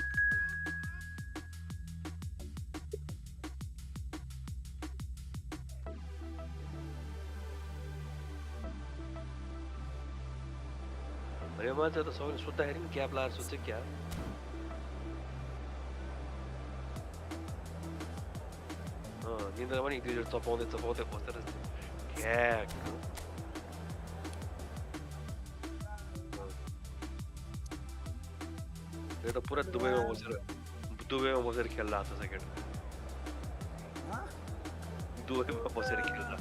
यो मान्छे त सबैले सुत्दाखेरि नि क्याप लाएर सुत्छ क्या निन्द्रा पनि दुईजना चपाउँदै चपाउँदै बसेर घ्याक यो त पुरा दुबईमा बसेर खेल्ला छ सेकेन्ड दुबईमा बसेर खेल्ला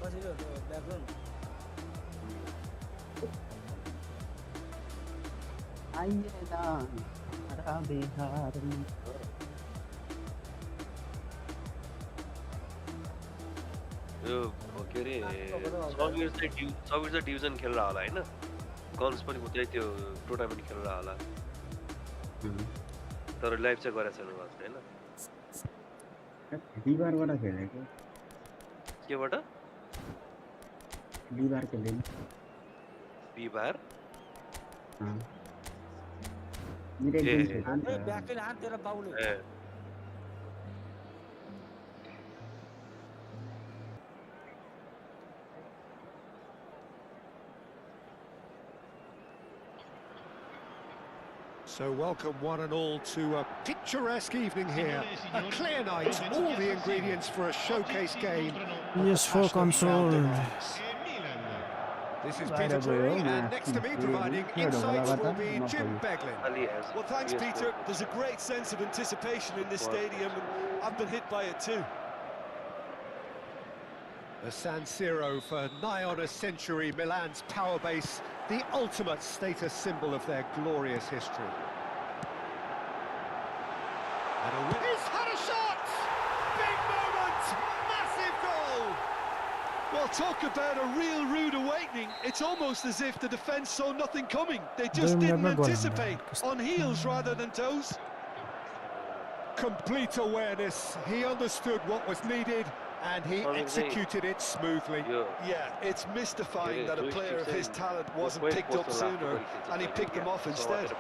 बसिरो त्यो ब्याकग्राउन्ड आइएला हरा बिहार यो के अरे सबीर चाहिँ डिभिजन खेल्ला होला होइन गन्स पनि उतै त्यो टुर्नामेन्ट खेल्ला होला तर लाइभ चाहिँ गरेको छैन उहाँले होइन बिहिबारबाट खेलेको केबाट बिहिबारको दिन बिहिबार मेरो ए दिन खेल्छ नि त ब्याकले हात तेरो बाउले ए So welcome one and all to a picturesque evening here. A clear night, all the ingredients for a showcase game. PS4 console. This is Peter Drury, and next to me providing insights will be Jim Beglin. Ali has Well, thanks, PS4 Peter. There's a great sense of anticipation in this stadium, and I've been hit by it too. The San Siro for nigh on a century, Milan's power base, the ultimate status symbol of their glorious history. And he's had a shot! Big moment! Massive goal! Well, talk about a real rude awakening. It's almost as if the defence saw nothing coming. They just didn't anticipate. On heels rather than toes. Complete awareness. He understood what was needed and he executed it smoothly. Yeah, it's mystifying that a player of his talent wasn't picked up sooner and he picked them off instead.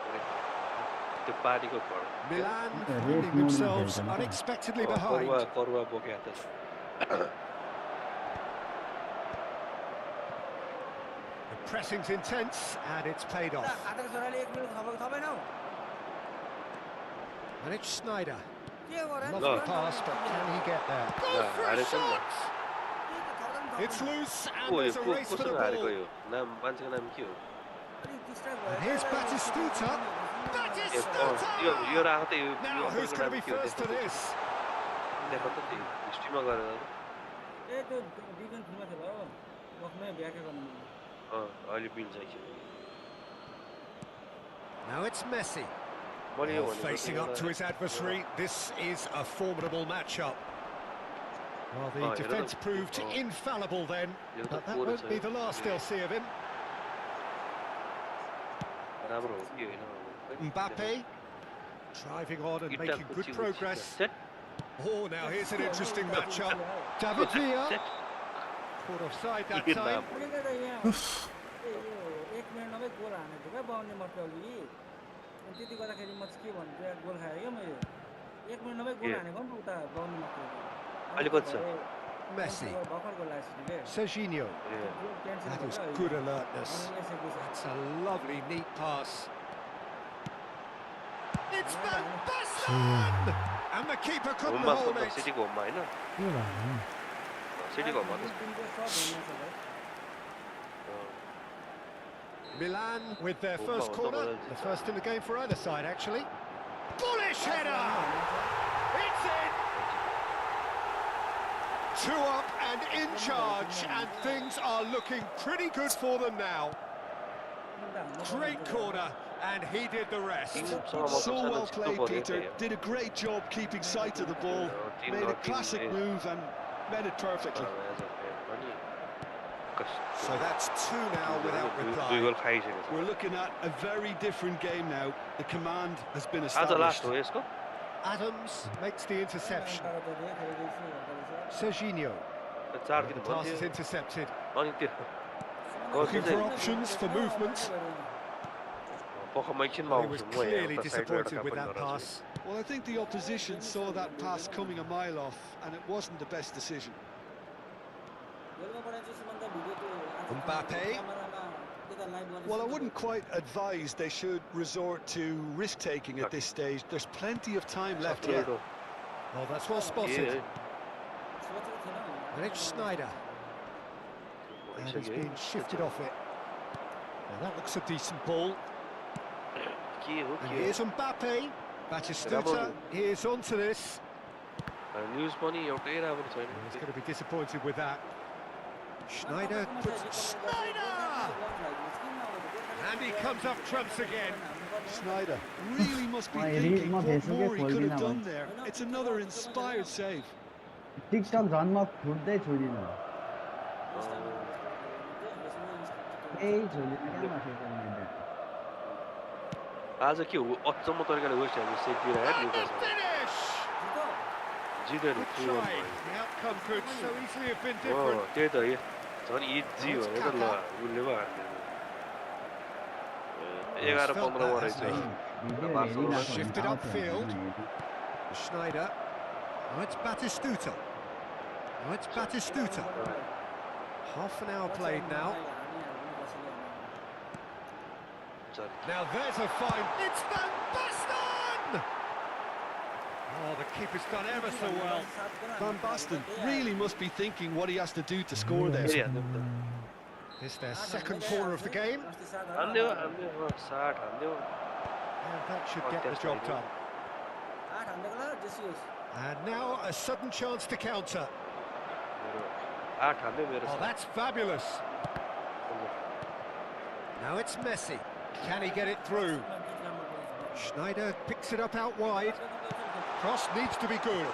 Milan finding themselves unexpectedly behind. The pressing's intense and it's paid off. आधार छोराले 1 minute खबर थपेन हौ And it's Snyder. के गरे Lovely pass, but can he get there? Goes for a shot! It's loose and there's a race for the ball. And here's Batistuta. Batistuta! Now who's going to be first to this? ए त्यो defence फिल्ममा थियो हो बक्मै ब्याकै गर्नु Now it's Messi. Facing up to his adversary, this is a formidable matchup. Well, the defence proved infallible then, but that won't be the last they'll see of him. Mbappe, driving on and making good progress. Oh, now here's an interesting matchup. David Villa, caught offside that time. एक minute नभए गोल हानेको क्या बाउन्ने मर्टौली अनि त्यति गर्दाखेरि म चाहिँ के भन्छु यार गोल खाएँ क्या मैले 1 मिनेट नभए गोल हानेको नि उता बाउन्ने मर्टौली Messi, भर्खर गोल हानेको Serginho, that is good alertness. That's a lovely, neat pass. It's Van Basten! And the keeper couldn't hold it. Milan with their first corner, the first in the game for either side actually. Bullish header! It's in! 2 up and in charge, and things are looking pretty good for them now. Great corner, and he did the rest. So well played, Peter. Did a great job keeping sight of the ball. Made a classic move and made it perfectly. So that's 2 now without reply. We're looking at a very different game now. The command has been established. Adams makes the interception. Serginho. The pass is intercepted. Looking for options for movement. He was clearly disappointed with that pass. Well, I think the opposition saw that pass coming a mile off, and it wasn't the best decision. Mbappe. Well, I wouldn't quite advise they should resort to risk-taking at this stage. There's plenty of time left here. Oh, that's well spotted. And it's Snyder. And he's been shifted off it. Now that looks a decent ball. And here's Mbappe. Batistuta, here's onto this. News पनि एउटै राम्रो छैन He's going to be disappointed with that. Schneider puts... Schneider! And he comes up trumps again. Snyder really must be thinking what more he could have done there. It's another inspired save. TikTok झन्म फुट्दै छोडिनु केही छोडिनु कहाँ social media आज के हो अचम्म तरिकाले वेस्ट ह्यामले सेभ दिइरहेको Finish! जितेर Good try. The outcome could so easily have been different. त्यही त झन् इजी भने त ल उसले पो हान्थ्यो 11-15 रहेछ Shifted upfield. Schneider. Now it's Batistuta. Now it's Batistuta. Half an hour played now. Now there's a fine. It's Van Basten! Oh, the keeper's done ever so well. Van Basten really must be thinking what he has to do to score there. It's their second corner of the game. हान्दियो 60 हान्दियो And that should get the job done. And now a sudden chance to counter. 8 हान्दियो मेरो Oh, that's fabulous. Now it's Messi. Can he get it through? Schneider picks it up out wide. Cross needs to be good.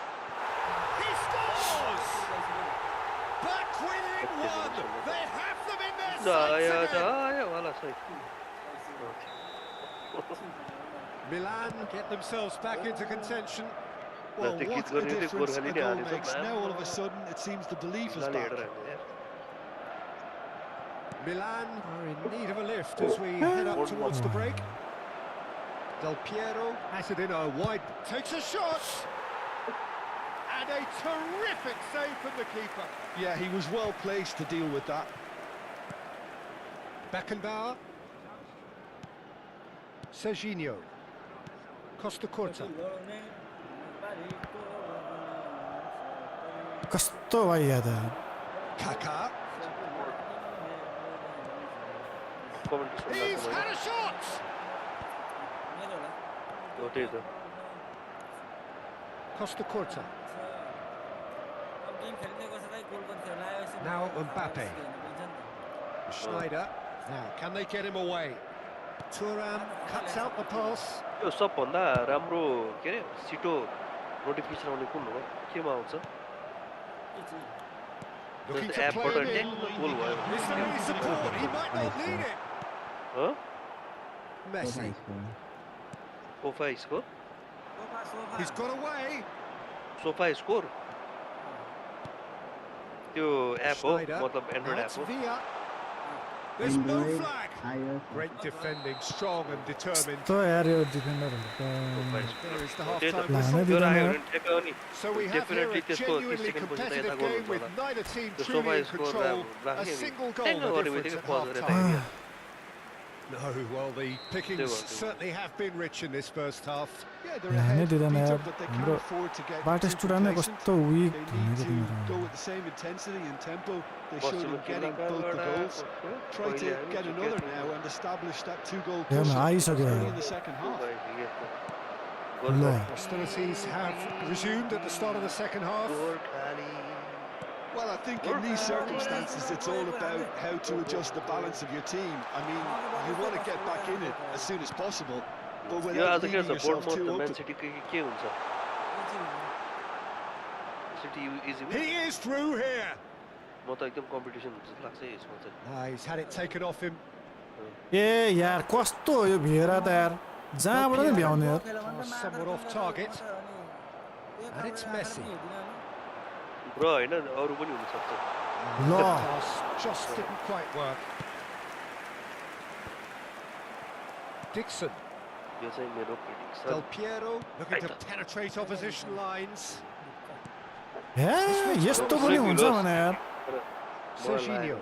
He scores! Back within one. They have them in their sights again. Milan get themselves back into contention. Well, what a difference a goal makes. Now all of a sudden it seems the belief is back. Milan are in need of a lift as we head up towards the break. Del Piero has it in a wide, takes a shot! And a terrific save from the keeper. Yeah, he was well placed to deal with that. Beckenbauer. Serginho. Costa Curta. कस्तो भयो त Kaká. He's had a shot! Costa Curta. Now Mbappe. Schneider. Now, can they get him away? Thuram cuts out the pass. यो सबभन्दा राम्रो के अरे सिटो notification आउने कुन हो केमा आउँछ Looking त्यो to एपबाट play him in. ट्याक्क गोल भयो Is there any support? He might not need it. ह Messi. Sofa score He's got away. Sofa score त्यो एप हो Schneider. मतलब Now एन्ड्रोइड it's एप हो Villa. There's no flag. Great defending, strong and determined. त यार यो डिफेन्डरहरु त There is the त्यही त half-time लानै whistle. त्यो दिँदैन राख्यो यार भने ठ्याक्क हो नि So we have here definitely a त्यसको 30 genuinely सेकेन्ड पछि त competitive यता गोल game with हुन्छ होला neither team त्यो truly sofa in score control. A राख्यो नि single goal ट्याक्क the गर्ने difference बित्तिकै at पज गरेर half-time. थाक्यो No, well, the pickings certainly have been rich in this first half. Yeah, they're लानै ahead, दिँदैन beat यार up, but they can't हाम्रो afford to get too बाटेस्टुरा नै complacent. कस्तो विक They भनेको need to go तिमीहरू with the same intensity and tempo they showed Paschim in getting both the goals. Try to get another now and establish that two-goal हेर्न cushion आइसक्यो early in the second half. ल Hostilities have resumed at the start of the second half. Well, I think in these circumstances, it's all about how to adjust the balance of your team. I mean, you want to get back in it as soon as possible, but yo without आज के leaving छ yourself बोर्डमोट too म्यान open. City के हुन्छ city easy He is through here. म त एकदम competition हुन्छ जस्तो लाग्छ यसमा चाहिँ He's had it taken off him. ए यार कस्तो हो यो भिएरा त यार जहाँबाट नि भ्याउने यार Somewhat off target. And it's Messi. Bro हैन अरु पनि हुन सक्छ The pass just didn't quite work. Dixon. यो चाहिँ मेरो prediction Del Piero looking to penetrate opposition lines. हे यस्तो पनि हुन्छ भने यार Serginho.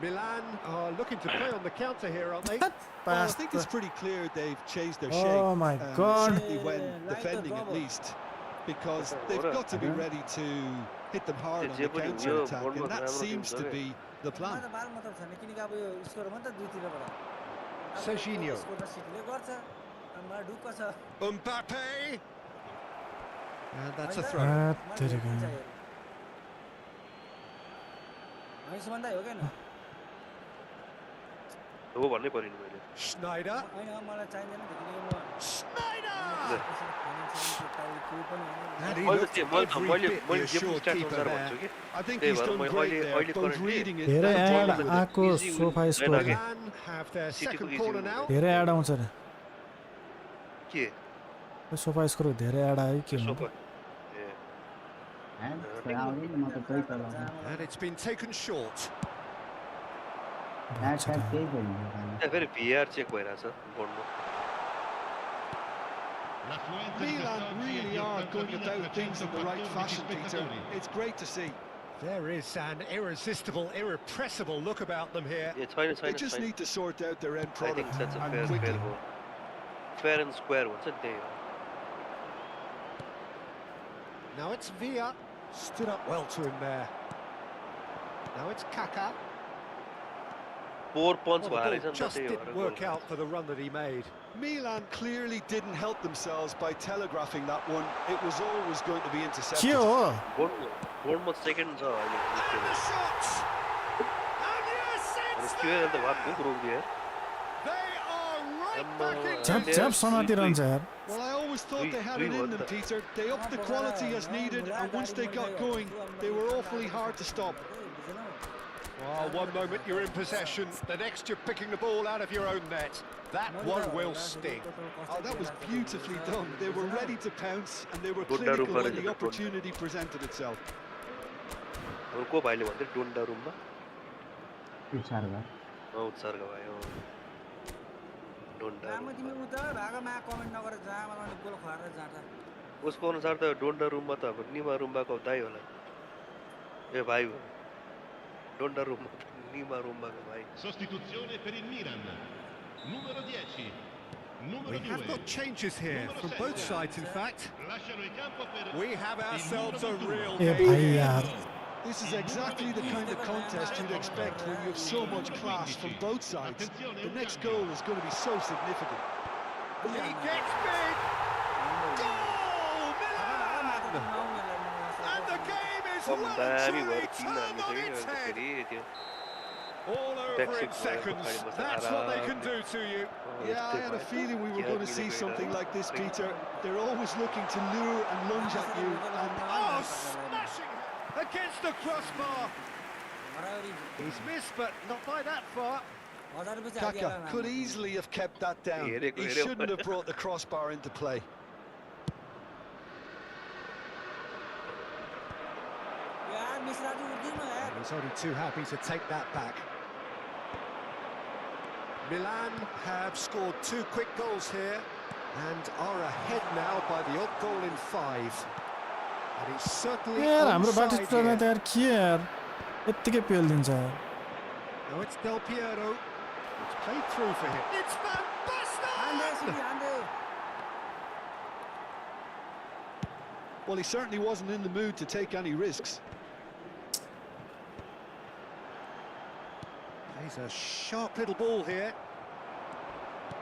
Milan are looking to play on the counter here, aren't they? Well, I think it's pretty clear they've changed their shape. Oh my God. Certainly when defending at least, because they've got to be ready to hit them hard on J the पनि यो counter-attack, बोर्डमा and that राम्रो Tim seems छ to के be the मलाई plan. त बाल मतलब छैन किनकि अब यो स्कोर हो नि त दुईतिरबाट अब Serginho. स्कोर त सिटीले गर्छ अब मलाई ढुक्क छ Mbappe. And that's a होइन, throw. Ah, मलाई तेरेको। हेर्नु चाहियो होइन सुमन दाइ हो क्या न हो भन्नै पर्यो नि मैले Schneider. होइन मलाई चाहिँदैन किनकि म Schneider! केही पनि होइन And he मैले looked चाहिँ every मैले bit the मैले जे पनि assured स्ट्याट keeper अनुसार there. भन्छु कि I think त्यही he's भएर done मैले great अहिले there, अहिले both currently reading it धेरै and एड following it. आएको Easy win सोफा होइन स्कोर के? Milan have their Cityको second easy corner win now. धेरै एड आउँछ रे के सोफा स्कोर धेरै एड आयो के त्यसो हुन्छ भयो ए आउँदैन म त त्यही चलाउँछु And it's been taken short. एड ट्याग केही छैन दोकानमा। त्यहाँ फेरि भिआर चेक भइरहेछ बोर्डमा L'affluenza di Milan quest'oggi è really di are going about things in the right 80.14 fashion, Peter. spettatori. It's great to see. There is an irresistible, irrepressible look about them here. ए छैन They छैन just छैन need to sort out their end I think product that's a and fair quickly. Fair goal fair and square भन्छ नि त्यही हो Now it's Villa. Stood up well to him there. Now it's Kaka. 4 punch Well, the भएर ball रहेछ नि त just त्यही didn't भएर work goal out for the run that he made. Milan clearly didn't help themselves by telegraphing that one. It was always going to be के intercepted. हो बोर्डमा second छ And अहिले the shot! And yes, it's के अन्त there! भाग बुक रोकिदियो They are right back into झ्याप it. झ्याप समातिरहन्छ यार Well, I always thought they had it in them, Peter. They upped the quality as needed, and once they got going, they were awfully hard to stop. Oh, one moment you're in possession, the next you're picking the ball out of your own net. That one will sting. Oh, that was beautifully done. They were ready to pounce, and they were Good clinical Daru when the Farid. opportunity presented itself. अब को भाइले भन्दै डोन्डा रुममा उत्साह भयो। उत्सर्ग भयो डोन्डा आमा तिमी उता भागमा कमेन्ट नगरेर जा मलाई गोल खुवाएर जाँदा उसको अनुसार त डोन्डा रुममा त अब निमा रुम्बाको दाइ होला ए भाइ हो डोन्डा रुममा निमा रुम्बाको भाइ Sostituzione per il Milan. Numero 10. Numero We have 2. got changes here Numero from 7. both sides, in fact. Lasciano il campo per We have ourselves a real A game भाइ here. यार This is exactly the kind of contest you'd expect when you have so much class from both sides. The next goal is going to be so significant. He gets big. Goal, Milan! And the game is come well दामी and भएर truly किन turned on हाल्नु its सक्यो head. फेरि त्यो All over in seconds. That's what they can do to you. Yeah, I had a feeling we were going to see something like this, Peter. They're always looking to lure and lunge at you, and Oh, smashing against the crossbar. He's missed, but not by that far. Kaka could easily have kept that down. He shouldn't have brought the crossbar into play. यार मिश्राजी उठ्दिन यार He's only too happy to take that back. Milan have scored 2 quick goals here and are ahead now by the odd goal in 5. And he's certainly यार हाम्रो बाटो onside टुटाउन त here. यार के यार यत्तिकै पेलिदिन्छ यार Now it's Del Piero. It's played through for him. It's Van हान्दै Basten! सिटी हान्दै Well, he certainly wasn't in the mood to take any risks. Plays a sharp little ball here.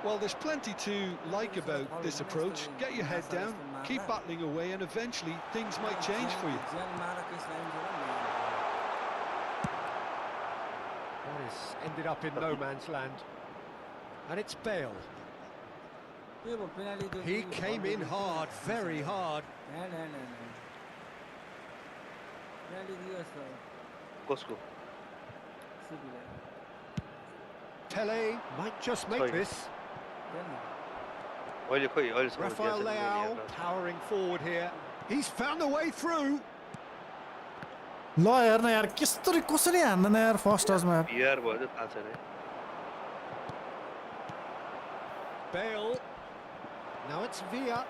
Well, there's plenty to like about this approach. Get your head down, keep battling away, and eventually things might change for you. ज्यान मार case लाइन्छ That has ended up in no man's land. And it's Bale. के भयो penalty He came in hard, very hard. Penalty दियो जस्तो कसको सिटीलाई Pele might just make Sorry. this. अहिले खोइ अहिलेसम्म Rafael Leao powering forward here. He's found a way through. ल हेर्न यार कसरी कसरी हान्दैन यार फर्स्ट टचमा यार भिआर भयो त थाहा छैन है Bale. Now it's Villa.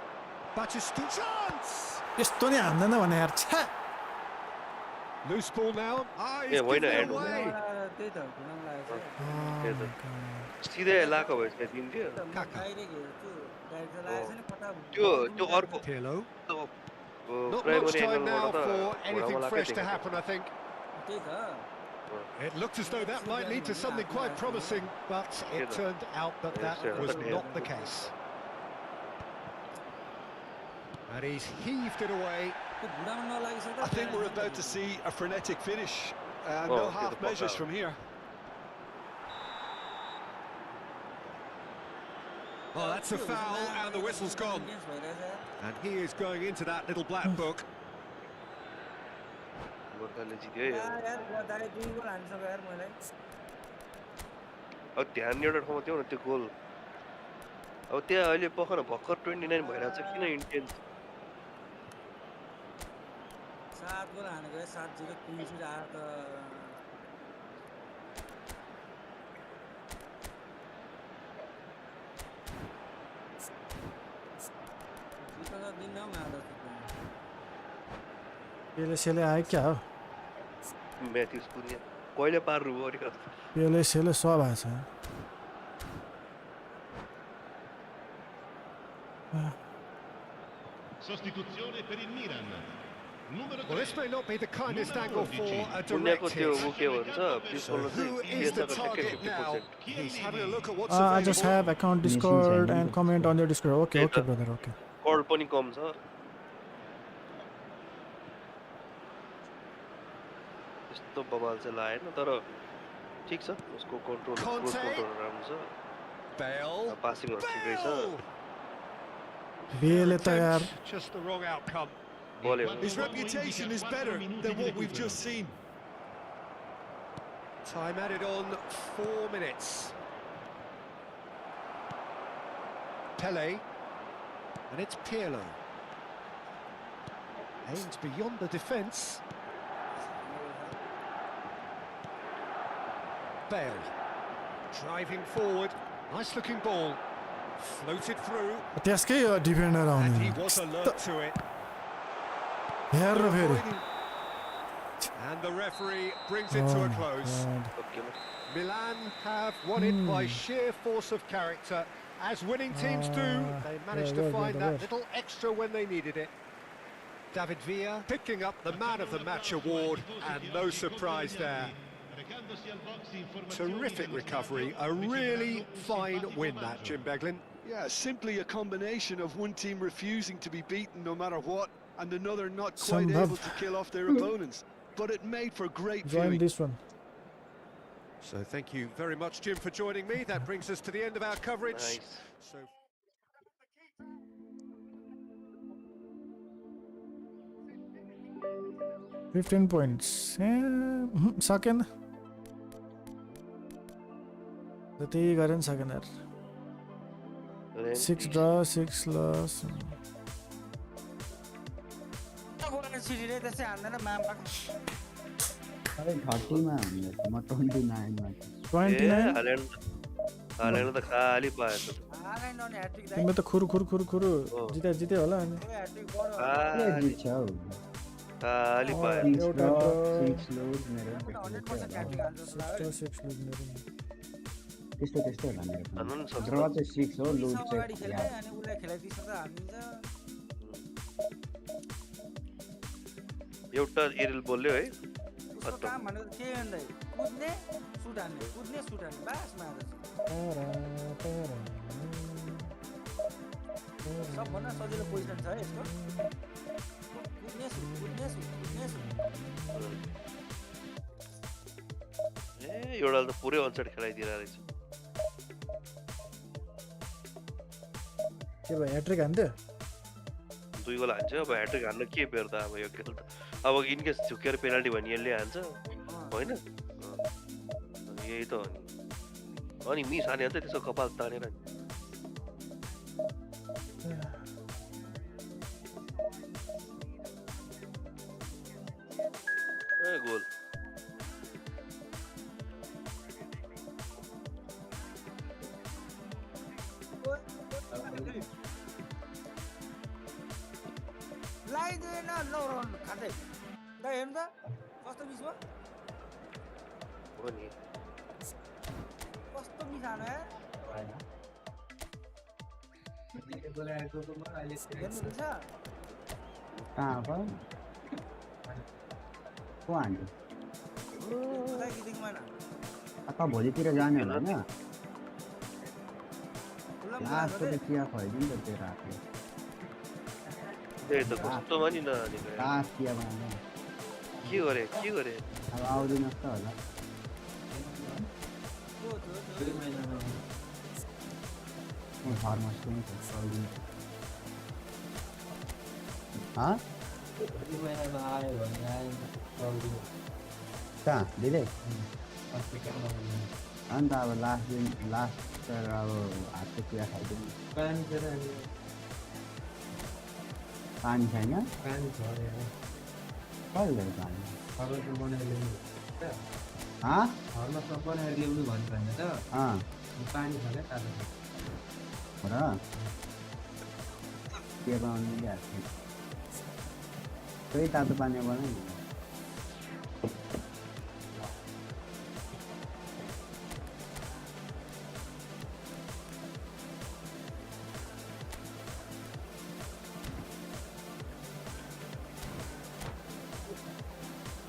Batista chance. यस्तो नि हान्दैन भने यार छ्या Loose ball now. Ah, he's Yeah, why given not it hand? away. त्यही त घुनाउन लागेको त्यही त सिधै लाएको भए चाहिँ दिन्थ्यो छ डाइरेक्ट हेर्छु डाइरेक्ट लागेको छ नि कता त्यो त्यो अर्को Pirlo. Not primary much time एंगलबाट now त for घोडामा anything लाकै fresh to देखेको happen, I think. त्यही त It looked as though that might lead to something quite promising, but it turned out that that was not the case. And he's heaved it away. त्यो घुँडामा नलागिसक्दा I think we're about to see a frenetic finish. No half measures from here. Oh, that's a foul, and the whistle's gone. And he is going into that little black book. गोर्खाले जित्यो है यार गदाले 2 गोल हानिसक्यो यार मलाई अब ध्यान एउटा ठाउँमा थियो न त्यो गोल अब त्यहाँ अहिले पखर भर्खर 29 भइरहेको छ किन इन्टेन्स 7 गोल हानेको 7-0 क्लिन सिट आयो त जित्न दिन न मार्दा पेलेसेले आयो क्या हो म्याथ्युस कुन्या कहिले पार्नु भयो पेलेसेले सब आएछ Sostituzione per il Milan. Numero Well, this may not be the kindest angle for a कुन्याको direct त्यो hit. ऊ के भन्छ प्लिज So बोल्नु who चाहिँ is the पिएसआको target now? 50%. He's having a look at what's I just available. have account Discord and comment on your Discord. Okay, okay, brother, okay. कल पनि कम छ यस्तो बबाल चाहिँ लागेन तर ठिक छ उसको कन्ट्रोल क्रोस कन्ट्रोल राम्रो छ Bale. पासिङहरु ठिकै छ Bale. बेले त यार Just the wrong outcome. बल्यो His reputation is better than what we've just seen. Time added on 4 minutes. Pele. And it's Pirlo. Aims beyond the defence. Bale. Driving forward. Nice looking ball. Floated through. त्यसकै defender And he आउने was alert to it. हेर र फेरि And the referee brings it to a close. Milan have won it by sheer force of character. As winning teams do, they managed to find that little extra when they needed it. David Villa picking up the Man of the Match award, and no surprise there. Terrific recovery, a really fine win that, Jim Beglin. Yeah, simply a combination of one team refusing to be beaten no matter what, and another not quite able to kill off their opponents. But it made for great join viewing. this one. So thank you very much, Jim, for joining me. That brings us to the end of our coverage. Nice. So 15 points. Second. त्यही गरेन सकेन यार 6 draw 6 loss. गोलले छिरिले त्यसै हान्दैन माम्पा अरे 30 मा हामीले म 29 मा 29 हालेन त खाली पाएछ हालै नने ह्याट्रिक दाइ तिम्रो त खुरु खुरु खुरु खुरु जिते होला अनि ह्याट्रिक बढ्यो खाली छ हौ खाली पाएछ एउटा draw 6 लोड मेरो 100% ह्याट्रिक हान्छ जस्तो लाग्यो 6 lead मेरो त्यस्तो त्यस्तो होला मेरो हान्नु नि सक्छ ड्र चाहिँ 6 हो लोड अगाडि चाहिँ खेल्ने अनि उलाई खेलाइदिन्छ त हानिदिन्छ एउटा एरियल बोल्यो है उसको काम भनेको के भन्दै कुद्ने सुट हान्ने बास मार्छ सबभन्दा सजिलो पोजिसन छ है यसको कुद्ने सुट ए एउटा त पुरै अनसाइड खेलाइदिएर रहेछ के भयो ह्याट्रिक हान्थ्यो 2 गोल हान्छ अब ह्याट्रिक हान्न के बेर त अब यो खेल त अब इनकेस झुकेर पेनल्टी भने यसले हान्छ होइन यही त हो नि अनि मिस हाने त त्यसो कपाल तानेर नि ए गोल लगाइदिएन लौराउनु खाँदै दाइ हेर्नु त कस्तो मिस भयो हो नि कस्तो मिस हान यार हेर्नुहुन्छ कहाँ पर को हान्यो अब भोलितिर जाने होला होइन लास्टको त चिया खुवाइदियो नि त त्यो रातले त्यही त कस्तो पनि नहानेको यार। लास्ट चिया बनाउने के गरे अब आउँदिनस् त होला फार्मस पनि छ आउँदिन कहाँ दिँदै अन्त अब लास्ट तर अब हातको चिया खाइदिउँ पानी छैन कहिले पानी र के बनाउनु ल्याएको त्यही तातो पानी बनाइ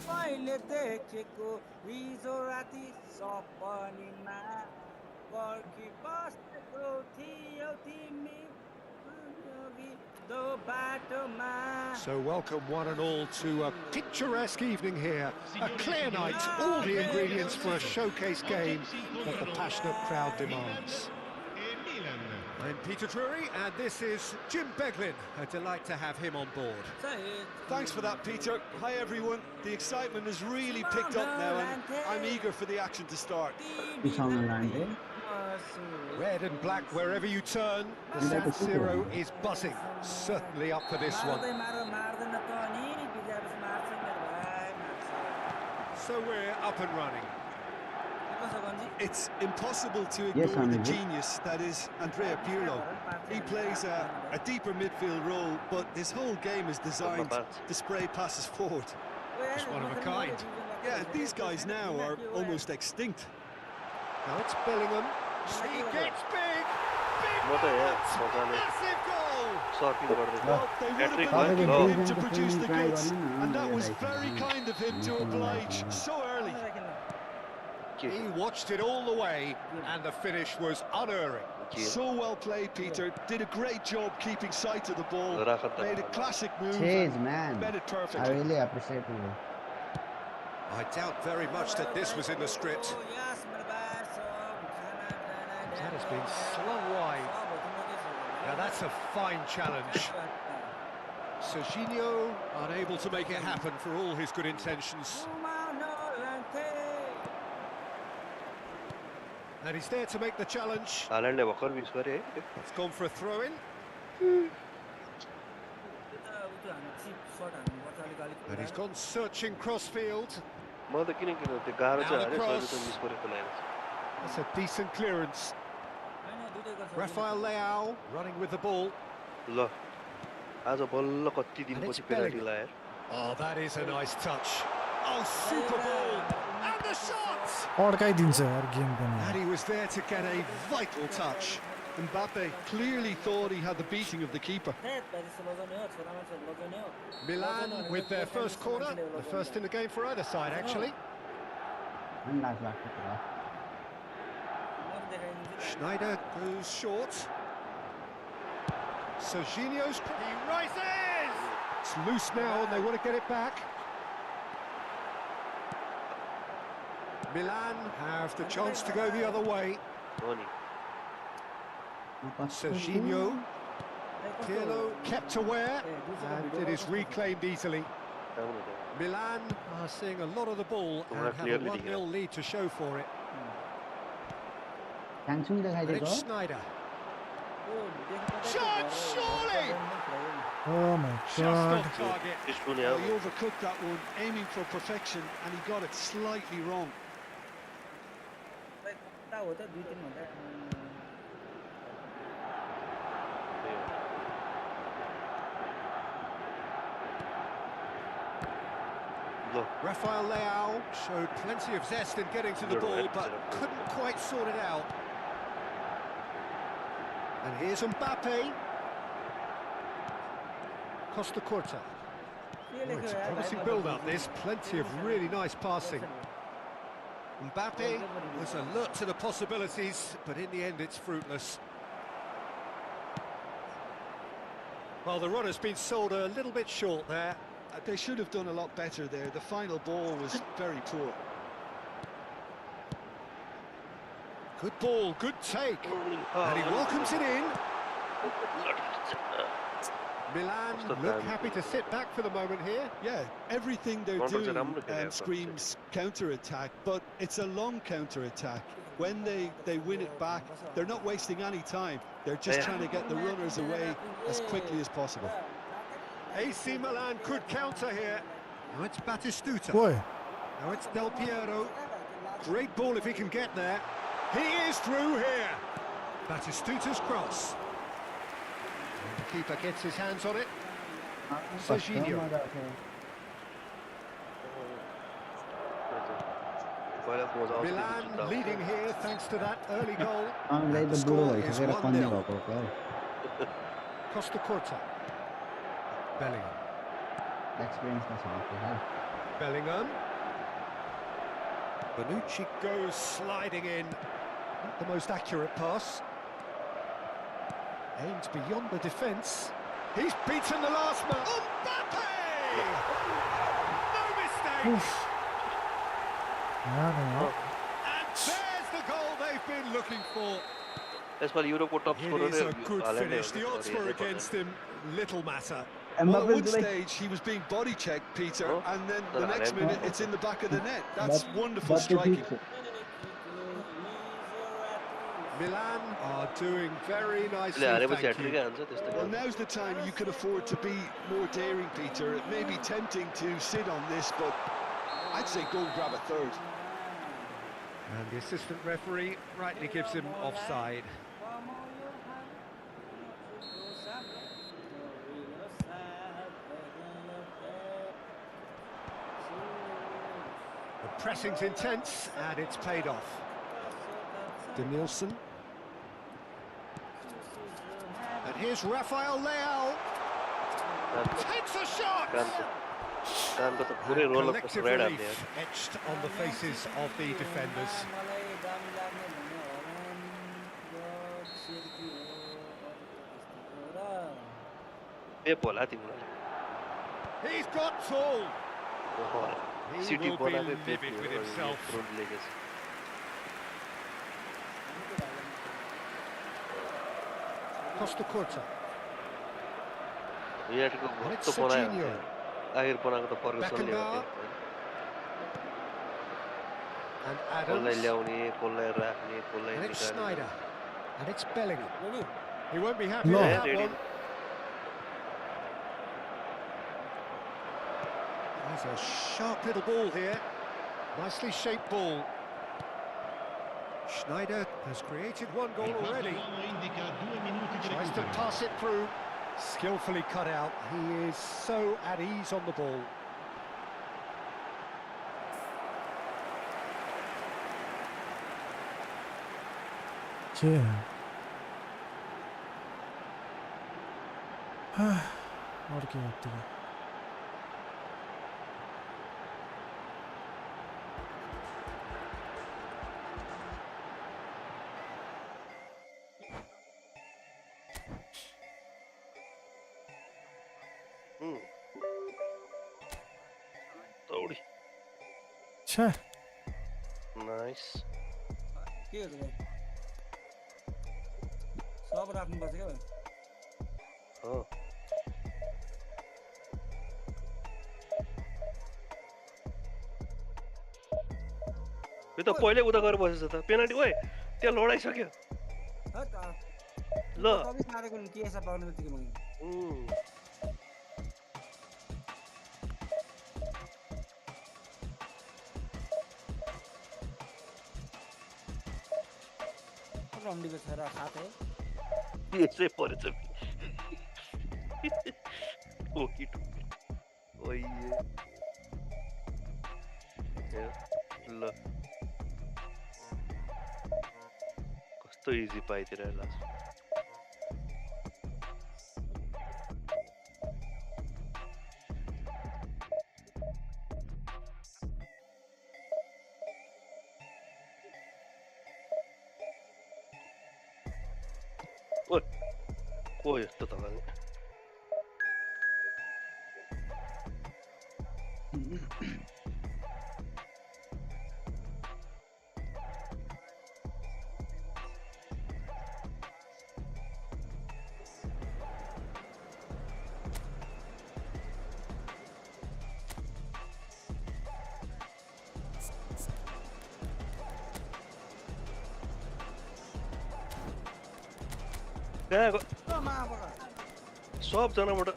मैले देखेको हिजो राति सपनीमा पर्खी बसेको थियो तिमी बाटोमा। So welcome one and all to a picturesque evening here. A clear night, all the ingredients for a showcase game that the passionate crowd demands. I'm Peter Drury, and this is Jim Beglin. A delight to have him on board. Thanks for that, Peter. Hi, everyone. The excitement has really picked up now, and I'm eager for the action to start. Red and black wherever you turn, the San Siro is buzzing. Certainly up for this one. So we're up and running. It's impossible to ignore the genius that is Andrea Pirlo. He plays a deeper midfield role, but his whole game is designed to spray passes forward. Just one of a kind. Yeah, these guys now are almost extinct. Now it's Bellingham. He gets big! Big moment! Massive goal! Well, they would have been looking him to produce the goods, and that was very kind of him to oblige so early. He watched it all the way, and the finish was unerring. So well played, Peter. Did a great job keeping sight of the ball. Made a classic move. Cheers, man. Made it I perfectly. really appreciate it. I doubt very much that this was in the script. That has been slung wide. Now that's a fine challenge. Serginho unable to make it happen for all his good intentions. And he's there to make the challenge. It's gone for a throw-in. And he's gone searching crossfield. That's a decent clearance. Rafael Leao running with the ball. And it's Bellingham. Oh, that is a nice touch. Oh, super ball. And the shot! अड्काइदिन्छ यार game पनि And he was there to get a vital touch. Mbappe clearly thought he had the beating of the keeper. Milan with their first corner. The first in the game for either side, actually. Schneider goes short. Serginho's... He rises! It's loose now and they want to get it back. Milan have the chance to go the other way. Serginho. Pirlo kept aware and it is reclaimed easily. Milan are seeing a lot of the ball and have a 1-0 lead to show for it. And it's Schneider. Shot, surely! Oh my Just god. off target. Well, he overcooked that one, aiming for perfection, and he got it slightly wrong. Rafael Leao showed plenty of zest in getting to the ball, but couldn't quite sort it out. And here's Mbappe. Costa Curta. it's a promising build-up, this. Plenty of really nice passing. Mbappe was alert to the possibilities, but in the end it's fruitless. Well, the runner's been sold a little bit short there. They should have done a lot better there. The final ball was very poor. Good ball, good take. And he welcomes it in. Milan look happy to sit back for the moment here. Yeah, everything they're doing screams counter-attack, but it's a long counter-attack. When they win it back, they're not wasting any time. They're just trying to get the runners away as quickly as possible. AC Milan could counter here. Now it's Batistuta. Boy. Now it's Del Piero. Great ball if he can get there. He is through here. Batistuta's cross. And the keeper gets his hands on it. Serginho. Milan leading here thanks to that early goal. And the score is 1-0. Costa Curta. Bellingham. Bellingham. Bonucci goes sliding in. Not the most accurate pass. Aims beyond the defence. He's beaten the last man. Mbappe! No mistake! And there's the goal they've been looking for. It is a good finish. The odds were against him. Little matter. Well, at one stage he was being body checked, Peter, and then the next minute it's in the back of the net. That's wonderful striking. Milan are doing very nicely, thank you. Well, now's the time you can afford to be more daring, Peter. It may be tempting to sit on this, but I'd say go and grab a third. And the assistant referee rightly gives him offside. The pressing's intense, and it's paid off. Denilson. And here's Rafael Leao. Takes a shot! And collective relief etched on the faces of the defenders. He's got tall. He will be livid with himself. Costa Curta. And it's Serginho. Beckenbauer. And Adams. And it's Snyder. And it's Bellingham. He won't be happy with that one. There's a sharp little ball here. Nicely shaped ball. Schneider has created one goal already. Tries to pass it through. Skillfully cut out. He is so at ease on the ball. Yeah. और क्या होता है अच्छा Nice. के हो त भाइ सब राख्नुपर्छ क्या भाइ Oh. यो त पहिले उता गएर बसेछ त पेनाल्टी ओए त्यहाँ लडाइसक्यो ल कभी सारेको नि के यसो पाउने बित्तिकै मैले रन्डीको छोरा खाते यसै परेछ ओ हिट ओइ ल कस्तो इजी पाइदिएर लास्ट ओइ को यस्तो त भने कहाँ सबजनाबाट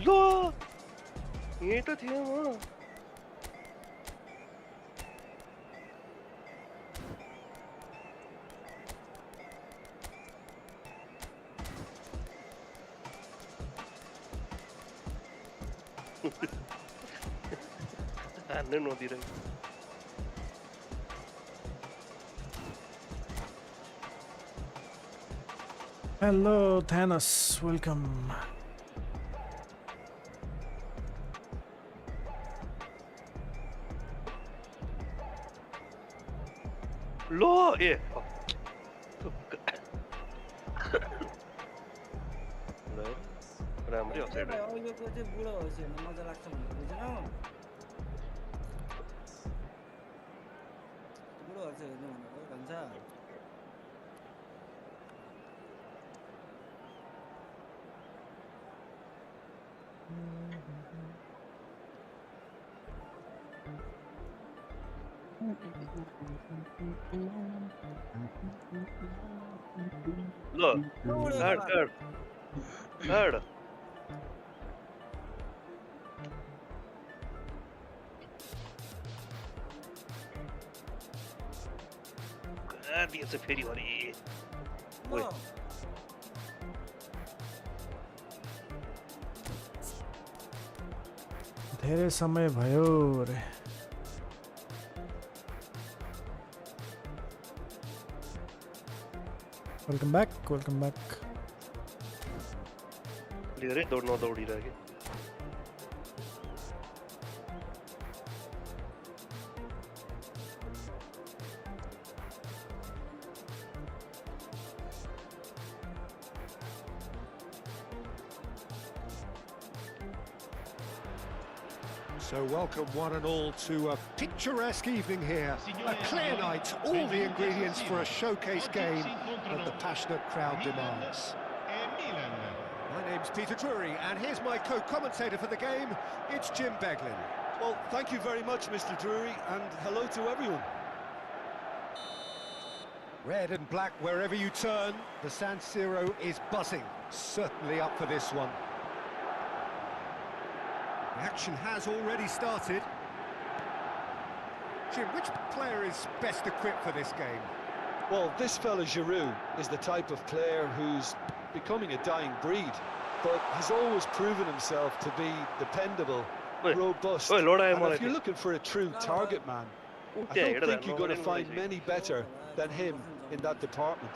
लो यही त थियो म हान्नै नदिरहेको Hello, Thanos. Welcome. लो ए राम्रै अप्साइड अहिलेको चाहिँ बुढो होस् हेर्न मजा लाग्छ भन्ने बुझेनौ बुढोहरू चाहिँ हेर्नु भनेको भन्छ लो कार्ड कार्ड कार्ड कहाँ दिएछ फेरि अरे ओइ धेरै समय भयो रे Welcome back. Welcome back. धेरै दौड नदौडिरहेको So welcome one and all to a picturesque evening here. A clear night, all the ingredients for a showcase game that the passionate crowd demands. My name's Peter Drury, and here's my co-commentator for the game. It's Jim Beglin. Well, thank you very much, Mr. Drury, and hello to everyone. Red and black wherever you turn, the San Siro is buzzing. Certainly up for this one. The action has already started. Jim, which player is best equipped for this game? Well, this fella Giroud is the type of player who's becoming a dying breed, but has always proven himself to be dependable, robust. And if you're looking for a true target man, I don't think you're going to find many better than him in that department.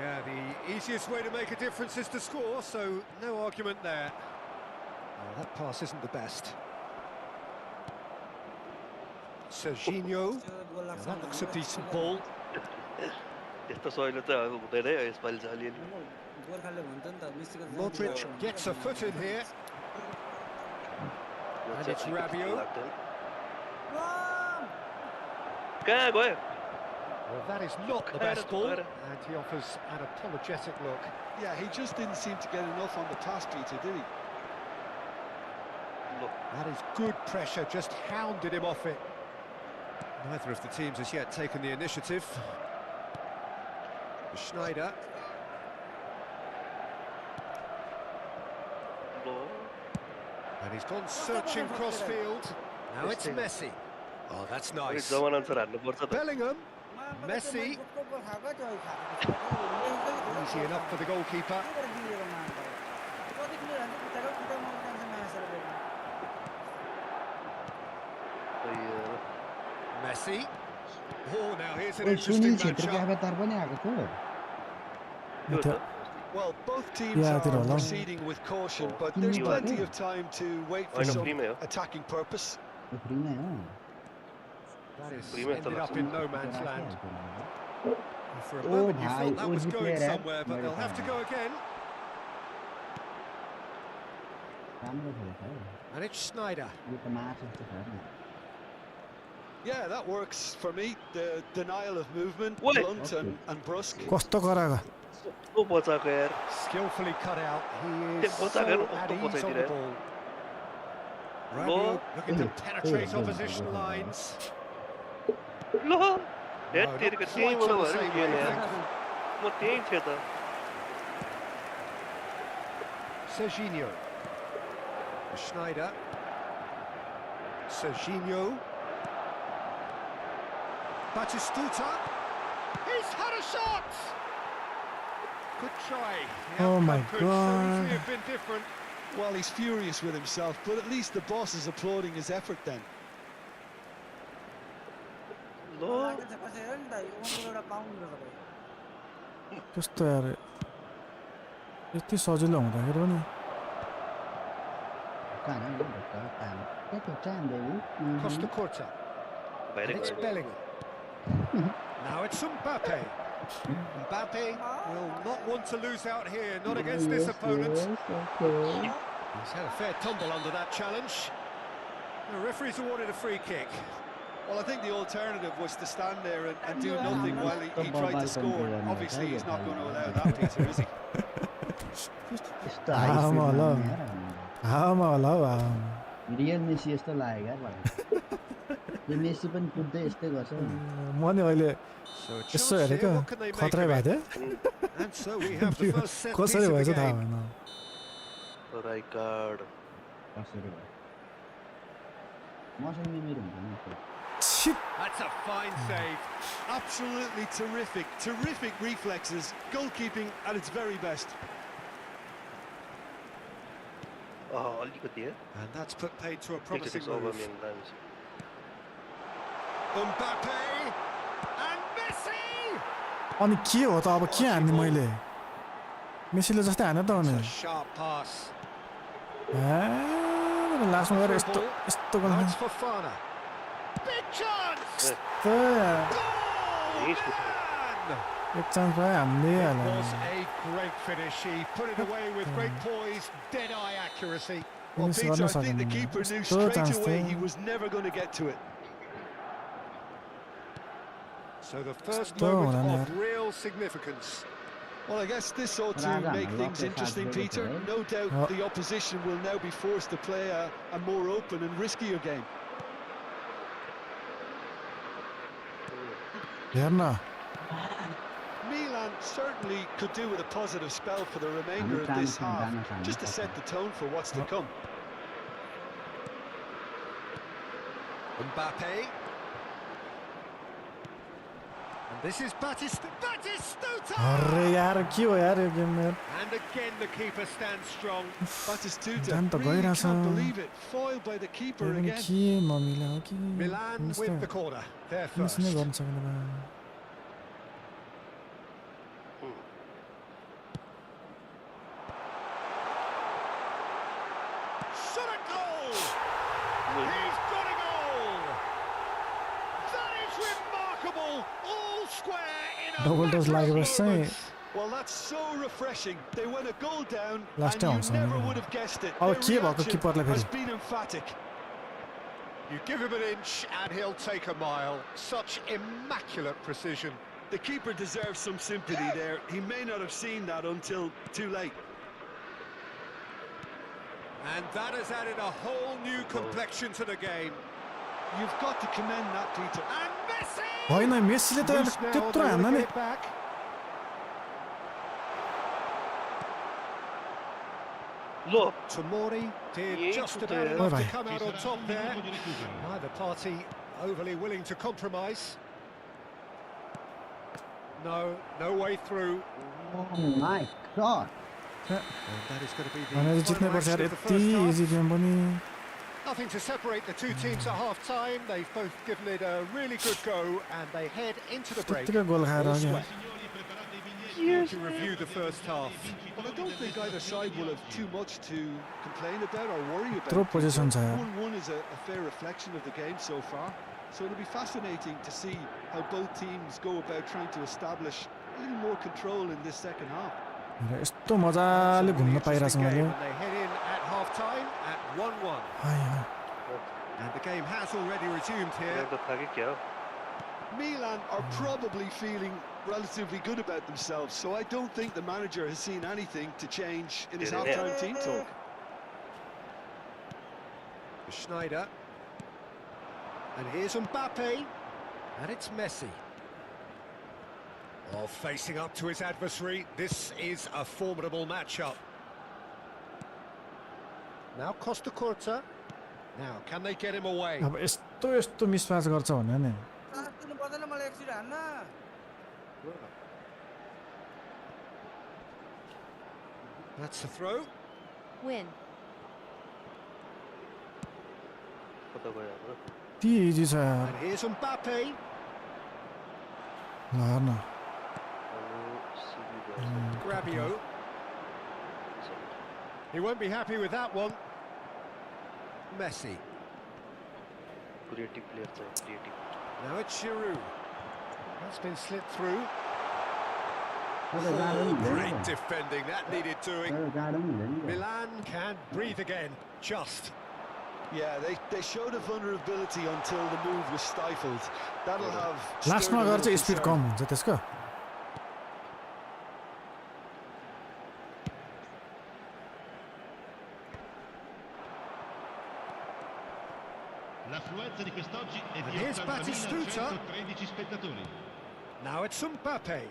Yeah, the easiest way to make a difference is to score, so no argument there. Oh, that pass isn't the best. Serginho. Now that looks a decent ball. Modric gets a foot in here. And it's Rabiot. Well, that is not the best ball, and he offers an apologetic look. Yeah, he just didn't seem to get enough on the pass, Peter, did he? That is good pressure, just hounded him off it. Neither of the teams has yet taken the initiative. Schneider. And he's gone searching crossfield. Now it's Messi. Oh, that's nice. Bellingham. Messi. Easy enough for the goalkeeper. Messi. Oh, now here's an interesting matchup. Well, both teams are proceeding with caution, but there's plenty of time to wait for some attacking purpose. That is ended up in no man's land. For a Oh, moment you bhai, felt that was OG going player hai. somewhere, but they'll have to go again. राम्रो खेलेछ है And it's Snyder. यो त मार्छ जस्तो छ नि Yeah, that works for me. The denial of movement, What? blunt and brusque. कस्तो गराएको कस्तो बचाएको यार Skillfully cut out. He They is both so are gonna at auto ease on possess the it. ball. Lo. Looking to penetrate Oh, opposition oh, oh. lines. ल No, hair not तेरेको quite त्यहीँबाट on the भएर same गेल यार wavelength. म त्यहीँ थिएँ त Serginho. Schneider. Serginho. Batistuta. He's had a shot! Good try. The Oh my outcome could so God. easily have been different. Well, he's furious with himself, but at least the boss is applauding his effort then. ल लागेको छ कसै हो नि त यो उनको एउटा pound रहेछ भाइ कस्तो यार यति सजिलो हुँदाखेरि पनि कहाँ हो यो ढुक्क काम Take your time baby Costa Corta. बाहिर And it's गयो Bellingham. Now it's Mbappe. Mbappe will not want to lose out here, not against this opponent. okay He's had a fair tumble under that challenge. The referee's awarded a free kick. Well, I think the alternative was to stand there and do nothing while he tried to score. Obviously, he's not going to allow that, Peter, is he? यस्तो हावामा होला हावामा होला हौ हावामा real Messi जस्तो लाग्यो यार मलाई यो मेसी पनि कुद्दै यस्तै गर्छ नि म नि अहिले So a यसो chance हेरेको here, what can they make खतरै of भएको it? थियो And so we have the first set piece कसरी of the भएछ थाहा game. भएन राइट कार्ड कसरी भयो मसँग मेमोरी हुँदैन नि छिट That's a fine save. Absolutely terrific. Terrific reflexes. Goalkeeping at its very best. अलिकति है And that's put paid to a promising एकचोटि move. ओभरम्यान दामी Mbappe and Messi. अनि के हो त अब के हान्ने मैले मेसीले जस्तै हाने त भने A sharp pass. लास्टमा गएर यस्तो यस्तो Now गर्नु it's Fofana. Big chance. यहीँ छुट्यो And एक चान्स पायो हामीले it हाल्यो was a great finish. He put it away with great poise, dead-eye accuracy. Well, Finish Peter, I गर्न think the सकेन keeper knew यस्तो straight चान्स away थियो he was never going to get to it. So the first Still moment on of there. real significance. Well, I guess this ought to Raga, make things Lopez interesting, has Peter. really No doubt Oh. the opposition will now be forced to play a more open and riskier game. हेर्न Milan certainly could do with a positive spell for the remainder of this half, just to set the tone for what's to come. Mbappe. And this is Batistuta! अरे यार के हो यार यो game यार And again the keeper stands strong. Batistuta जान त really गइरहेछ can't believe it, foiled by the keeper यो पनि again. के नमिला हो कि Milan with the corner. There miss first. नै गर्न सकेन बा Shot a goal! He's got a goal! That is remarkable! All square in a Double does matter of लागेपछि चाहिँ moments. Well, that's so refreshing. They went a goal down, Last and time, you never son. would have guessed it. अब Their के भएको reaction किपरलाई has फेरि been emphatic. You give him an inch and he'll take a mile. Such immaculate precision. The keeper deserves some sympathy there. He may not have seen that until too late. And that has added a whole new complexion to the game. You've got to commend that, Peter. And Messi! होइन मेसीले त Loose now, त्यत्रो they हान्न wanna नि get it back. ल Tomori did Yeah, just good about there. enough to Bye-bye. come out on top there. Neither party overly willing to compromise. No way through. Oh my god And that is going to be भनेर the जित्नै final पर्छ action यार of the यति first half. Easy game पनि Nothing to separate the two teams at half-time. They've both given it a really good go, and they head into the break. त्यत्तिकै गोल खाएर all क्या square. To review the first half. Well, I don't think either side will have too much to complain about or worry about. यत्रो position छ यार 1-1 is is a fair reflection of the game so far. So it'll be fascinating to see how both teams go about trying to establish a little more control in this second half. यस्तो मजाले घुम्न पाइरहेछ मैले And they head in at half-time at 1-1. And the game has already resumed here. त थाके क्या हो Milan are probably feeling relatively good about themselves, so I don't think the manager has seen anything to change in his half-time team talk. Schneider. And here's Mbappe. And it's Messi. Oh, facing up to his adversary. This is a formidable matchup. Now Costa Curta. Now, can they get him away? अब यस्तो मिसप्याच गर्छ भने नि साथीले बदल्न मलाई एकछिन हान्न That's the throw. Win. कता गयो हाम्रो ती इजी छ यार And here's Mbappe. ल हेर्न Grabio. He won't be happy with that one. Messi. Creative player छ creative Now it's Giroud. That's been slipped through. गार्डन Great defending. That needed doing. गार्डन हुँदैन नि Milan can breathe again. Just. Yeah, they showed a vulnerability until the move was stifled. That'll have... लास्टमा गएर चाहिँ speed कम हुन्छ त्यसको L'affluenza di quest'oggi è And di here's Batistuta. 80.113 spettatori. Now it's Mbappe.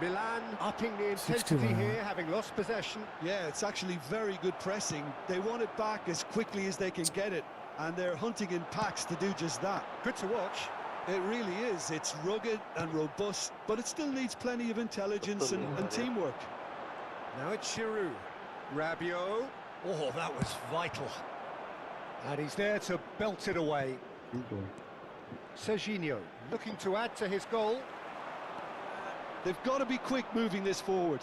Milan upping the intensity 61. here, having lost possession. Yeah, it's actually very good pressing. They want it back as quickly as they can get it, and they're hunting in packs to do just that. Good to watch. It really is. It's rugged and robust, but it still needs plenty of intelligence and teamwork. Now it's Giroud. Rabiot. Oh, that was vital. And he's there to belt it away. Serginho looking to add to his goal. They've got to be quick moving this forward.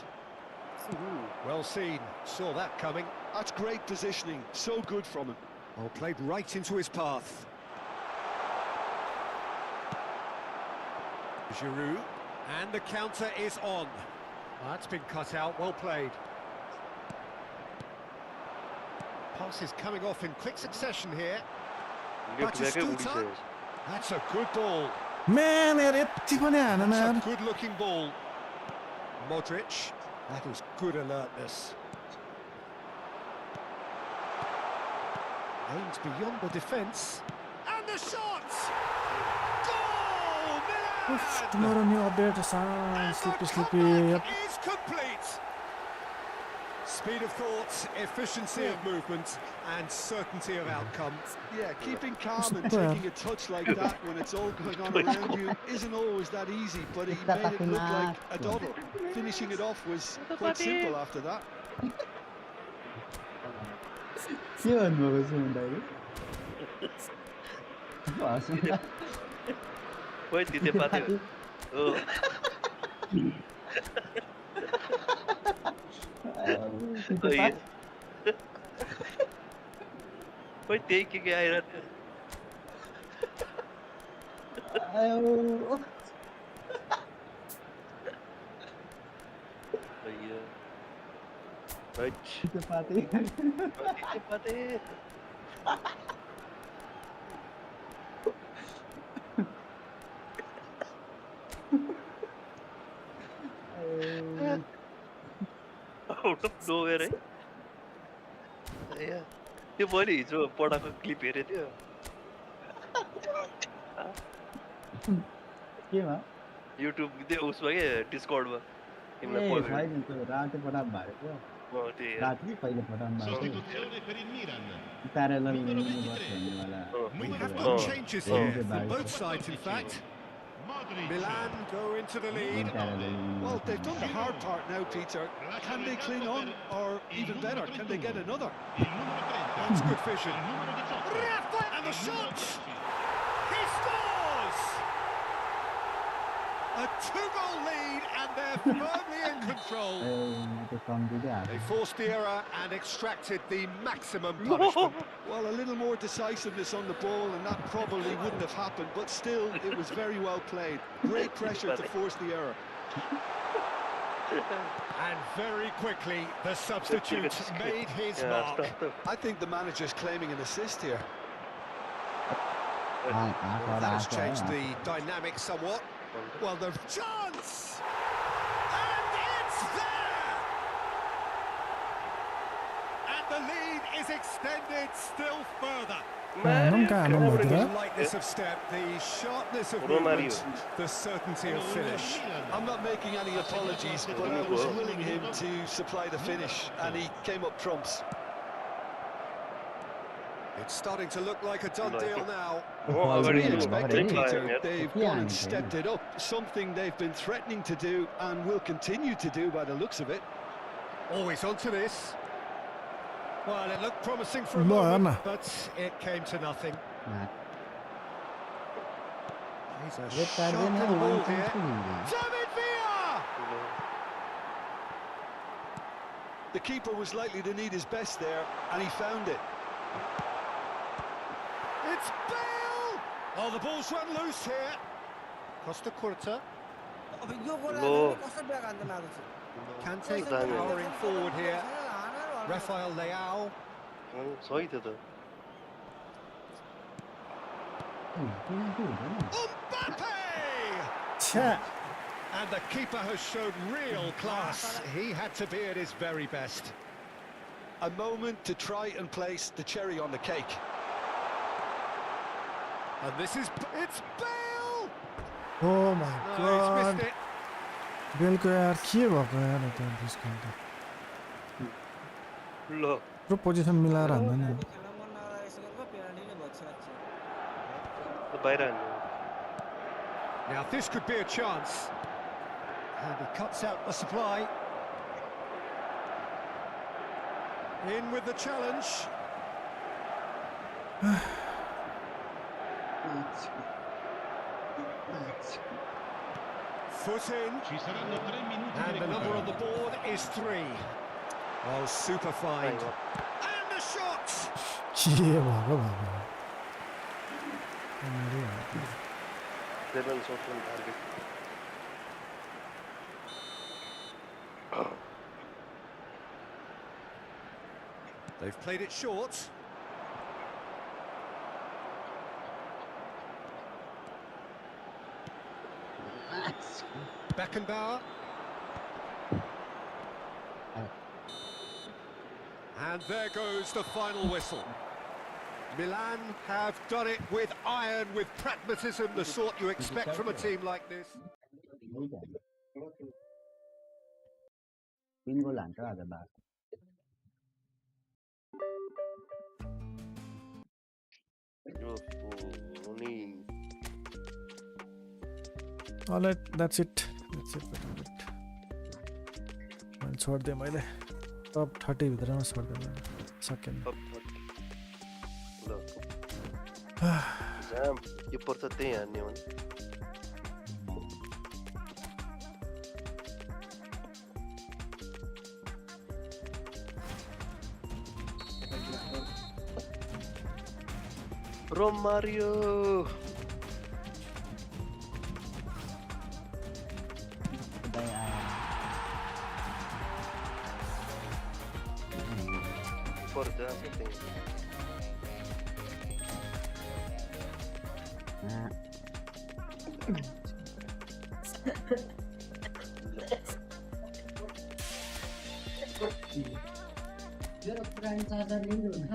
Well seen. Saw that coming. That's great positioning. So good from him. Oh, played right into his path. Giroud. And the counter is on. That's been cut out. Well played. Passes coming off in quick succession here. Batistuta. That's a good ball. म्यान यार यति पनि हानेन यार That's a good-looking ball. Modric. That was good alertness. Aims beyond the defence. And the shot! Goal! Milan! tomorrow new update sleepy Comeback is complete. Speed of thought, efficiency of movement, and certainty of outcome. Yeah, keeping calm and taking a touch like that when it's all going on around you isn't always that easy, but he made it look like a doddle. Finishing it off was quite simple after that. के भन्नुभएको छ भन्दाखेरि खोइ दिते पाते हो खोइ त्यही के आइरहेको आउट अफ नोवेयर है त्यो मैले हिजो पढाएको क्लिप हेरेको थियो केमा युट्युब उसमा के डिस्कर्डमा राति पठाम भएको राति कहिले पठाम भएको Sostituzione per il Milan. Parallel We have got changes here from both sides, in fact. Modric. Milan go into the lead. Well, they've done the hard part now, Peter. Can they cling on, or even better, can they get another? Il numero 30. That's good vision. Il numero 18. Rafa and the shot! He scores! A 2-goal lead and they're firmly in control. त्यो सम्झिँदै हाल्छ They forced the error and extracted the maximum punishment. Well, a little more decisiveness on the ball and that probably wouldn't have happened, but still, it was very well played. Great pressure to force the error. And very quickly, the substitute made his mark. I think the manager's claiming an assist here. Well, that has changed the dynamic somewhat. Well, the chance! And it's there! And the lead is extended still further. The lightness of step, the sharpness of movement, the certainty of finish. I'm not making any apologies, but I was willing him to supply the finish, and he came up trumps. It's starting to look like a done deal now. Expected, Peter. They've gone and stepped it up, something they've been threatening to do and will continue to do by the looks of it. Always onto this. Well, it looked promising for a moment, but it came to nothing. He's a shot on the ball here. David Villa! The keeper was likely to need his best there, and he found it. It's Bale! Oh, the ball's run loose here. Costa Curta. अब यो गोलले कस्तो back हान्न मागेको छ Kante powering forward here. Rafael Leao. सही थियो त Mbappe! And the keeper has shown real class. He had to be at his very best. A moment to try and place the cherry on the cake. And this is... It's Bale! Oh my No, god. he's missed it. बेलको यार के भएको यार त्यो discount ल र position मिलाएर हान्दैन खेल्न मन नलागिसकेको penalty नै भन्छ लाग्छ बाहिर हान्नु Now this could be a chance. And he cuts out the supply. In with the challenge. Foot in. Ci saranno 3 minuti di And the number recupero. on the board is 3. Oh, super find. And the shot! के भएको seven shot target They've played it short. Beckenbauer. And there goes the final whistle. Milan have done it with iron, with pragmatism, the sort you expect from a team like this. 3 गोल हान्छ आज बास Alright, that's it. मैले छोडिदिएँ मैले टप 30 भित्रमा छोडिदिएँ मैले सकेन ल जाम के पर्छ त्यही हान्ने हो Romario दाइ आयो पर्छ त्यही मेरो पुरानो चार्जर लिनु हुन्छ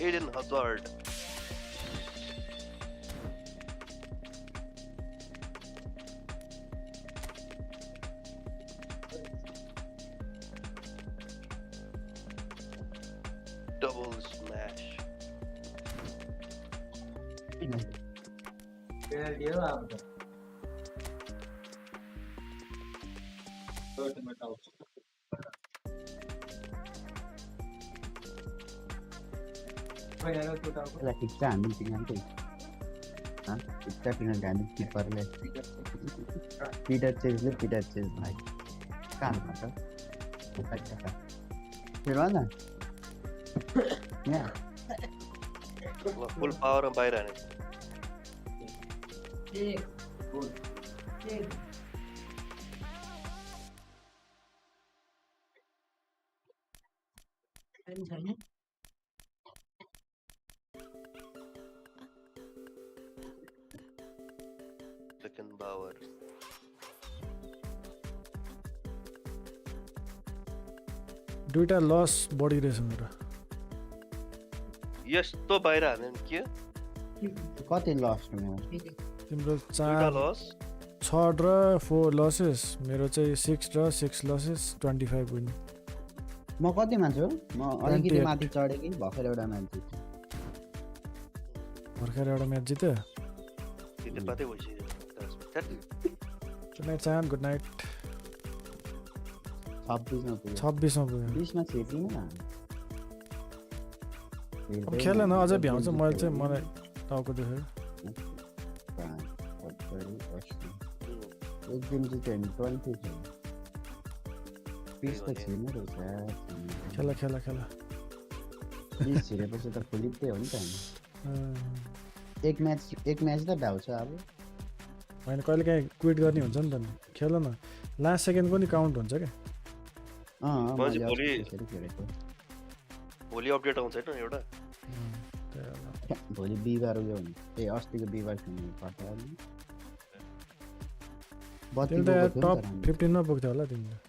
Eden Hazard double smash penalty हो अब त यसलाई खिच्छ हामी पिनाल्टी खिच्छ पिनाल्टी हामी किपरले पिटर चेजले भाइ कहाँ त फेरि भन यहाँ फुल पावरमा बाहिर हाने सेकेन्ड बावर दुईटा लस बढी रहेछ मेरो यस्तो बाहिर हाने के कति लस हुने तिम्रो दुईटा 4 लस 6 र 4 लसेस मेरो चाहिँ 6 र 6 लसेस 25 विन म कति मान्छु म अलिकति 28 माथि चढेँ कि भर्खर एउटा म्याच भर्खर एउटा म्याच जित्यो त्यो पातै भइसक्यो गुड नाइट चाहन गुड नाइट 26 मा पुग्यो 26 मा पुग्यो 20 मा छेकिन अब खेल न अझै भ्याउँछ मैले चाहिँ मलाई टाउको देख्यो एक दिन जित्यो भने 20 थियो 20 त छैन रहेछ खेला 20 छिरेपछि त फुलिप्पै हो नि त हामी एक म्याच त भ्याउँछ अब होइन कहिले काहीँ क्विट गर्ने हुन्छ नि त खेल न लास्ट सेकेन्ड पनि काउन्ट हुन्छ क्या भोलि अपडेट आउँछ होइन एउटा भोलि बिहिबार उयो हुन्छ ए अस्तिको बिहिबार खेल्नु पर्छ टप 15 मा पुग्थ्यो होला तिमीले